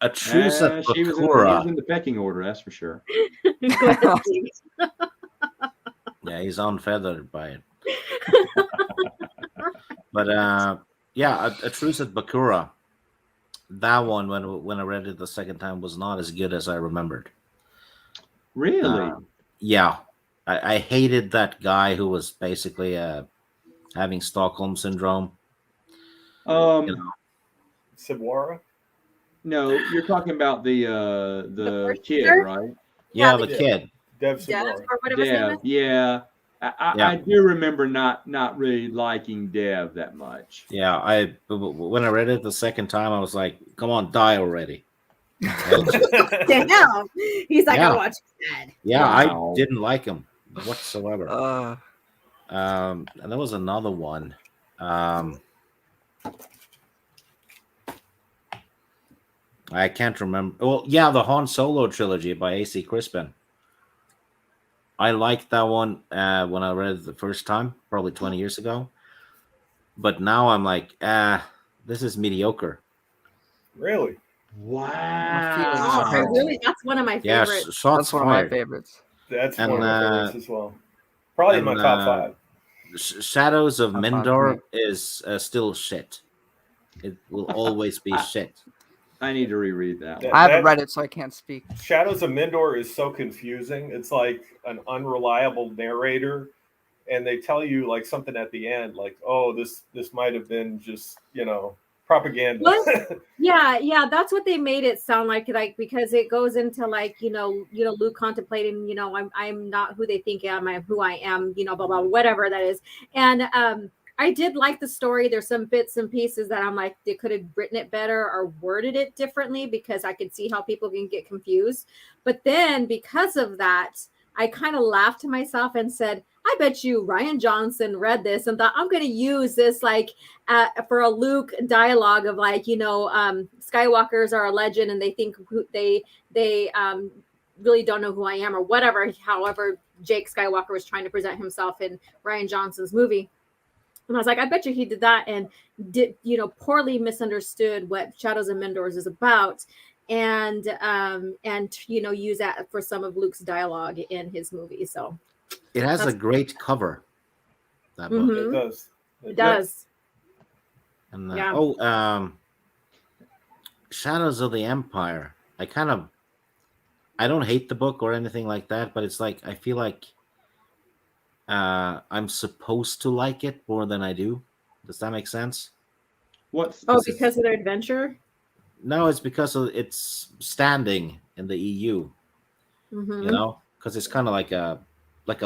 A truce at she was in the pecking order, that's for sure. Go ahead, yeah, he's unfeathered by it. But a truce at Bakura. That one, when I read it the second time, was not as good as I remembered. Really? Yeah, I hated that guy who was basically having Stockholm syndrome. Sibwara? No, you're talking about the first kid, shooter? right? Yeah, the the kid. Dev Dev Simora. or whatever his name Dev. is. Yeah. Yeah. I do remember not really liking Dev that much. Yeah, when I read it the second time, I was like, "Come on, die already!" Right? Damn. He's like, I Yeah. watched that. Yeah, Wow. I didn't like him whatsoever. Uh, And there was another one. I can't remember. Well, yeah, the Han Solo trilogy by A.C. Crispin. I liked that one when I read it the first time, probably 20 years ago. But now I'm like, this is mediocre. Really? Wow. Oh, really? That's one of my Yeah, favorites. shots that's one of my fired. favorites. That's And, one of my favorites as well. Probably in my and, top 5. Shadows of Top five Mindor for is still shit. It will always be shit. I need to reread that one. That- I haven't read it, so I can't speak. Shadows of Mindor is so confusing. It's like an unreliable narrator, and they tell you like something at the end, like, "Oh, this might have been just propaganda." What? Yeah, that's what they made it sound like because it goes into like Luke contemplating, I'm not who they think I am, I'm who I am, blah blah, whatever that is. And I did like the story. There's some bits and pieces that I'm like, they could have written it better or worded it differently, because I could see how people can get confused. But then because of that, I kind of laughed to myself and said, I bet you Ryan Johnson read this and thought, I'm going to use this like for a Luke dialogue of like, Skywalkers are a legend and they think they really don't know who I am or whatever. However, Jake Skywalker was trying to present himself in Ryan Johnson's movie. And I was like, I bet you he did that and did, poorly misunderstood what Shadows of Mindor is about, and use that for some of Luke's dialogue in his movie. So It has a great cover. That book. Mhm. It does. It does. And Yeah. Shadows of the Empire. I don't hate the book or anything like that, but it's like I feel like I'm supposed to like it more than I do. Does that make sense? Because of their adventure? No, it's because of its standing in the EU. Mhm. Because it's kind of like a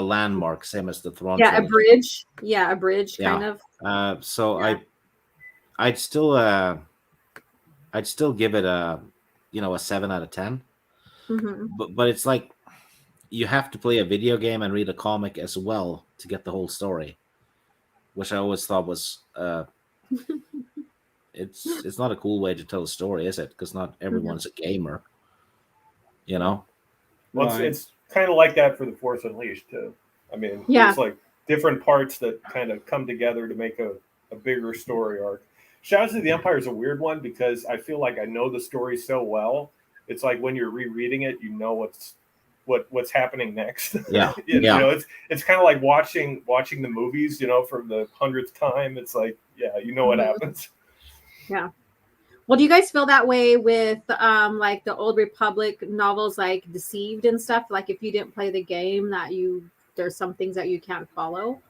landmark, same as the Thrawn. Yeah, trilogy. a bridge. Yeah, a bridge Yeah. kind of. So Yeah. I'd still give it a 7 out of 10. Mhm. But it's like you have to play a video game and read a comic as well to get the whole story, which I always thought was it's not a cool way to tell a story, is it? Because not everyone's a gamer, Well, Right. it's kind of like that for the Force Unleashed too. I mean, Yeah. there's like different parts that kind of come together to make a bigger story arc. Shadows of the Empire is a weird one because I feel like I know the story so well. It's like when you're rereading it, you know what's happening next. Yeah. It's kind of like watching the movies, for the 100th time. It's like, yeah, you know what happens. Yeah. Well, do you guys feel that way with like the Old Republic novels, like Deceived and stuff? Like if you didn't play the game, there's some things that you can't follow?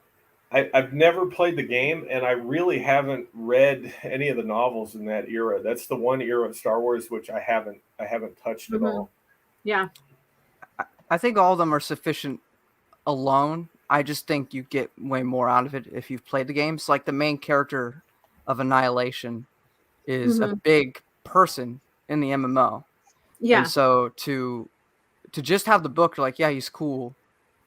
I've never played the game, and I really haven't read any of the novels in that era. That's the one era of Star Wars which I haven't touched at all. Yeah. I think all of them are sufficient alone. I just think you get way more out of it if you've played the games. Like the main character of Annihilation is a big person in the MMO. Yeah. And so to just have the book, like, yeah, he's cool,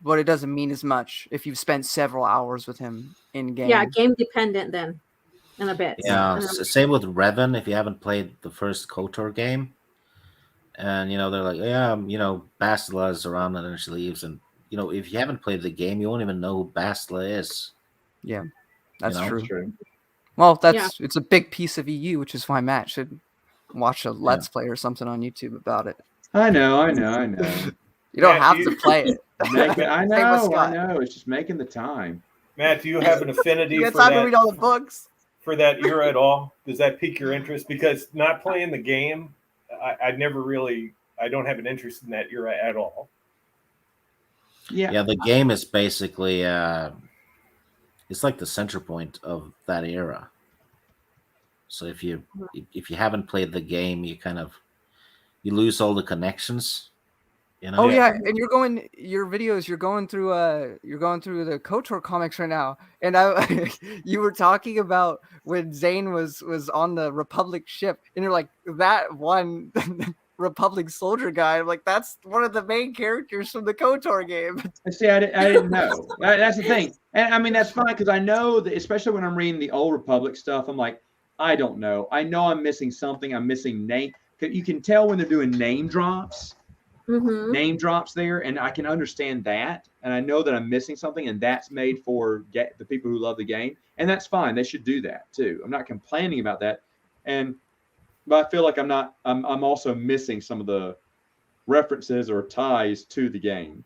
but it doesn't mean as much if you've spent several hours with him in game. Yeah, game dependent then, in a bit. Yeah, same with Revan. If you haven't played the first KOTOR game, and they're like, yeah, Bastila is around and then she leaves, and if you haven't played the game, you won't even know who Bastila is. Yeah, that's true. True. Well, it's a big piece of EU, which is why Matt should watch a Let's Play or something on YouTube about it. I know. You don't have to play it. I know. It's just making the time. Matt, do you have an affinity You for got time to that? read all the books. For that era at all? Does that pique your interest? Because not playing the game, I don't have an interest in that era at all. Yeah. The game is basically it's like the center point of that era. So if you haven't played the game, you lose all the connections. You know? Oh yeah, and you're going through the KOTOR comics right now, and you were talking about when Zane was on the Republic ship, and you're like, that one Republic soldier guy. I'm like, that's one of the main characters from the KOTOR game. See, I didn't know. That's the thing, and I mean that's fine because I know that, especially when I'm reading the old Republic stuff, I'm like, I don't know. I know I'm missing something. I'm missing name. You can tell when they're doing name drops. Name drops there, and I can understand that, and I know that I'm missing something, and that's made for the people who love the game, and that's fine. They should do that too. I'm not complaining about that, but I feel like I'm also missing some of the references or ties to the game.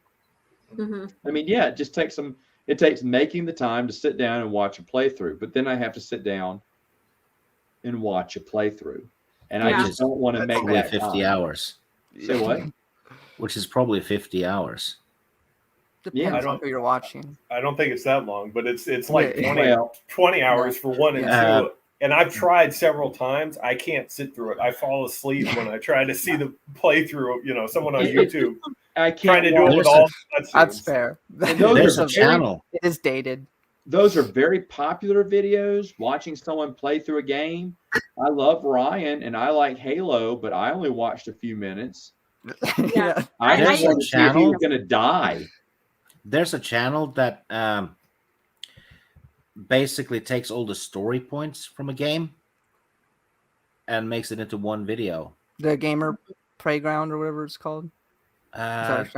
I mean, yeah, it takes making the time to sit down and watch a playthrough, but then I have to sit down and watch a playthrough, and I just don't want to make that 50 time. hours. Say what? Which is probably 50 hours. Depends on who you're watching. I don't think it's that long, but it's like 20 hours for 1 and 2. And I've tried several times. I can't sit through it. I fall asleep when I try to see the playthrough. Someone on YouTube. I can't trying to do it with all. That's fair. There's a channel. It is dated. Those are very popular videos. Watching someone play through a game. I love Ryan and I like Halo, but I only watched a few minutes. Yeah. I just want to see if he was going to die. There's a channel that basically takes all the story points from a game and makes it into one video. The Gamer Playground or whatever it's called. Can't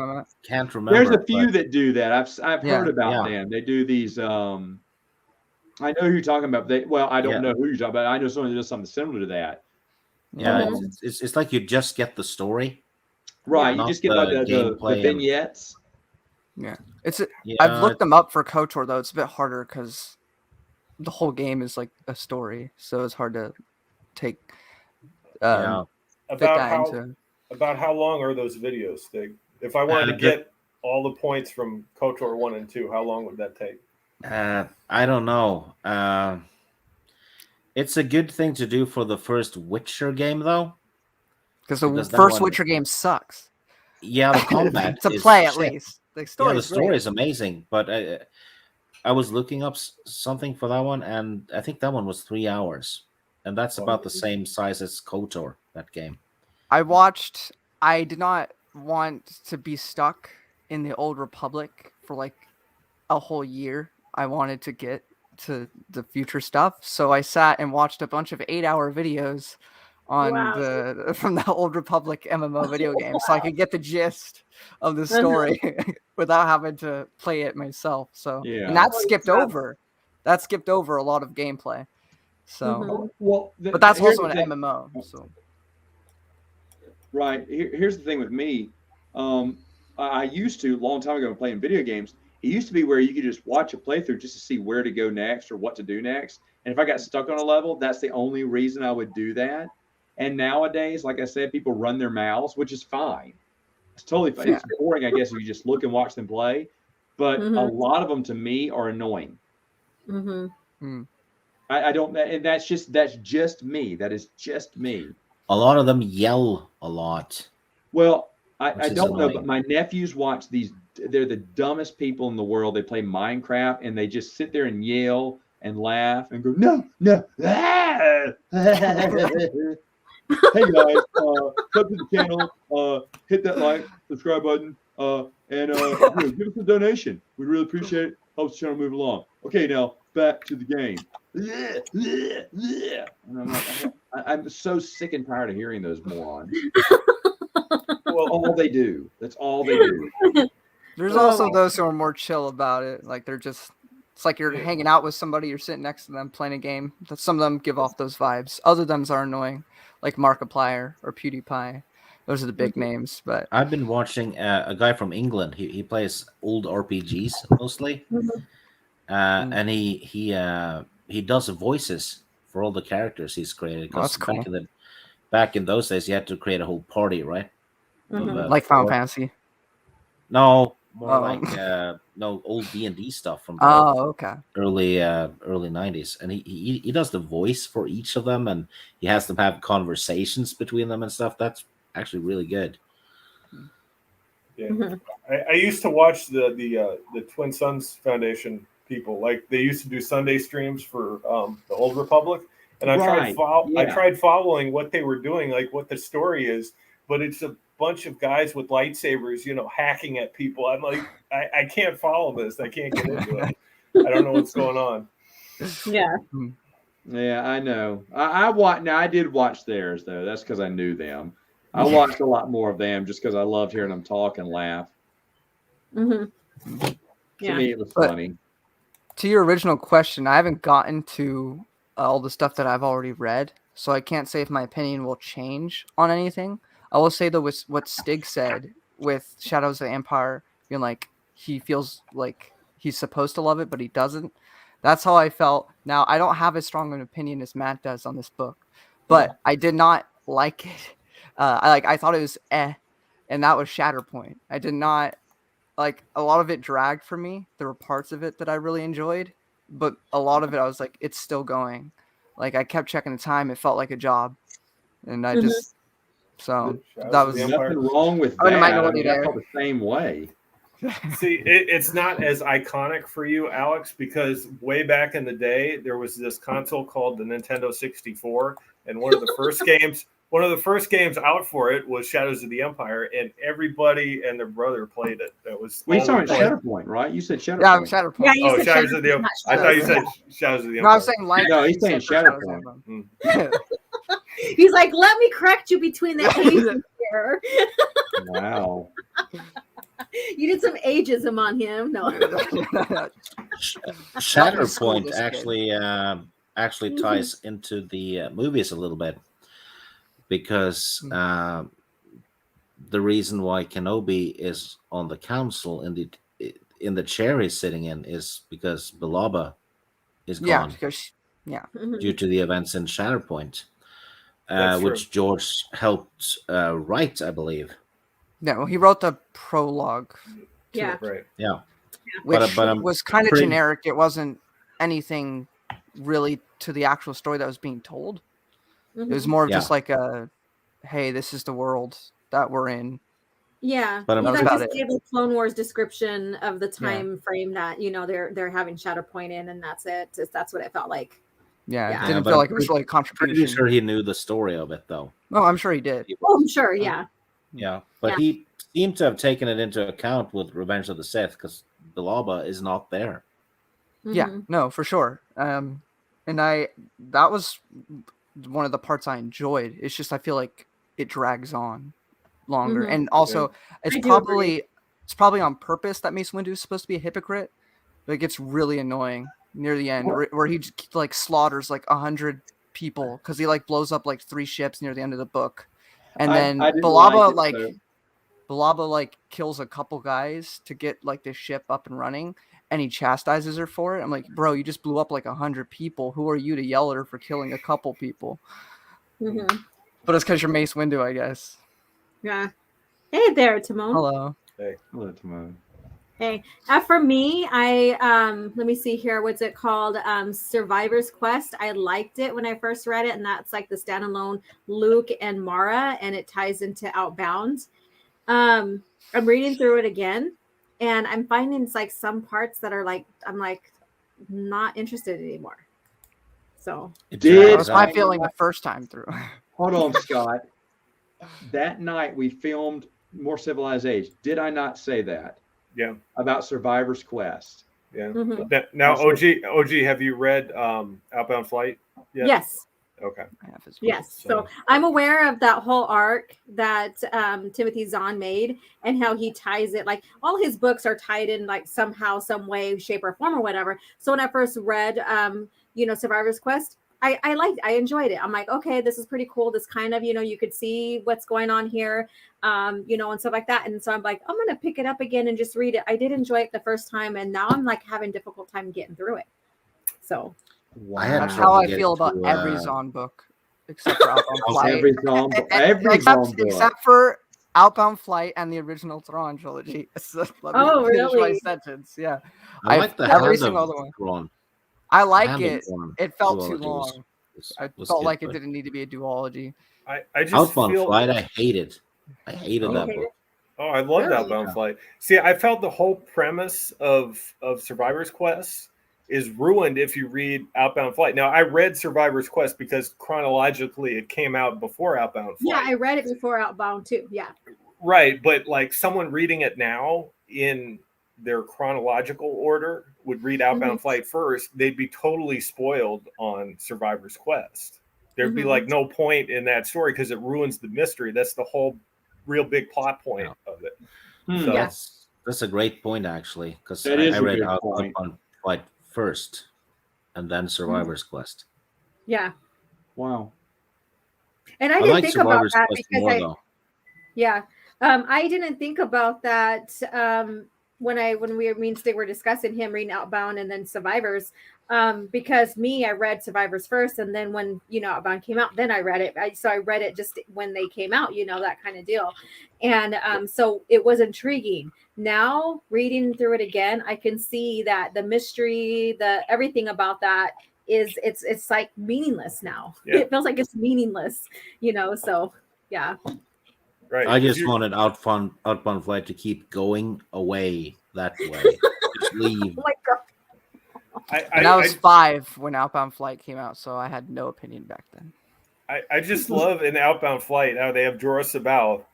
remember. There's a few that do that. I've heard about them. They do these. I know who you're talking about. I don't know who you're talking about. I know someone that does something similar to that. Yeah, it's like you just get the story. Right, you just get like the vignettes. Yeah, I've looked them up for KOTOR though. It's a bit harder because the whole game is like a story, so it's hard to take. About how long are those videos? If I wanted to get all the points from KOTOR 1 and 2, how long would that take? I don't know. It's a good thing to do for the first Witcher game though. Because the first Witcher game sucks. Yeah, the combat to play at least. The story is amazing, but I was looking up something for that one, and I think that one was 3 hours, and that's about the same size as KOTOR. That game. I did not want to be stuck in the Old Republic for like a whole year. I wanted to get to the future stuff, so I sat and watched a bunch of 8-hour videos on from the Old Republic MMO video game, so I could get the gist of the story without having to play it myself. So and that skipped over a lot of gameplay. So but that's also an MMO. So right here's the thing with me. I used to, a long time ago, playing video games. It used to be where you could just watch a playthrough just to see where to go next or what to do next. And if I got stuck on a level, that's the only reason I would do that. And nowadays, like I said, people run their mouths, which is fine. It's totally fine. It's boring, I guess, if you just look and watch them play. But a lot of them, to me, are annoying. I don't, and that's just me. That is just me. A lot of them yell a lot. Well, I don't know, but my nephews watch these. They're the dumbest people in the world. They play Minecraft, and they just sit there and yell and laugh and go, no. Hey guys, sub to the channel, hit that like, subscribe button, and give us a donation. We'd really appreciate it. Helps the channel move along. Okay, now back to the game. And I'm like, I'm so sick and tired of hearing those morons. Well, all they do. That's all they do. There's also those who are more chill about it. Like they're just. It's like you're hanging out with somebody, you're sitting next to them playing a game. Some of them give off those vibes. Other ones are annoying, like Markiplier or PewDiePie. Those are the big names. But I've been watching a guy from England. He plays old RPGs mostly, and he does the voices for all the characters he's created. That's cool. Back in those days, you had to create a whole party, right? Like Final Fantasy. No, more like no old D&D stuff from the okay. early 90s, and he does the voice for each of them, and he has them have conversations between them and stuff. That's actually really good. Yeah, I used to watch the Twin Suns Foundation people. Like they used to do Sunday streams for the Old Republic, and I tried following what they were doing, like what the story is, but it's a bunch of guys with lightsabers, hacking at people. I'm like, I can't follow this. I can't get into it. I don't know what's going on. Yeah. Yeah, I know. I did watch theirs though. That's because I knew them. I watched a lot more of them just because I loved hearing them talk and laugh. Mm-hmm. To me, it was funny. To your original question, I haven't gotten to all the stuff that I've already read, so I can't say if my opinion will change on anything. I will say though, with what Stig said with Shadows of the Empire, being like he feels like he's supposed to love it, but he doesn't. That's how I felt. Now, I don't have as strong an opinion as Matt does on this book, but I did not like it. I thought it was and that was Shatterpoint. I did not like a lot of it dragged for me. There were parts of it that I really enjoyed, but a lot of it I was like, it's still going. Like I kept checking the time. It felt like a job, and I just that was nothing wrong with that. I felt the same way. See, it's not as iconic for you, Alex, because way back in the day there was this console called the Nintendo 64, and one of the first games out for it was Shadows of the Empire, and everybody and their brother played it. That was we saw it Shatterpoint, right? You said Shatterpoint. Yeah, Shatterpoint. Yeah, Shadows of the Empire. I thought you said Shadows of the Empire. No, I was saying like. No, he's saying Shatterpoint. He's like, let me correct you between the ages here. Wow. You did some ageism on him. No. Shatterpoint actually ties into the movies a little bit, because the reason why Kenobi is on the council in the chair he's sitting in is because Boba is gone. Due to the events in Shatterpoint, which George helped write, I believe. No, he wrote the prologue. Yeah. Right. Yeah. Which was kind of generic. It wasn't anything really to the actual story that was being told. It was more of just like a, hey, this is the world that we're in. Yeah, but you just gave the Clone Wars description of the time frame that they're having Shatterpoint in, and that's it. That's what it felt like. Yeah, it didn't feel like it was really a contribution. Pretty sure he knew the story of it, though. No, I'm sure he did. Oh, I'm sure, yeah. Yeah, but he seemed to have taken it into account with Revenge of the Sith, because Boba is not there. Yeah, no, for sure. And that was one of the parts I enjoyed. It's just I feel like it drags on longer, and also it's probably on purpose that Mace Windu is supposed to be a hypocrite. But it gets really annoying near the end, where he like slaughters like 100 people because he like blows up like 3 ships near the end of the book, and then Boba like kills a couple guys to get like this ship up and running, and he chastises her for it. I'm like, bro, you just blew up like 100 people. Who are you to yell at her for killing a couple people? But it's because you're Mace Windu, I guess. Yeah. Hey there, Timon. Hello. Hey. Hello, Timon. Hey. For me, I let me see here. What's it called? Survivor's Quest. I liked it when I first read it, and that's like the standalone Luke and Mara, and it ties into Outbound. I'm reading through it again, and I'm finding it's like some parts that are like I'm like not interested anymore. So that was my feeling the first time through. Hold on, Scott. That night we filmed More Civilized Age. Did I not say that? Yeah. About Survivor's Quest. Yeah. Now, OG, have you read Outbound Flight yet? Yes. Okay. Yes. So I'm aware of that whole arc that Timothy Zahn made, and how he ties it. Like all his books are tied in like somehow, some way, shape, or form, or whatever. So when I first read, Survivor's Quest, I enjoyed it. I'm like, okay, this is pretty cool. This kind of, you could see what's going on here, and stuff like that. And so I'm like, I'm gonna pick it up again and just read it. I did enjoy it the first time, and now I'm like having a difficult time getting through it. So. That's how I feel about every Zahn book, except for Outbound Flight. Every Zahn book. Except for Outbound Flight and the original Thrawn trilogy. So let me Oh, finish my really? sentence. Yeah, I like the every hand single of other one. Thrawn. I The like hand of it. Thrawn It felt too duology long. I was felt good, like it but didn't need to be a duology. I just Outbound feel Flight, I hated. I hated You that hate book. it? Oh, I loved Really? Outbound Flight. See, I felt the whole premise of Survivor's Quest is ruined if you read Outbound Flight. Now, I read Survivor's Quest because chronologically it came out before Outbound Yeah, Flight. I read it before Outbound too. Yeah. Right, but like someone reading it now in their chronological order would read Outbound Flight first, they'd be totally spoiled on Survivor's Quest. There'd be like no point in that story because it ruins the mystery. That's the whole real big plot point of it. So Yeah. That's a great point, actually, because That is I a read good point. Outbound Flight first, and then Survivor's Quest. Yeah. Wow. And I I didn't like think about Survivor's that Quest because more, though. yeah. I didn't think about that when they were discussing him reading Outbound and then Survivors. Because I read Survivors first, and then when Outbound came out, then I read it. So I read it just when they came out, that kind of deal. And so it was intriguing. Now reading through it again, I can see that the mystery, everything about that it's like meaningless now. Yeah. It feels like it's meaningless, so yeah. right. I 'cause just wanted Outbound Flight to keep going away that way. Just leave. Oh my God. And I was 5 when Outbound Flight came out, so I had no opinion back then. I just love in Outbound Flight how they have Jorah Sabal,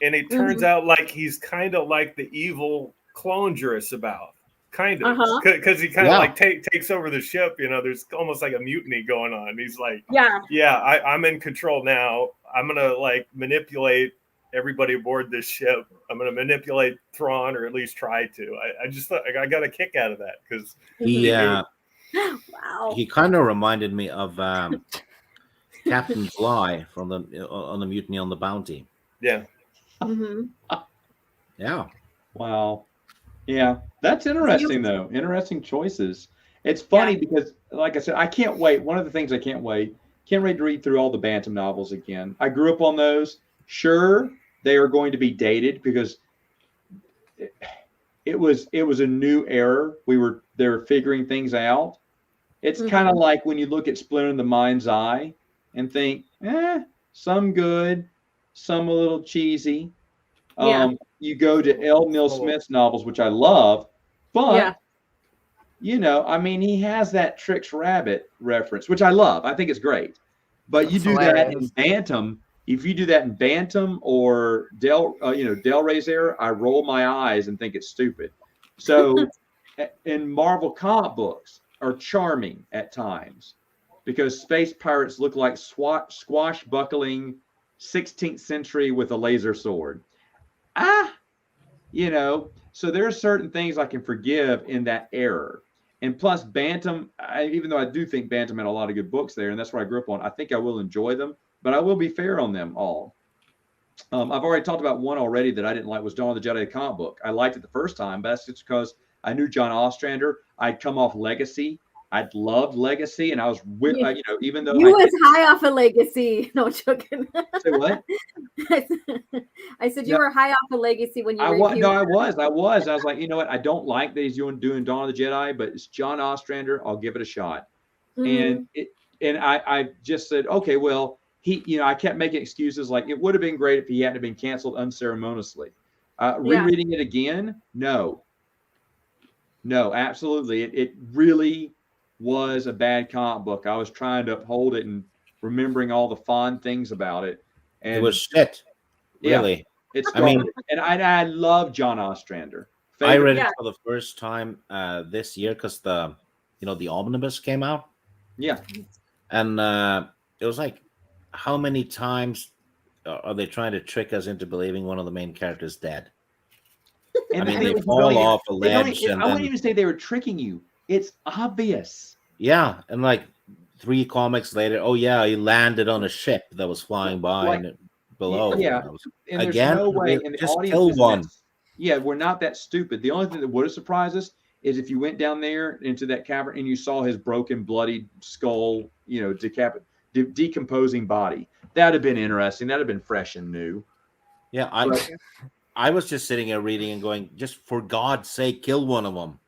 and it turns out like he's kind of like the evil clone Jorah Sabal, kind of, because he kind of like takes over the ship. There's almost like a mutiny going on. He's like, I'm in control now. I'm gonna like manipulate everybody aboard this ship. I'm gonna manipulate Thrawn, or at least try to. I just thought I got a kick out of that because wow. He kind of reminded me of Captain Bligh from on the Mutiny on the Bounty. Yeah. Yeah. Wow. Yeah, that's interesting though. Interesting choices. It's funny because, like I said, I can't wait. One of the things I can't wait to read through all the Bantam novels again. I grew up on those. Sure, they are going to be dated because it was a new era. They were figuring things out. It's kind of like when you look at Splinter in the Mind's Eye and think, some good, some a little cheesy. You go to L. Neil Smith's novels, which I love, but I mean, he has that Trix Rabbit reference, which I love. I think it's great. But you do that in Bantam. If you do that in Bantam or Del Rey's era, I roll my eyes and think it's stupid. So, in Marvel comic books are charming at times because space pirates look like squashbuckling 16th century with a laser sword. So there are certain things I can forgive in that error. And plus Bantam, even though I do think Bantam had a lot of good books there, and that's what I grew up on, I think I will enjoy them, but I will be fair on them all. I've already talked about one already that I didn't like was Dawn of the Jedi comic book. I liked it the first time, but that's just because I knew John Ostrander. I'd come off Legacy. I'd loved Legacy, and I was with, even though you was high off a Legacy. No joking. Say what? I said you were high off a Legacy when you. I was. I was like, you know what? I don't like that he's doing Dawn of the Jedi, but it's John Ostrander. I'll give it a shot. And I just said, okay, well, I kept making excuses like it would have been great if he hadn't been canceled unceremoniously. Rereading it again, no, absolutely, it really was a bad comic book. I was trying to uphold it and remembering all the fond things about it, and it was shit. Really, it's garbage. And I love John Ostrander. I read it for the first time this year because the omnibus came out. Yeah, and it was like, how many times are they trying to trick us into believing one of the main characters dead? And they fall off a ledge. I wouldn't even say they were tricking you. It's obvious. Yeah, and like 3 comics later, he landed on a ship that was flying by below. Yeah, and there's no way. And the just audience kill one. We're not that stupid. The only thing that would have surprised us is if you went down there into that cavern and you saw his broken, bloody skull, decomposing body. That'd have been interesting. That'd have been fresh and new. Yeah, I was just sitting here reading and going, just for God's sake, kill one of them.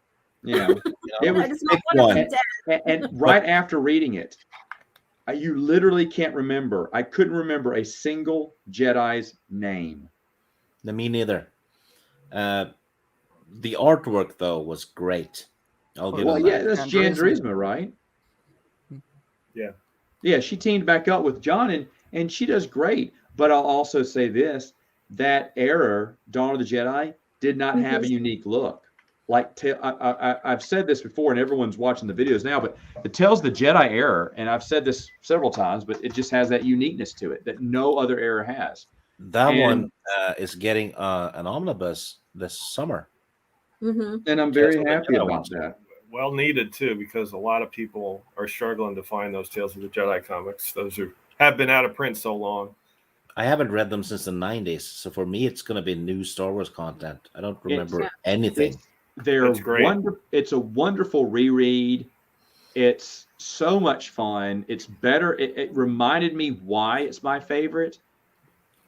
Yeah, it was I just want pick one of one. them dead. and right after reading it, you literally can't remember. I couldn't remember a single Jedi's name. No, me neither. The artwork though was great. I'll give Well, them yeah, that. that's Jan Drisma, right? Yeah. Yeah, she teamed back up with John, and she does great. But I'll also say this: that era, Dawn of the Jedi, did not have a unique look. Like I've said this before, and everyone's watching the videos now, but it tells the Jedi era, and I've said this several times, but it just has that uniqueness to it that no other era has. That one is getting an omnibus this summer. And I'm very happy about that. Well needed too, because a lot of people are struggling to find those Tales of the Jedi comics. Those who have been out of print so long. I haven't read them since the 90s, so for me, it's going to be new Star Wars content. I don't remember anything. It's a wonderful reread. It's so much fun. It's better. It reminded me why it's my favorite.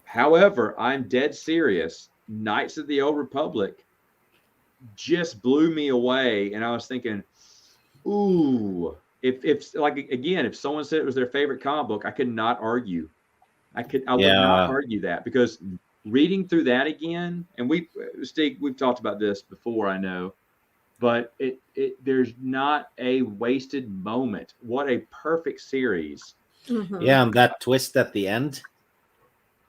However, I'm dead serious. Knights of the Old Republic just blew me away, and I was thinking, ooh, if like again, if someone said it was their favorite comic book, I could not argue. I would not argue that, because reading through that again, and Steve, we've talked about this before, I know, but there's not a wasted moment. What a perfect series. Yeah, and that twist at the end.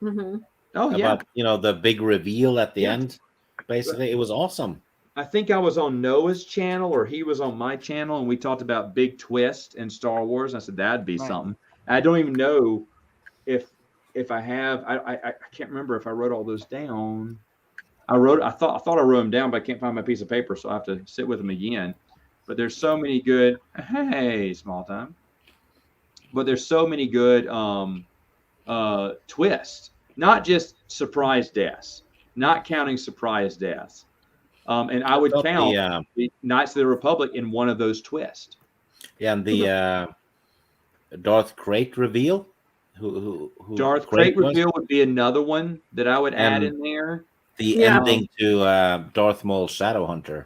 Oh yeah, about the big reveal at the end. Basically, it was awesome. I think I was on Noah's channel, or he was on my channel, and we talked about big twist in Star Wars. And I said that'd be something. I don't even know if I have. I can't remember if I wrote all those down. I thought I wrote them down, but I can't find my piece of paper, so I have to sit with them again. But there's so many good. Hey, small time. But there's so many good twists. Not just surprise deaths, not counting surprise deaths. And I would count the Knights of the Republic in one of those twists. Yeah, and the Darth Krayt reveal. Who Darth Krayt reveal would be another one that I would add in there. The ending to Darth Maul Shadowhunter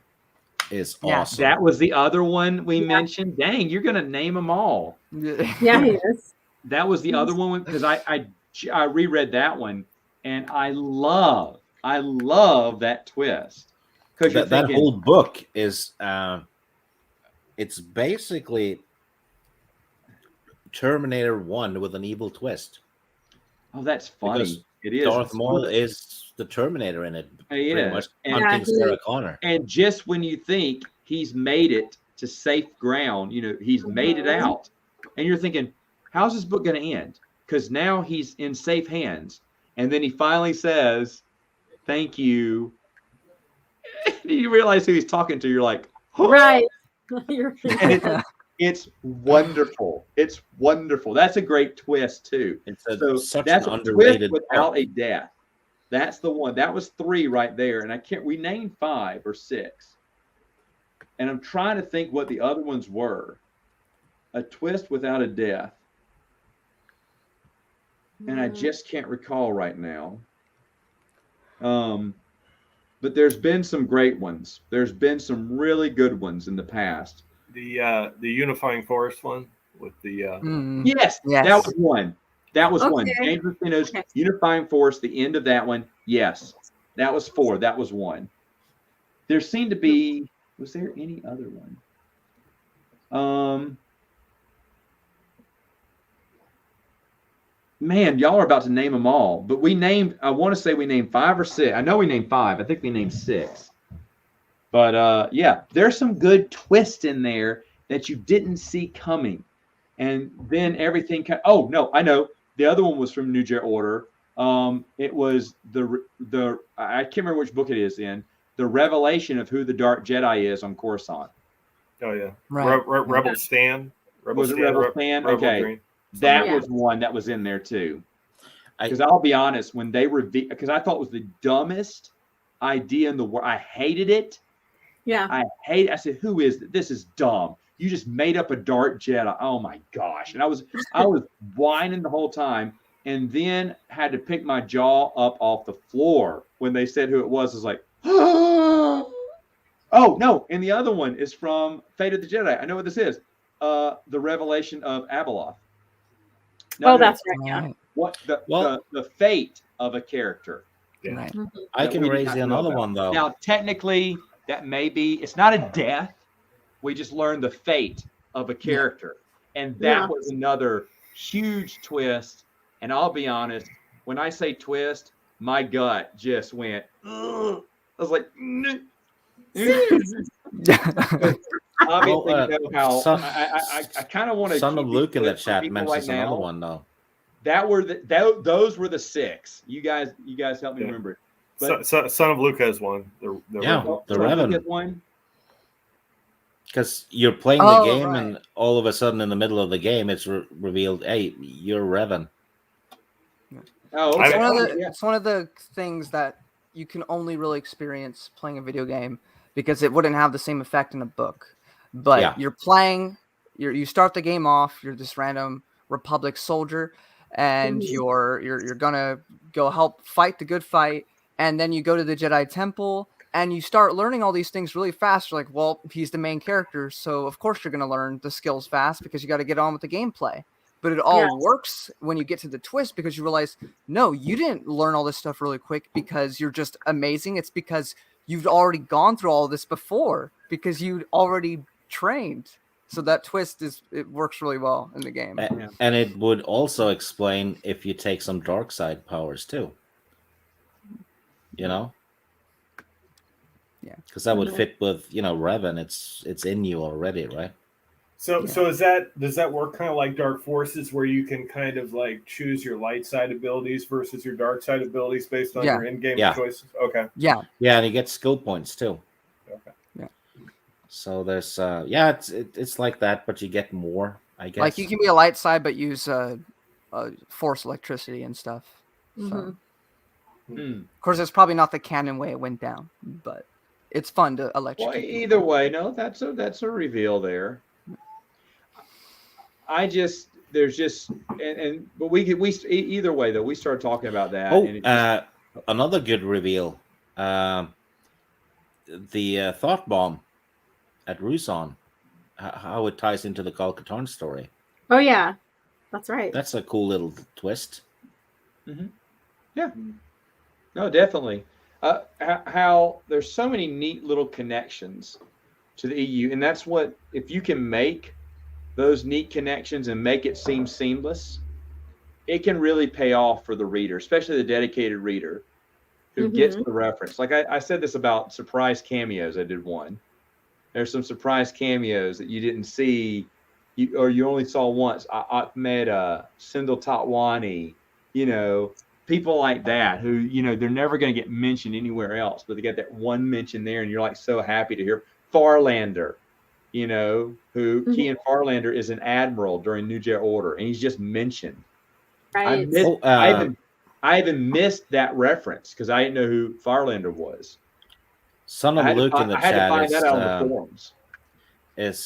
is awesome. That was the other one we mentioned. Dang, you're gonna name them all. Yeah, he is. That was the other one, because I reread that one, and I love that twist, because that whole book is it's basically Terminator 1 with an evil twist. Oh, that's funny. Because it is. Darth Maul is the Terminator in it. He pretty is. much And hunting Sarah Connor. And just when you think he's made it to safe ground, he's made it out, and you're thinking, how's this book going to end? Because now he's in safe hands. And then he finally says, thank you. And you realize who he's talking to. You're like, oh. Right. And it's wonderful. It's wonderful. That's a great twist too. That's a twist without a death. That's the one. That was 3 right there. And we named 5 or 6. And I'm trying to think what the other ones were. A twist without a death. And I just can't recall right now. But there's been some great ones. There's been some really good ones in the past. The Unifying Force one with the yes, that was one. That was one. James Lucino's Unifying Force, the end of that one. Yes, that was 4. That was 1. There seemed to be. Was there any other one? Man, y'all are about to name them all, but I want to say we named 5 or 6. I know we named 5. I think we named 6. But yeah, there's some good twists in there that you didn't see coming. And then everything. Oh, no, I know. The other one was from New Jedi Order. It was I can't remember which book it is in. The revelation of who the Dark Jedi is on Coruscant. Oh, yeah. Right. Rebel Stan. Was it Rebel Stan? Okay. Green. That was one that was in there too. Because I'll be honest, when they revealed, because I thought it was the dumbest idea in the world. I hated it. Yeah. I said, who is this? This is dumb. You just made up a Dark Jedi. Oh my gosh. And I was whining the whole time. and then had to pick my jaw up off the floor when they said who it was. I was like, oh no! And the other one is from Fate of the Jedi. I know what this is. The Revelation of Abeloth. That's right. Yeah. What the fate of a character. Yeah. Right. I that can we did raise not you know another about. one though. Now, technically, that may be, it's not a death. We just learned the fate of a character. And that was another huge twist. And I'll be honest, when I say twist, my gut just went, ugh. I was like, obviously, you know how I kind of want to. Son of Luke in the chat mentions another one though. Those were the 6. You guys help me remember it. But, Son of Luke has one. The Revan one. Because you're playing the game, right. and all of a sudden, in the middle of the game, it's revealed, "Hey, you're Revan." Oh, okay. It's one of the things that you can only really experience playing a video game, because it wouldn't have the same effect in a book. But you're playing, you start the game off, you're this random Republic soldier, and you're gonna go help fight the good fight, and then you go to the Jedi Temple, and you start learning all these things really fast. You're like, well, he's the main character, so of course you're gonna learn the skills fast because you got to get on with the gameplay. But it all works when you get to the twist, because you realize, no, you didn't learn all this stuff really quick because you're just amazing. It's because you've already gone through all this before, because you'd already trained. So that twist it works really well in the game. And it would also explain if you take some dark side powers too. You know? Yeah. Because that would fit with, Revan. It's in you already, right? So does that work kind of like Dark Forces, where you can kind of like choose your light side abilities versus your dark side abilities based on your in-game choices? Okay. Yeah. Yeah, and you get skill points too. Okay. Yeah. So there's it's like that, but you get more, I guess. Like you can be a light side, but use force electricity and stuff. So. Of course, it's probably not the canon way it went dobut it's fun to electrocute. Well, either way, no, that's a reveal there. But we either way though, we started talking about that. Another good reveal, the thought bomb at Rusan, how it ties into the Kal Katarn story. Oh yeah, that's right. That's a cool little twist. Mm-hmm. Yeah, no, definitely. How there's so many neat little connections to the EU, and that's what, if you can make those neat connections and make it seem seamless, it can really pay off for the reader, especially the dedicated reader who gets the reference. Like I said this about surprise cameos. I did one. There's some surprise cameos that you didn't see, you only saw once. Ahmed, Sindel Tatwani, people like that who, they're never going to get mentioned anywhere else, but they got that one mention there, and you're like so happy to hear. Farlander, who Kean Farlander is an admiral during New Jedi Order, and he's just mentioned. Right. I even missed that reference because I didn't know who Farlander was. Son of Luke in the chat find that out on the forums. Is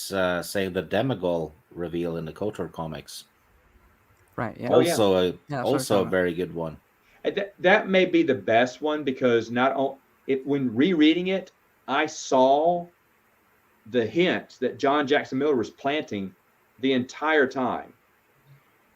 saying the Demigol reveal in the KOTOR comics. Right. Yeah. Also a very good one. That may be the best one, because when rereading it, I saw the hints that John Jackson Miller was planting the entire time.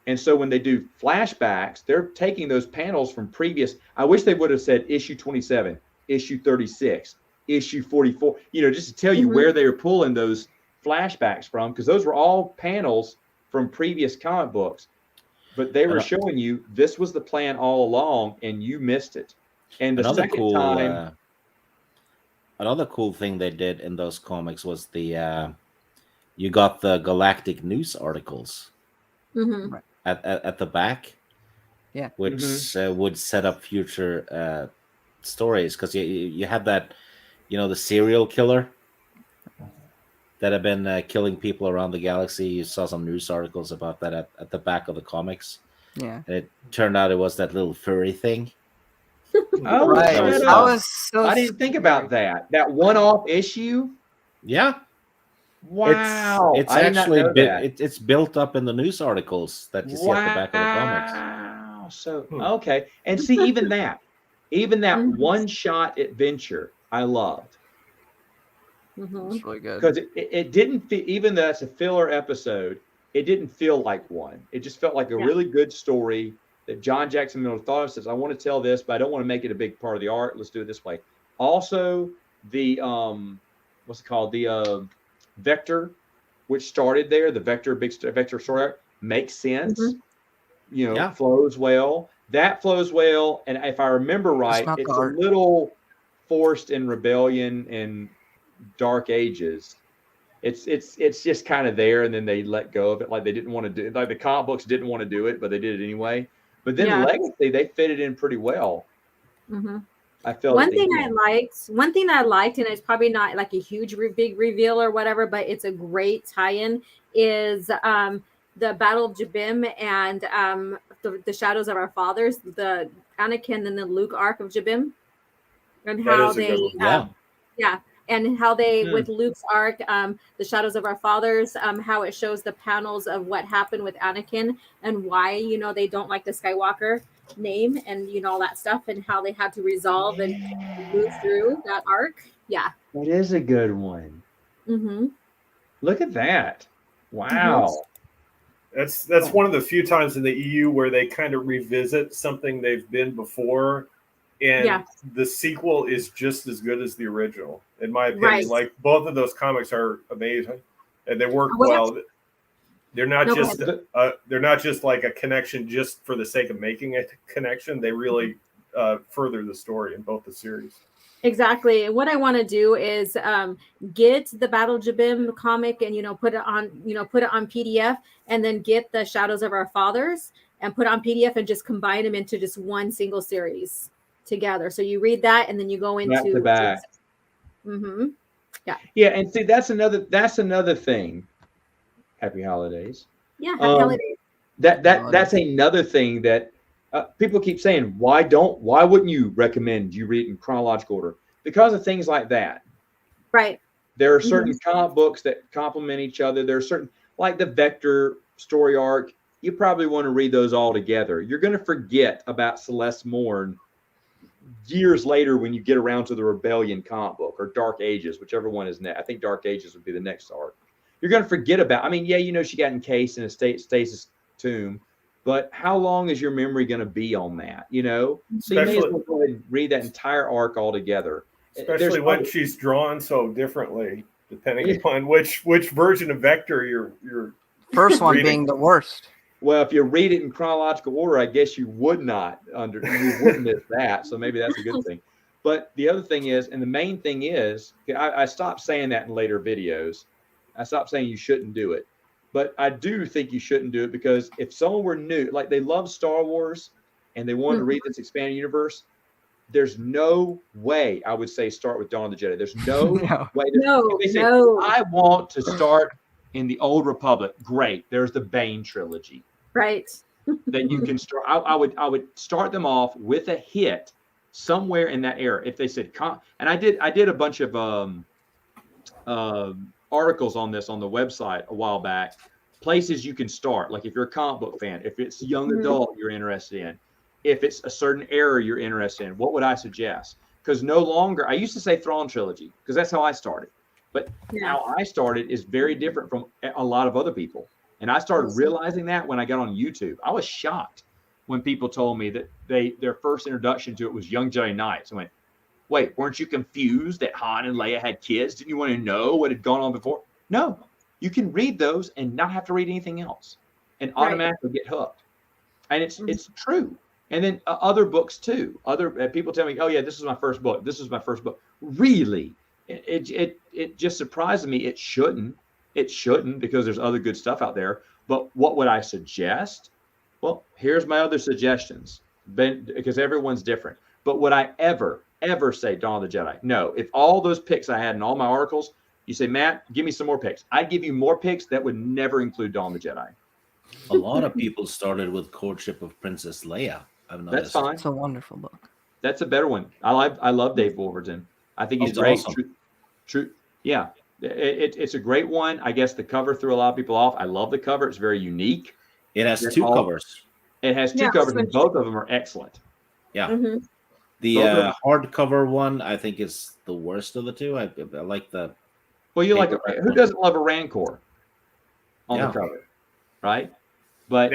And so when they do flashbacks, they're taking those panels from previous. I wish they would have said issue 27, issue 36, issue 44, just to tell you where they were pulling those flashbacks from, because those were all panels from previous comic books. But they were showing you this was the plan all along, and you missed it. And the second time. Another cool thing they did in those comics was you got the galactic news articles at the back, which would set up future stories, because you had that, the serial killer that had been killing people around the galaxy. You saw some news articles about that at the back of the comics. Yeah, and it turned out it was that little furry thing. Oh, right. I didn't think about that. That one-off issue. Yeah. Wow. It's actually it's built up in the news articles that you see at the back of the comics. Oh, so okay. And see, even that one shot adventure, I loved. It's really good. Because it didn't feel, even though it's a filler episode, it didn't feel like one. It just felt like a really good story that John Jackson Miller thought of. Says, I want to tell this, but I don't want to make it a big part of the art. Let's do it this way. Also, the what's it called? The Vector, which started there, the Vector story arc makes sense. Flows well. That flows well. And if I remember right, it's a little forced in Rebellion and Dark Ages. It's just kind of there, and then they let go of it. Like they didn't want to do it. Like the comic books didn't want to do it, but they did it anyway. But then Legacy, they fit it in pretty well. I felt one thing I liked, and it's probably not like a huge big reveal or whatever, but it's a great tie-in, is the Battle of Jabim and the Shadows of Our Fathers, the Anakin and the Luke arc of Jabim, and how they and how they with Luke's arc, the Shadows of Our Fathers, how it shows the panels of what happened with Anakin and why they don't like the Skywalker name and all that stuff, and how they had to resolve and move through that arc. That is a good one. Look at that. Wow. That's one of the few times in the EU where they kind of revisit something they've been before, and the sequel is just as good as the original, in my opinion. Like both of those comics are amazing, and they work well. They're not just like a connection just for the sake of making a connection. They really further the story in both the series. Exactly. What I want to do is get the Battle Jabim comic and put it on PDF, and then get the Shadows of Our Fathers and put it on PDF and just combine them into just one single series together. So you read that and then you go into back to back. Yeah, and see that's another thing. Happy holidays. Yeah, happy holidays. That's another thing that people keep saying, why wouldn't you recommend you read in chronological order? Because of things like that. Right. There are certain comic books that complement each other. There are certain, like the Vector story arc, you probably want to read those all together. You're going to forget about Celeste Morn years later when you get around to the Rebellion comic book or Dark Ages, whichever one is next. I think Dark Ages would be the next arc. You're going to forget about, she got encased in a stasis tomb, but how long is your memory going to be on that? So you may as well go ahead and read that entire arc all together. Especially when she's drawn so differently, depending upon which version of Vector you're first one reading. Being the worst. Well, if you read it in chronological order, I guess you would not you wouldn't miss that. So maybe that's a good thing. But the other thing is, and the main thing is, I stopped saying that in later videos. I stopped saying you shouldn't do it. But I do think you shouldn't do it, because if someone were new, like they love Star Wars and they wanted to read this expanded universe, there's no way I would say start with Dawn of the Jedi. There's no way. If they say, I want to start in the Old Republic, great. There's the Bane trilogy. Right. That you can start. I would start them off with a hit somewhere in that era. If they said, and I did a bunch of articles on this on the website a while back, places you can start. Like if you're a comic book fan, if it's young adult you're interested in, if it's a certain era you're interested in, what would I suggest? Because no longer, I used to say Thrawn trilogy because that's how I started. But how I started is very different from a lot of other people. And I started realizing that when I got on YouTube. I was shocked when people told me that their first introduction to it was Young Jedi Knights. I went, wait, weren't you confused that Han and Leia had kids? Didn't you want to know what had gone on before? No, you can read those and not have to read anything else and automatically get hooked. And it's true. And then other books too. Other people tell me, oh yeah, this is my first book. This is my first book. Really? It just surprises me. It shouldn't, because there's other good stuff out there. But what would I suggest? Well, here's my other suggestions, because everyone's different. But would I ever say Dawn of the Jedi? No. If all those picks I had in all my articles, you say, Matt, give me some more picks. I'd give you more picks that would never include Dawn of the Jedi. A lot of people started with Courtship of Princess Leia. That's fine. It's a wonderful book. That's a better one. I love Dave Wolverton. I think he's great. Awesome. True. Yeah. It's a great one. I guess the cover threw a lot of people off. I love the cover. It's very unique. It has two covers. It has two Yeah, covers, and switch. both of them are excellent. Yeah. Mhm. The Both of them. hardcover one, I think, is the worst of the two. I like the. Well, you like Paperback who one. doesn't love a Rancor on Yeah. the cover, right? But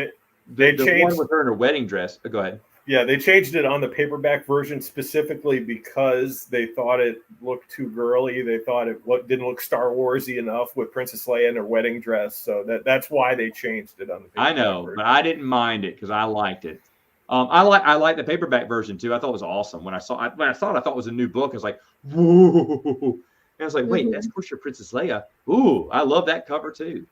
They the one changed. with her in her wedding dress. Go ahead. Yeah, they changed it on the paperback version specifically because they thought it looked too girly. They thought it didn't look Star Warsy enough with Princess Leia in her wedding dress. So that's why they changed it on the paperback I know, version. but I didn't mind it because I liked it. I like the paperback version too. I thought it was awesome when I thought it was a new book. I was like, whoa! And I was like, wait, that's of course your Princess Leia. Ooh, I love that cover too.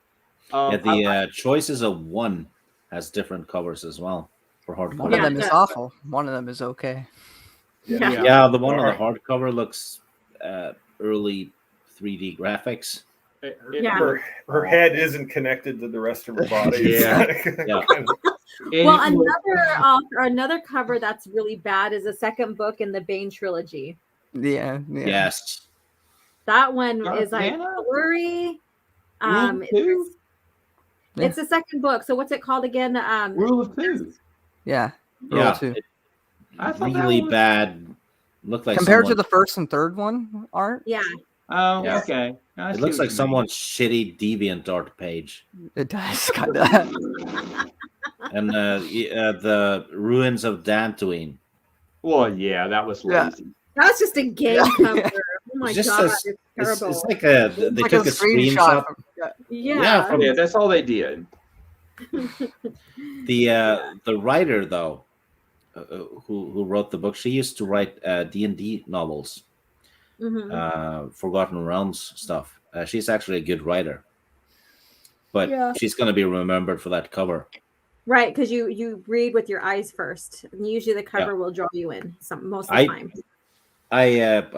The Choices of One has different covers as well for hardcover. One of them is awful. One of them is okay. Yeah, the one on the hardcover looks early 3D graphics. Her head isn't connected to the rest of her body. Yeah. Well, another cover that's really bad is the second book in the Bane trilogy. Yeah. Yes. That one is like Diana? blurry. Rule of Two? It's the second book. So what's it called again? Rule of Two. Yeah. Yeah. Too. I thought Really bad. Looked like compared to someone- the first and third one art. Yeah. Oh, Yeah. okay. I It see looks what like you someone's shitty DeviantArt page. It does kind of. And the Ruins of Dantooine. mean. Well, yeah, that was Yeah. lazy. That's just a game cover. Oh my Just god, as- it's It's, terrible. it's like they Like took a screenshot. from- yeah. from- Yeah, that's all they did. The writer though, who wrote the book, she used to write D&D novels, Mhm. Forgotten Realms stuff. She's actually a good writer, but Yeah. she's going to be remembered for that cover. Right, because you read with your eyes first. And usually the cover will draw you in most of the time. I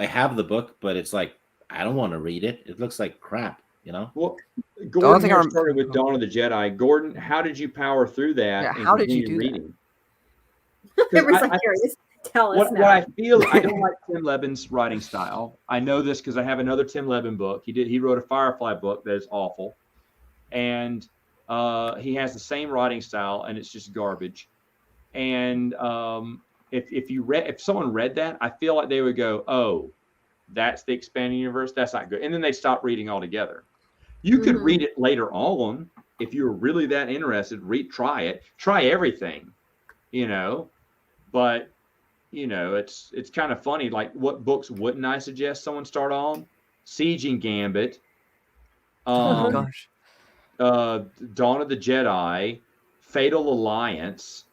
have the book, but it's like I don't want to read it. It looks like crap, you know. Well, only Gordon thing here I rem- started with Dawn of the Jedi. Gordon, how did you power through that? Yeah, and how did you continue do that? reading? Everyone's I- like, curious. Tell us What now. I feel, I don't like Tim Lebbin's writing style. I know this because I have another Tim Lebbin book. He wrote a Firefly book that is awful, and he has the same writing style, and it's just garbage. And if someone read that, I feel like they would go, "Oh, that's the expanding universe. That's not good," and then they stop reading altogether. You could read it later on if you're really that interested. Try it, try everything, but. It's kind of funny. Like, what books wouldn't I suggest someone start on? Siege and Gambit. Oh gosh. Dawn of the Jedi, Fatal Alliance.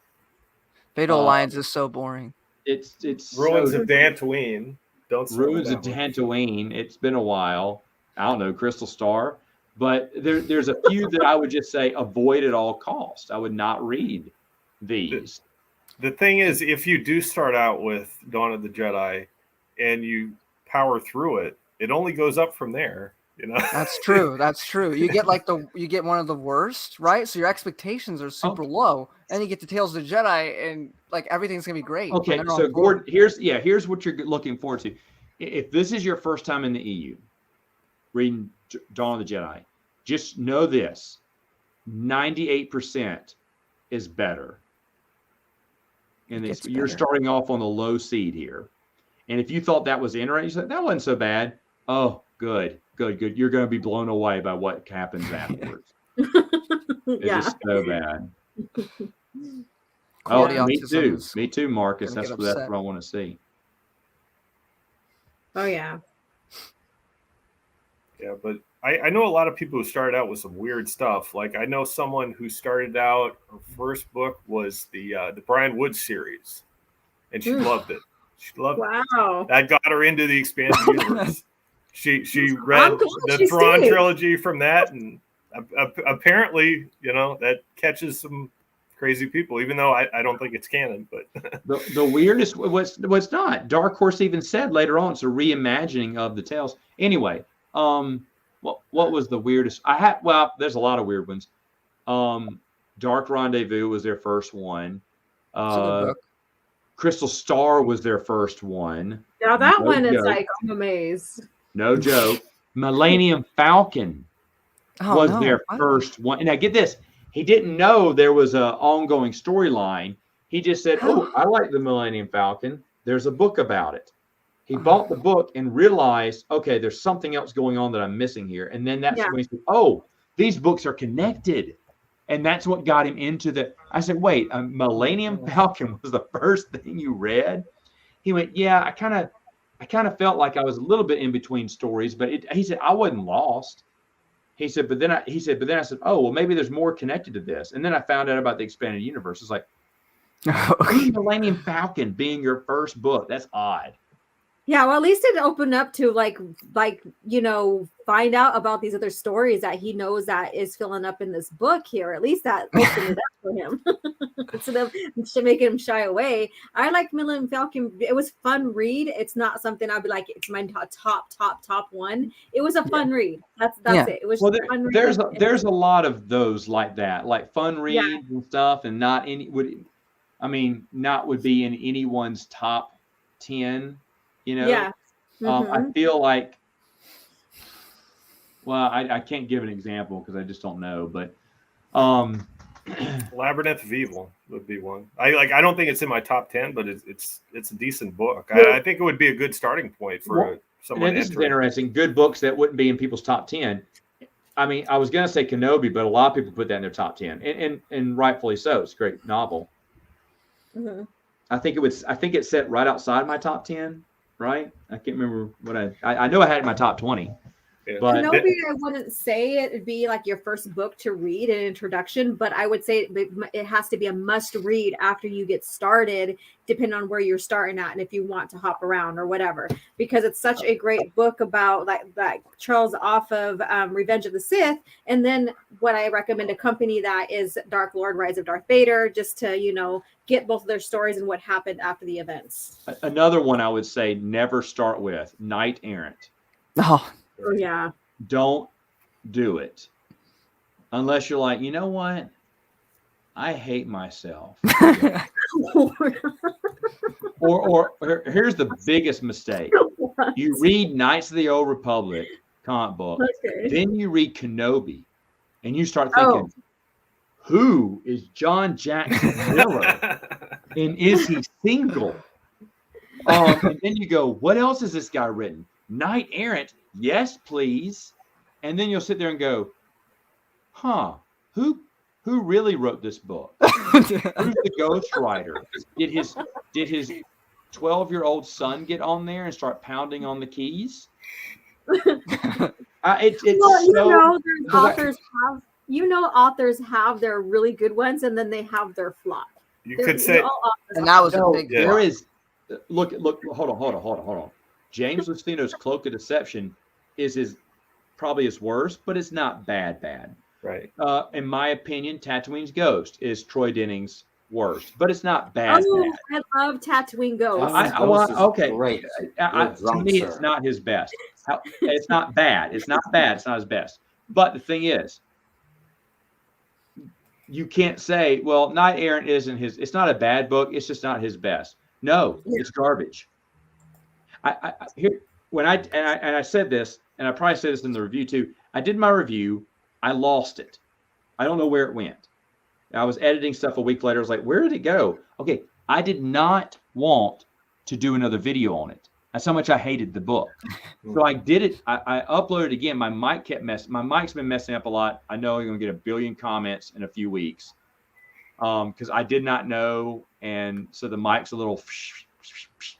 Fatal Alliance is so boring. It's Ruins so, of Dantooine. Don't spoil Ruins of that one. Dantooine. It's been a while. I don't know, Crystal Star. But there's a few that I would just say avoid at all costs. I would not read these. The thing is, if you do start out with Dawn of the Jedi and you power through it, it only goes up from there. That's true. That's true. You get one of the worst, right? So your expectations are super low, and you get the Tales of the Jedi, and like everything's gonna be great. Okay, so Gordon, here's what you're looking forward to. If this is your first time in the EU, reading Dawn of the Jedi, just know this: 98% is better. And you're starting off on the low seed here. And if you thought that was interesting, you said, that wasn't so bad. Oh, good. You're going to be blown away by what happens afterwards. It's just so bad. Me too, Marcus. That's what I want to see. Oh, yeah. Yeah, but I know a lot of people who started out with some weird stuff. Like, I know someone who started out, her first book was the Brian Wood series, and she loved it. She loved it. Wow. That got her into the expanded universe. She read the Thrawn trilogy from that, and apparently, that catches some crazy people, even though I don't think it's canon. But the weirdest, what's not. Dark Horse even said later on it's a reimagining of the tales. Anyway, what was the weirdest? There's a lot of weird ones. Dark Rendezvous was their first one. Crystal Star was their first one. Now that one is like, I'm amazed. No joke. Millennium Falcon was their first one. Now get this. He didn't know there was an ongoing storyline. He just said, "Oh, I like the Millennium Falcon. There's a book about it." He bought the book and realized, okay, there's something else going on that I'm missing here. And then that's when he said, "Oh, these books are connected." And that's what got him into the. I said, "Wait, a Millennium Falcon was the first thing you read?" He went, "Yeah, I kind of felt like I was a little bit in between stories, but he said I wasn't lost." He said, but then I said, "Oh, well, maybe there's more connected to this." And then I found out about the expanded universe. It's like, Millennium Falcon being your first book. That's odd. Yeah, well, at least it opened up to like find out about these other stories that he knows that is filling up in this book here. At least that opened it up for him instead of making him shy away. I like Millennium Falcon. It was fun read. It's not something I'd be like it's my top one. It was a fun read. That's it. It was fun read. There's a lot of those like that, like fun reads and stuff, and not would be in anyone's top 10. I feel like, well, I can't give an example because I just don't know, but Labyrinth of Evil would be one. I don't think it's in my top 10, but it's a decent book. I think it would be a good starting point for someone. This is interesting. Good books that wouldn't be in people's top 10. I mean, I was going to say Kenobi, but a lot of people put that in their top 10, and rightfully so. It's a great novel. Mm-hmm. I think it's set right outside my top 10. Right? I can't remember what I know I had it in my top 20. Yeah. But Kenobi, I wouldn't say it'd be like your first book to read, an introduction, but I would say it has to be a must read after you get started, depending on where you're starting at and if you want to hop around or whatever, because it's such a great book about like Charles off of Revenge of the Sith. And then what I recommend accompany that is Dark Lord, Rise of Darth Vader, just to, get both of their stories and what happened after the events. Another one I would say never start with, Knight Errant. Oh yeah. Don't do it unless you're like, you know what? I hate myself. or here's the biggest mistake. You read Knights of the Old Republic comic book, then you read Kenobi, and you start thinking, who is John Jackson Miller? And is he single? And then you go, what else has this guy written? Knight Errant, yes, please. And then you'll sit there and go, who really wrote this book? Who's the ghostwriter? Did his 12-year-old son get on there and start pounding on the keys? Authors have their really good ones, and then they have their flop. You could say, and that was a big. There is. Look. Hold on. James Lucino's Cloak of Deception is probably his worst, but it's not bad. Right. In my opinion, Tatooine's Ghost is Troy Denning's worst, but it's not bad. I love Tatooine Ghost. Okay. Great. To me, it's not his best. It's not bad. It's not bad. It's not his best. But the thing is, you can't say, well, Knight Errant isn't his. It's not a bad book. It's just not his best. No, it's garbage. I said this, and I probably said this in the review too. I did my review. I lost it. I don't know where it went. I was editing stuff a week later. I was like, where did it go? Okay, I did not want to do another video on it. That's how much I hated the book. So I did it. I uploaded again. My mic kept messing. My mic's been messing up a lot. I know I'm going to get 1 billion comments in a few weeks because I did not know. And so the mic's a little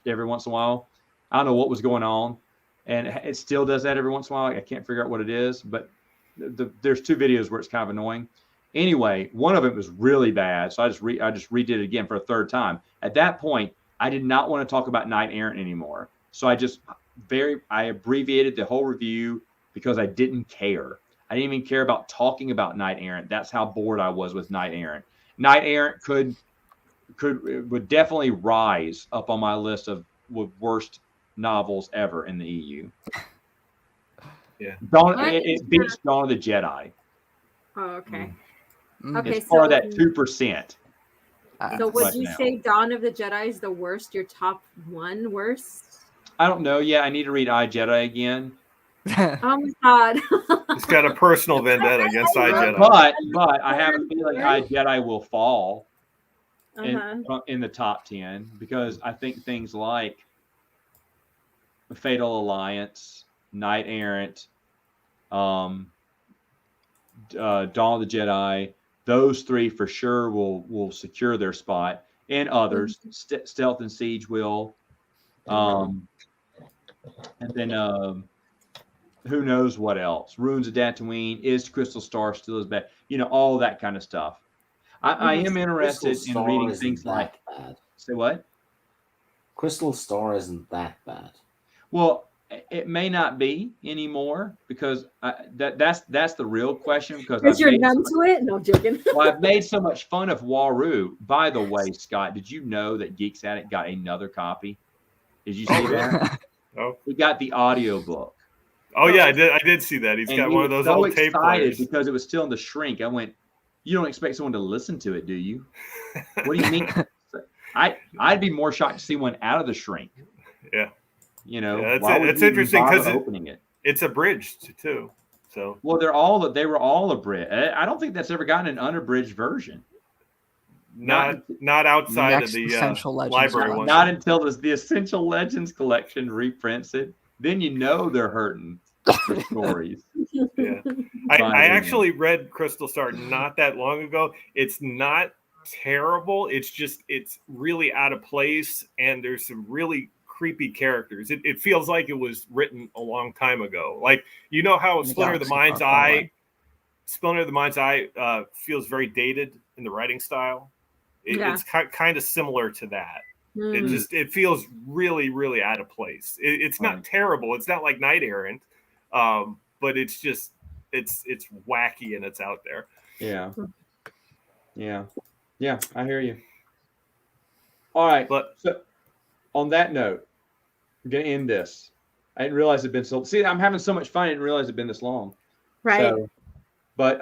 every once in a while. I don't know what was going on. And it still does that every once in a while. I can't figure out what it is. But there's 2 videos where it's kind of annoying. Anyway, one of it was really bad. So I just redid it again for a 3rd time. At that point, I did not want to talk about Knight Errant anymore. So I abbreviated the whole review because I didn't care. I didn't even care about talking about Knight Errant. That's how bored I was with Knight Errant. Knight Errant would definitely rise up on my list of worst novels ever in the EU. Yeah. It beats Dawn of the Jedi. Oh, okay. Okay, it's part of that 2%. So would you say Dawn of the Jedi is the worst? Your top one worst? I don't know. Yeah, I need to read I, Jedi again. Oh my god. He's got a personal vendetta against iJedi. But I have a feeling iJedi will fall in the top 10 because I think things like Fatal Alliance, Knight Errant, Dawn of the Jedi, those three for sure will secure their spot, and others. Stealth and Siege will, and then who knows what else? Ruins of Tatooine, is Crystal Star still as bad? All that kind of stuff. I am interested in reading things like bad. Say what? Crystal Star isn't that bad. Well, it may not be anymore because that's the real question. Because you're numb to it. No, I'm joking. Well, I've made so much fun of Waru. By the way, Scott, did you know that Geeks Addict got another copy? Did you see that? Oh, We got the audio book. oh yeah, I did see that. He's got one of those so old tape players. because it was still in the shrink. I went, you don't expect someone to listen to it, do you? What do you mean? I'd be more shocked to see one out of the shrink. Yeah. It's interesting because opening it. It's abridged too. So Well, they were all abridged. I don't think that's ever gotten an unabridged version. not outside of Next the Essential Legends library one. one. Not until the Essential Legends collection reprints it. Then they're hurting for stories. Yeah. I actually read Crystal Star not that long ago. It's not terrible. It's really out of place, and there's some really creepy characters. It feels like it was written a long time ago. Like, how Splinter of the Mind's Eye feels very dated in the writing style. It's kind of similar to that. It feels really, really out of place. It's not terrible. It's not like Knight Errant, but it's just it's wacky and it's out there. Yeah. I hear you. All right, But so on that note, I'm gonna end this. I didn't realize it'd been so. See, I'm having so much fun. I didn't realize it'd been this long. Right. So, but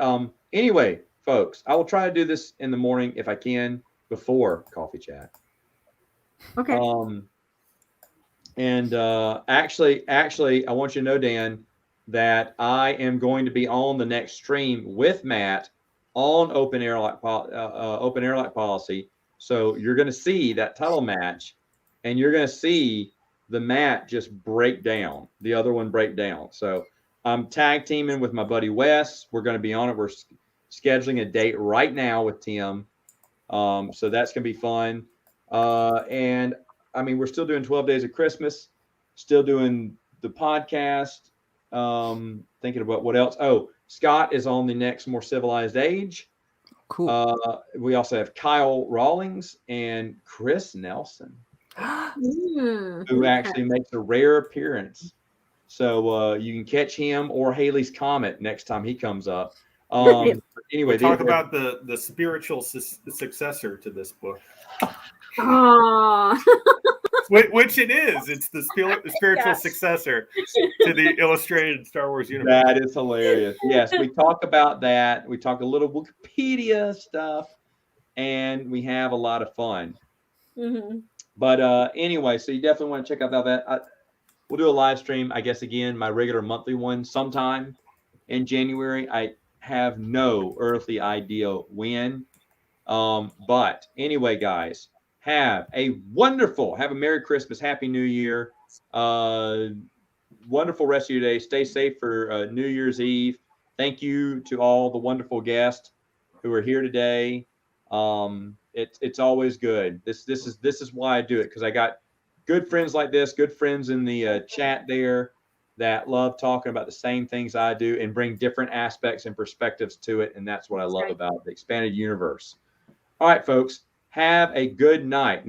anyway, folks, I will try to do this in the morning if I can before coffee chat. Okay. And actually, I want you to know, Dan, that I am going to be on the next stream with Matt on open airlock policy. So you're going to see that title match, and you're going to see the mat just break down, the other one break down. So I'm tag teaming with my buddy Wes. We're going to be on it. We're scheduling a date right now with Tim. So that's going to be fun. And I mean, we're still doing 12 Days of Christmas, still doing the podcast. Thinking about what else. Oh, Scott is on the next More Civilized Age. Cool. We also have Kyle Rawlings and Chris Nelson, who actually makes a rare appearance. So you can catch him or Haley's Comet next time he comes up. Anyway, talk about the spiritual successor to this book. Aww. Which it is. It's the spiritual successor to the illustrated Star Wars universe. That is hilarious. Yes, we talk about that. We talk a little Wikipedia stuff, and we have a lot of fun. Mm-hmm. But anyway, so you definitely want to check out that. We'll do a live stream, I guess, again, my regular monthly one sometime in January. I have no earthly idea when. But anyway, guys, have a Merry Christmas, Happy New Year, wonderful rest of your day. Stay safe for New Year's Eve. Thank you to all the wonderful guests who are here today. It's always good. This is why I do it, because I got good friends like this, good friends in the chat there that love talking about the same things I do and bring different aspects and perspectives to it. And that's what I love about the expanded universe. All right, folks, have a good night.